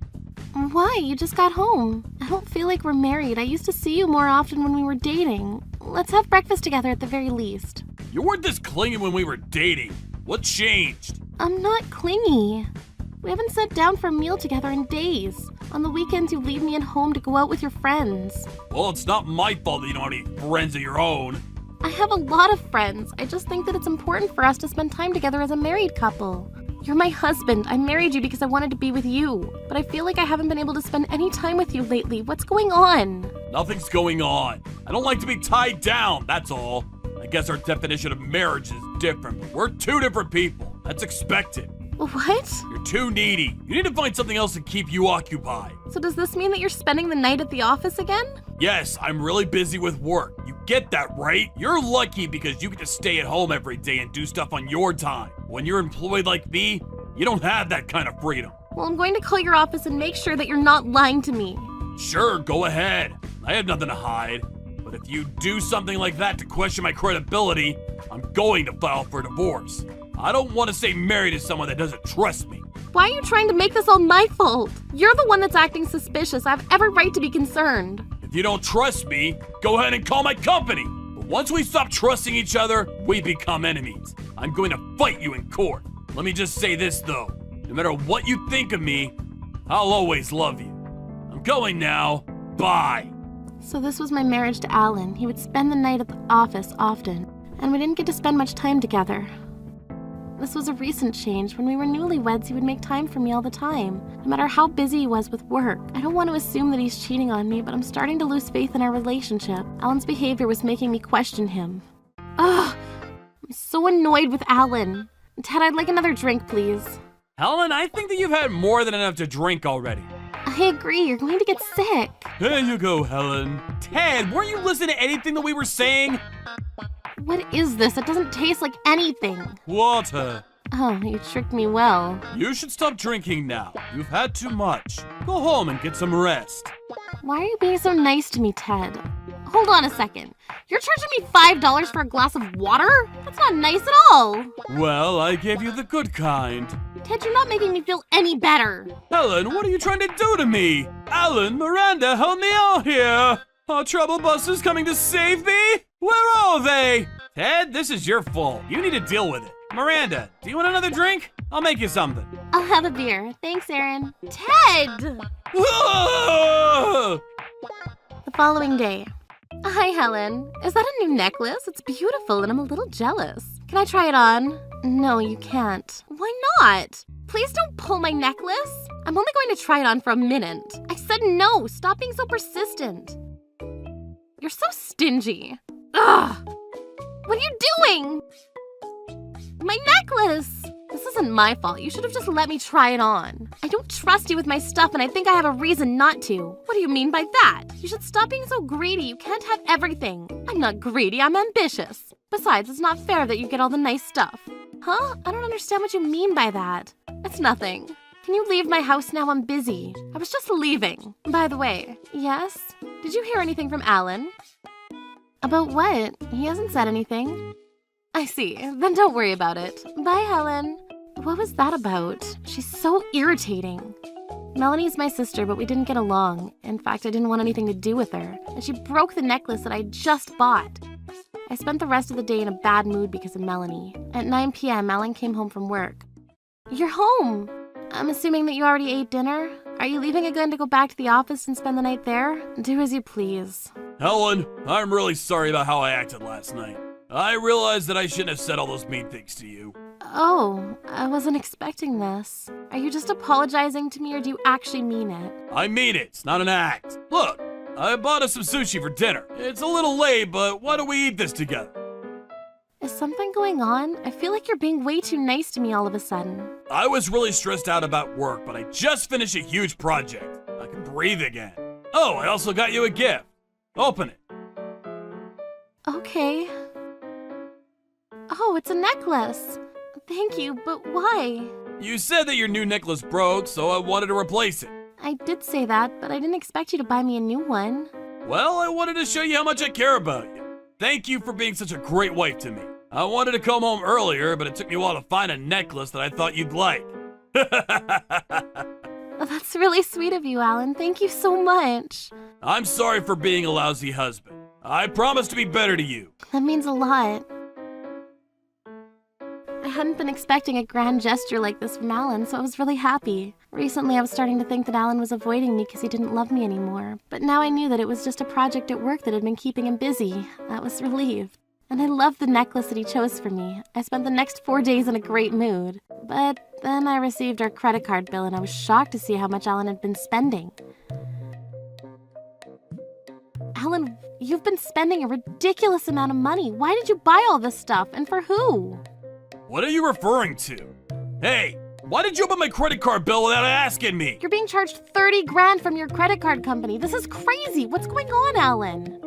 Why? You just got home. I don't feel like we're married. I used to see you more often when we were dating. Let's have breakfast together at the very least. You weren't this clingy when we were dating. What changed? I'm not clingy. We haven't sat down for a meal together in days. On the weekends, you leave me at home to go out with your friends. Well, it's not my fault that you don't have any friends of your own. I have a lot of friends. I just think that it's important for us to spend time together as a married couple. You're my husband. I married you because I wanted to be with you. But I feel like I haven't been able to spend any time with you lately. What's going on? Nothing's going on. I don't like to be tied down, that's all. I guess our definition of marriage is different, but we're two different people. That's expected. What? You're too needy. You need to find something else to keep you occupied. So does this mean that you're spending the night at the office again? Yes, I'm really busy with work. You get that, right? You're lucky because you get to stay at home every day and do stuff on your time. When you're employed like me, you don't have that kind of freedom. Well, I'm going to call your office and make sure that you're not lying to me. Sure, go ahead. I have nothing to hide. But if you do something like that to question my credibility, I'm going to file for divorce. I don't want to stay married to someone that doesn't trust me. Why are you trying to make this all my fault? You're the one that's acting suspicious. I have every right to be concerned. If you don't trust me, go ahead and call my company. But once we stop trusting each other, we become enemies. I'm going to fight you in court. Let me just say this though. No matter what you think of me, I'll always love you. I'm going now. Bye. So this was my marriage to Alan. He would spend the night at the office often, and we didn't get to spend much time together. This was a recent change. When we were newlyweds, he would make time for me all the time, no matter how busy he was with work. I don't want to assume that he's cheating on me, but I'm starting to lose faith in our relationship. Alan's behavior was making me question him. Ugh! I'm so annoyed with Alan. Ted, I'd like another drink, please. Helen, I think that you've had more than enough to drink already. I agree, you're going to get sick. There you go, Helen. Ted, weren't you listening to anything that we were saying? What is this? It doesn't taste like anything. Water. Oh, you tricked me well. You should stop drinking now. You've had too much. Go home and get some rest. Why are you being so nice to me, Ted? Hold on a second. You're charging me $5 for a glass of water? That's not nice at all. Well, I gave you the good kind. Ted, you're not making me feel any better. Helen, what are you trying to do to me? Alan, Miranda, help me out here. Are trouble busters coming to save me? Where are they? Ted, this is your fault. You need to deal with it. Miranda, do you want another drink? I'll make you something. I'll have a beer. Thanks, Aaron. Ted! Ah! The following day. Hi, Helen. Is that a new necklace? It's beautiful and I'm a little jealous. Can I try it on? No, you can't. Why not? Please don't pull my necklace. I'm only going to try it on for a minute. I said said no! Stop being so persistent! You're so stingy. Ugh! What are you doing? My necklace! This isn't my fault. You should have just let me try it on. I don't trust you with my stuff, and I think I have a reason not to. What do you mean by that? You should stop being so greedy. You can't have everything. I'm not greedy, I'm ambitious. Besides, it's not fair that you get all the nice stuff. Huh? I don't understand what you mean by that. It's nothing. Can you leave my house now? I'm busy. I was just leaving. By the way, yes? Did you hear anything from Alan? About what? He hasn't said anything. I see. Then don't worry about it. Bye, Helen. What was that about? She's so irritating. Melanie's my sister, but we didn't get along. In fact, I didn't want anything to do with her. And she broke the necklace that I just bought. I spent the rest of the day in a bad mood because of Melanie. At 9 p.m., Alan came home from work. You're home! I'm assuming that you already ate dinner? Are you leaving again to go back to the office and spend the night there? Do as you please. Helen, I'm really sorry about how I acted last night. I realized that I shouldn't have said all those mean things to you. Oh, I wasn't expecting this. Are you just apologizing to me or do you actually mean it? I mean it. It's not an act. Look, I bought us some sushi for dinner. It's a little late, but why don't we eat this together? Is something going on? I feel like you're being way too nice to me all of a sudden. I was really stressed out about work, but I just finished a huge project. I can breathe again. Oh, I also got you a gift. Open it. Okay. Oh, it's a necklace. Thank you, but why? You said that your new necklace broke, so I wanted to replace it. I did say that, but I didn't expect you to buy me a new one. Well, I wanted to show you how much I care about you. Thank you for being such a great wife to me. I wanted to come home earlier, but it took me a while to find a necklace that I thought you'd like. That's really sweet of you, Alan. Thank you so much. I'm sorry for being a lousy husband. I promise to be better to you. That means a lot. I hadn't been expecting a grand gesture like this from Alan, so I was really happy. Recently, I was starting to think that Alan was avoiding me because he didn't love me anymore. But now I knew that it was just a project at work that had been keeping him busy. I was relieved. And I loved the necklace that he chose for me. I spent the next 4 days in a great mood. But then I received our credit card bill and I was shocked to see how much Alan had been spending. Alan, you've been spending a ridiculous amount of money. Why did you buy all this stuff and for who? What are you referring to? Hey, why did you open my credit card bill without asking me? You're being charged 30 grand from your credit card company. This is crazy. What's going on, Alan?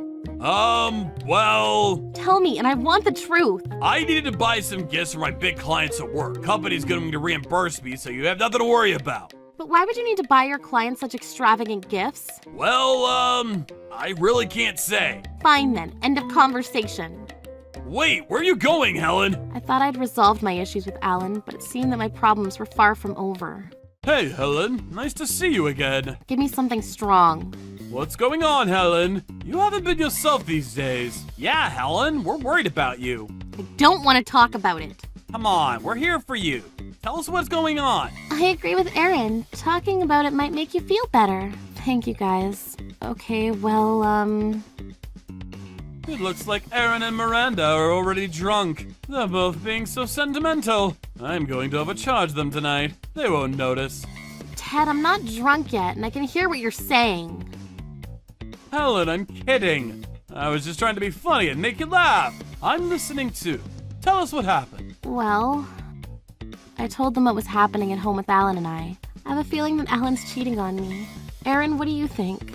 Well... Tell me, and I want the truth. I needed to buy some gifts for my big clients at work. Company's going to reimburse me, so you have nothing to worry about. But why would you need to buy your clients such extravagant gifts? Well, I really can't say. Fine then, end of conversation. Wait, where are you going, Helen? I thought I'd resolved my issues with Alan, but it seemed that my problems were far from over. Hey, Helen. Nice to see you again. Give me something strong. What's going on, Helen? You haven't been yourself these days. Yeah, Helen, we're worried about you. I don't want to talk about it. Come on, we're here for you. Tell us what's going on. I agree with Erin. Talking about it might make you feel better. Thank you, guys. Okay, well, It looks like Erin and Miranda are already drunk. They're both being so sentimental. I'm going to overcharge them tonight. They won't notice. Ted, I'm not drunk yet, and I can hear what you're saying. Helen, I'm kidding. I was just trying to be funny and make you laugh. I'm listening too. Tell us what happened. Well, I told them what was happening at home with Alan and I. I have a feeling that Alan's cheating on me. Erin, what do you think?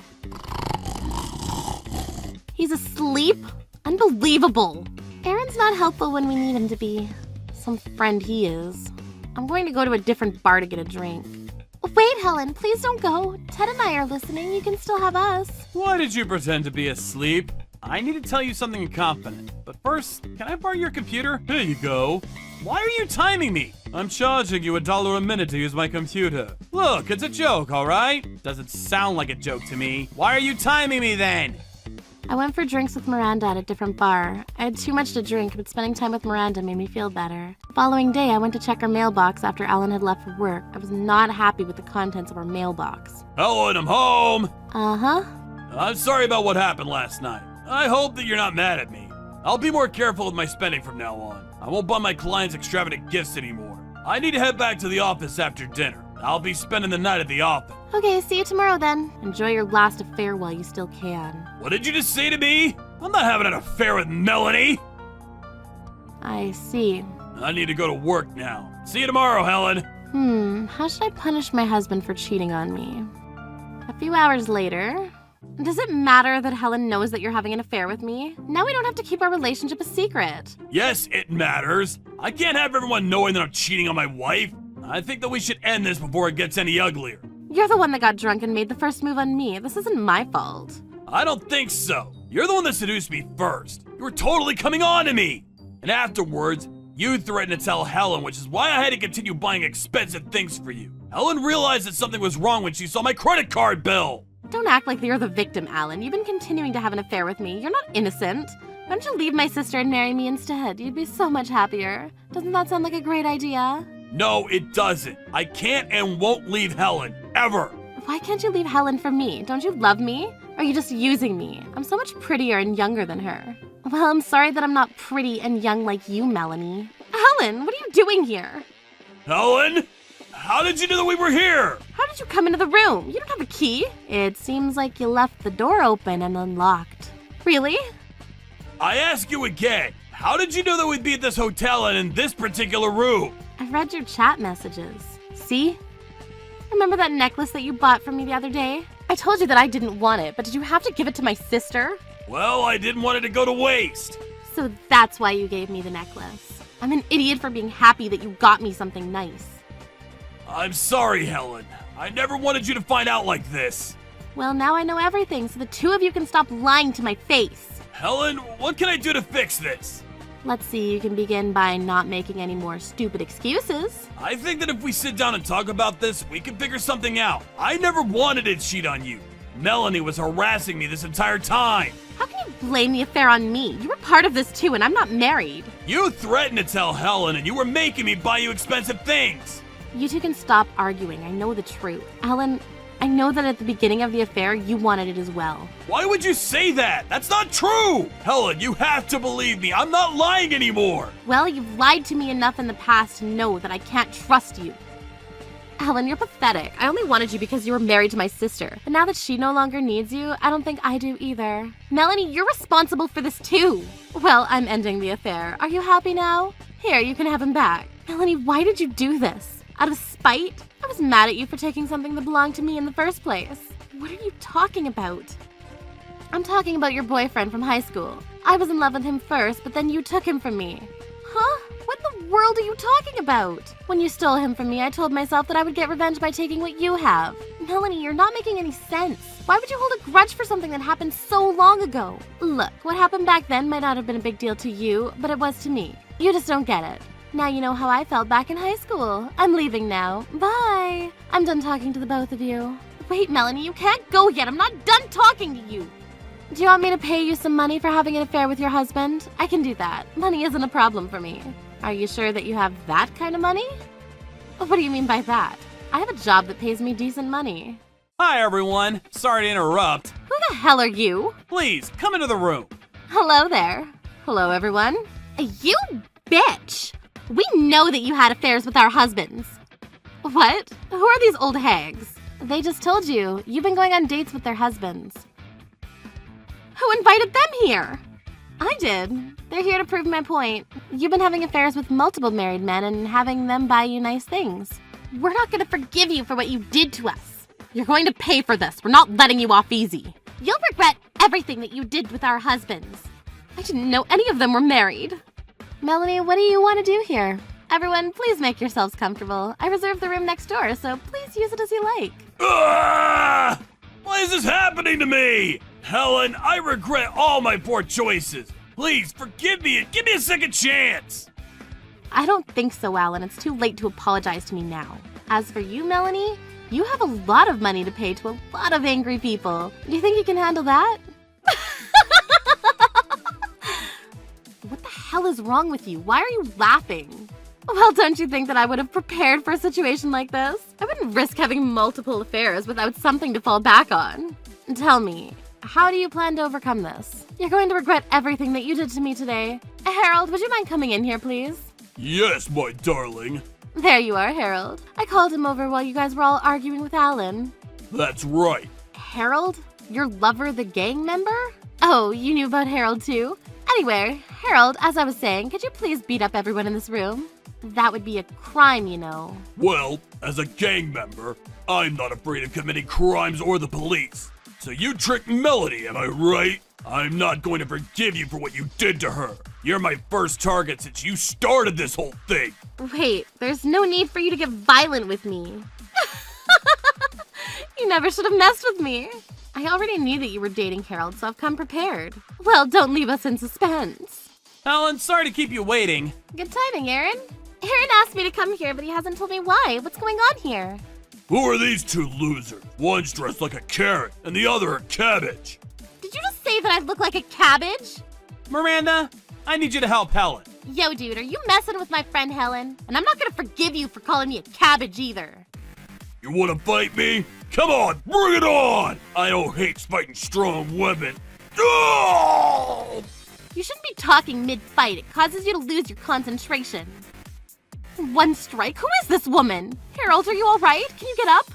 He's asleep? Unbelievable. Aaron's not helpful when we need him to be. Some friend he is. I'm going to go to a different bar to get a drink. Wait, Helen, please don't go. Ted and I are listening. You can still have us. Why did you pretend to be asleep? I need to tell you something in confidence. But first, can I borrow your computer? Here you go. Why are you timing me? I'm charging you $1 a minute to use my computer. Look, it's a joke, all right? Doesn't sound like a joke to me. Why are you timing me then? I went for drinks with Miranda at a different bar. I had too much to drink, but spending time with Miranda made me feel better. The following day, I went to check her mailbox after Alan had left for work. I was not happy with the contents of her mailbox. Helen, I'm home. Uh-huh. I'm sorry about what happened last night. I hope that you're not mad at me. I'll be more careful with my spending from now on. I won't buy my clients extravagant gifts anymore. I need to head back to the office after dinner. I'll be spending the night at the office. Okay, see you tomorrow then. Enjoy your last affair while you still can. What did you just say to me? I'm not having an affair with Melanie. I see. I need to go to work now. See you tomorrow, Helen. How should I punish my husband for cheating on me? A few hours later. Does it matter that Helen knows that you're having an affair with me? Now we don't have to keep our relationship a secret. Yes, it matters. I can't have everyone knowing that I'm cheating on my wife. I think that we should end this before it gets any uglier. You're the one that got drunk and made the first move on me. This isn't my fault. I don't think so. You're the one that seduced me first. You were totally coming on to me. And afterwards, you threatened to tell Helen, which is why I had to continue buying expensive things for you. Helen realized that something was wrong when she saw my credit card bill. Don't act like you're the victim, Alan. You've been continuing to have an affair with me. You're not innocent. Why don't you leave my sister and marry me instead? You'd be so much happier. Doesn't that sound like a great idea? No, it doesn't. I can't and won't leave Helen, ever. Why can't you leave Helen for me? Don't you love me? Or are you just using me? I'm so much prettier and younger than her. Well, I'm sorry that I'm not pretty and young like you, Melanie. Helen, what are you doing here? Helen? How did you know that we were here? How did you come into the room? You don't have a key. It seems like you left the door open and unlocked. Really? I ask you again. How did you know that we'd be at this hotel and in this particular room? I read your chat messages. See? Remember that necklace that you bought for me the other day? I told you that I didn't want it, but did you have to give it to my sister? Well, I didn't want it to go to waste. So that's why you gave me the necklace. I'm an idiot for being happy that you got me something nice. I'm sorry, Helen. I never wanted you to find out like this. Well, now I know everything, so the two of you can stop lying to my face. Helen, what can I do to fix this? Let's see, you can begin by not making any more stupid excuses. I think that if we sit down and talk about this, we can figure something out. I never wanted to cheat on you. Melanie was harassing me this entire time. How can you blame the affair on me? You were part of this too, and I'm not married. You threatened to tell Helen, and you were making me buy you expensive things. You two can stop arguing. I know the truth. Helen, I know that at the beginning of the affair, you wanted it as well. Why would you say that? That's not true! Helen, you have to believe me. I'm not lying anymore. Well, you've lied to me enough in the past to know that I can't trust you. Helen, you're pathetic. I only wanted you because you were married to my sister. But now that she no longer needs you, I don't think I do either. Melanie, you're responsible for this too. Well, I'm ending the affair. Are you happy now? Here, you can have him back. Melanie, why did you do this? Out of spite? I was mad at you for taking something that belonged to me in the first place. What are you talking about? I'm talking about your boyfriend from high school. I was in love with him first, but then you took him from me. Huh? What in the world are you talking about? When you stole him from me, I told myself that I would get revenge by taking what you have. Melanie, you're not making any sense. Why would you hold a grudge for something that happened so long ago? Look, what happened back then might not have been a big deal to you, but it was to me. You just don't get it. Now you know how I felt back in high school. I'm leaving now. Bye. I'm done talking to the both of you. Wait, Melanie, you can't go yet. I'm not done talking to you. Do you want me to pay you some money for having an affair with your husband? I can do that. Money isn't a problem for me. Are you sure that you have that kind of money? What do you mean by that? I have a job that pays me decent money. Hi, everyone. Sorry to interrupt. Who the hell are you? Please, come into the room. Hello there. Hello, everyone. You bitch! We know that you had affairs with our husbands. What? Who are these old hags? They just told you. You've been going on dates with their husbands. Who invited them here? I did. They're here to prove my point. You've been having affairs with multiple married men and having them buy you nice things. We're not going to forgive you for what you did to us. You're going to pay for this. We're not letting you off easy. You'll regret everything that you did with our husbands. I didn't know any of them were married. Melanie, what do you want to do here? Everyone, please make yourselves comfortable. I reserved the room next door, so please use it as you like. Ah! Why is this happening to me? Helen, I regret all my poor choices. Please forgive me and give me a second chance. I don't think so, Alan. It's too late to apologize to me now. As for you, Melanie, you have a lot of money to pay to a lot of angry people. Do you think you can handle that? What the hell is wrong with you? Why are you laughing? Well, don't you think that I would have prepared for a situation like this? I wouldn't risk having multiple affairs without something to fall back on. Tell me, how do you plan to overcome this? You're going to regret everything that you did to me today. Harold, would you mind coming in here, please? Yes, my darling. There you are, Harold. I called him over while you guys were all arguing with Alan. That's right. Harold? Your lover, the gang member? Oh, you knew about Harold too? Anyway, Harold, as I was saying, could you please beat up everyone in this room? That would be a crime, you know. Well, as a gang member, I'm not afraid of committing crimes or the police. So you tricked Melody, am I right? I'm not going to forgive you for what you did to her. You're my first target since you started this whole thing. Wait, there's no need for you to get violent with me. You never should have messed with me. I already knew that you were dating Harold, so I've come prepared. Well, don't leave us in suspense. Alan, sorry to keep you waiting. Good timing, Aaron. Aaron asked me to come here, but he hasn't told me why. What's going on here? Who are these two losers? One's dressed like a carrot and the other a cabbage. Did you just say that I look like a cabbage? Miranda, I need you to help Helen. Yo, dude, are you messing with my friend Helen? And I'm not gonna forgive you for calling me a cabbage either. You wanna fight me? Come on, bring it on! I don't hate fighting strong women. Oh! You shouldn't be talking mid-fight. It causes you to lose your concentration. One strike? Who is this woman? Harold, are you alright? Can you get up?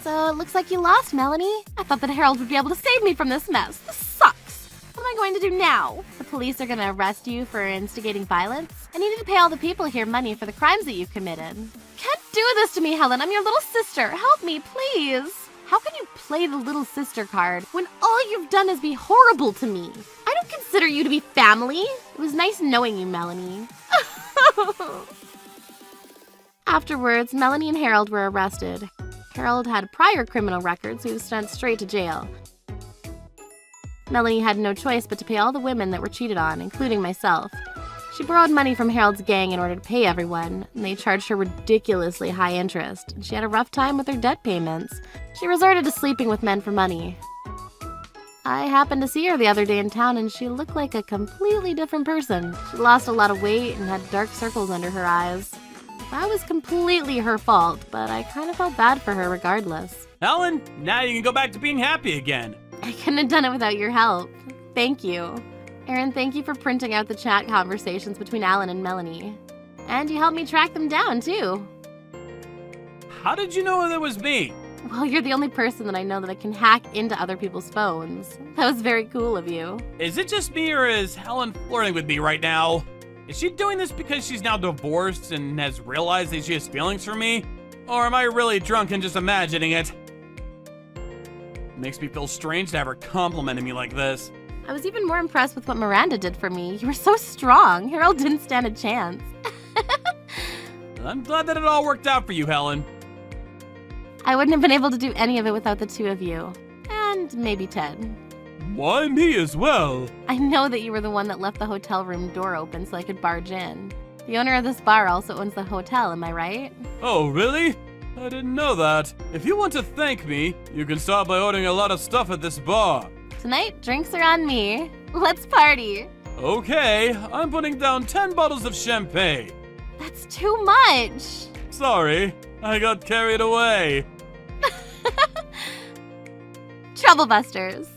So, it looks like you lost, Melanie. I thought that Harold would be able to save me from this mess. This sucks. What am I going to do now? The police are gonna arrest you for instigating violence? I needed to pay all the people here money for the crimes that you've committed. Can't do this to me, Helen. I'm your little sister. Help me, please. How can you play the little sister card when all you've done is be horrible to me? I don't consider you to be family. It was nice knowing you, Melanie. Afterwards, Melanie and Harold were arrested. Harold had a prior criminal record, so he was sent straight to jail. Melanie had no choice but to pay all the women that were cheated on, including myself. She borrowed money from Harold's gang in order to pay everyone, and they charged her ridiculously high interest, and she had a rough time with her debt payments. She resorted to sleeping with men for money. I happened to see her the other day in town, and she looked like a completely different person. She lost a lot of weight and had dark circles under her eyes. That was completely her fault, but I kind of felt bad for her regardless. Helen, now you can go back to being happy again. I couldn't have done it without your help. Thank you. Aaron, thank you for printing out the chat conversations between Alan and Melanie. And you helped me track them down, too. How did you know that was me? Well, you're the only person that I know that can hack into other people's phones. That was very cool of you. Is it just me or is Helen flirting with me right now? Is she doing this because she's now divorced and has realized that she has feelings for me? Or am I really drunk and just imagining it? It makes me feel strange to have her complimenting me like this. I was even more impressed with what Miranda did for me. You were so strong. Harold didn't stand a chance. I'm glad that it all worked out for you, Helen. I wouldn't have been able to do any of it without the two of you. And maybe Ted. Why me as well? I know that you were the one that left the hotel room door open so I could barge in. The owner of this bar also owns the hotel, am I right? Oh, really? I didn't know that. If you want to thank me, you can start by ordering a lot of stuff at this bar. Tonight, drinks are on me. Let's party. Okay, I'm putting down 10 bottles of champagne. That's too much. Sorry, I got carried away. Troublebusters.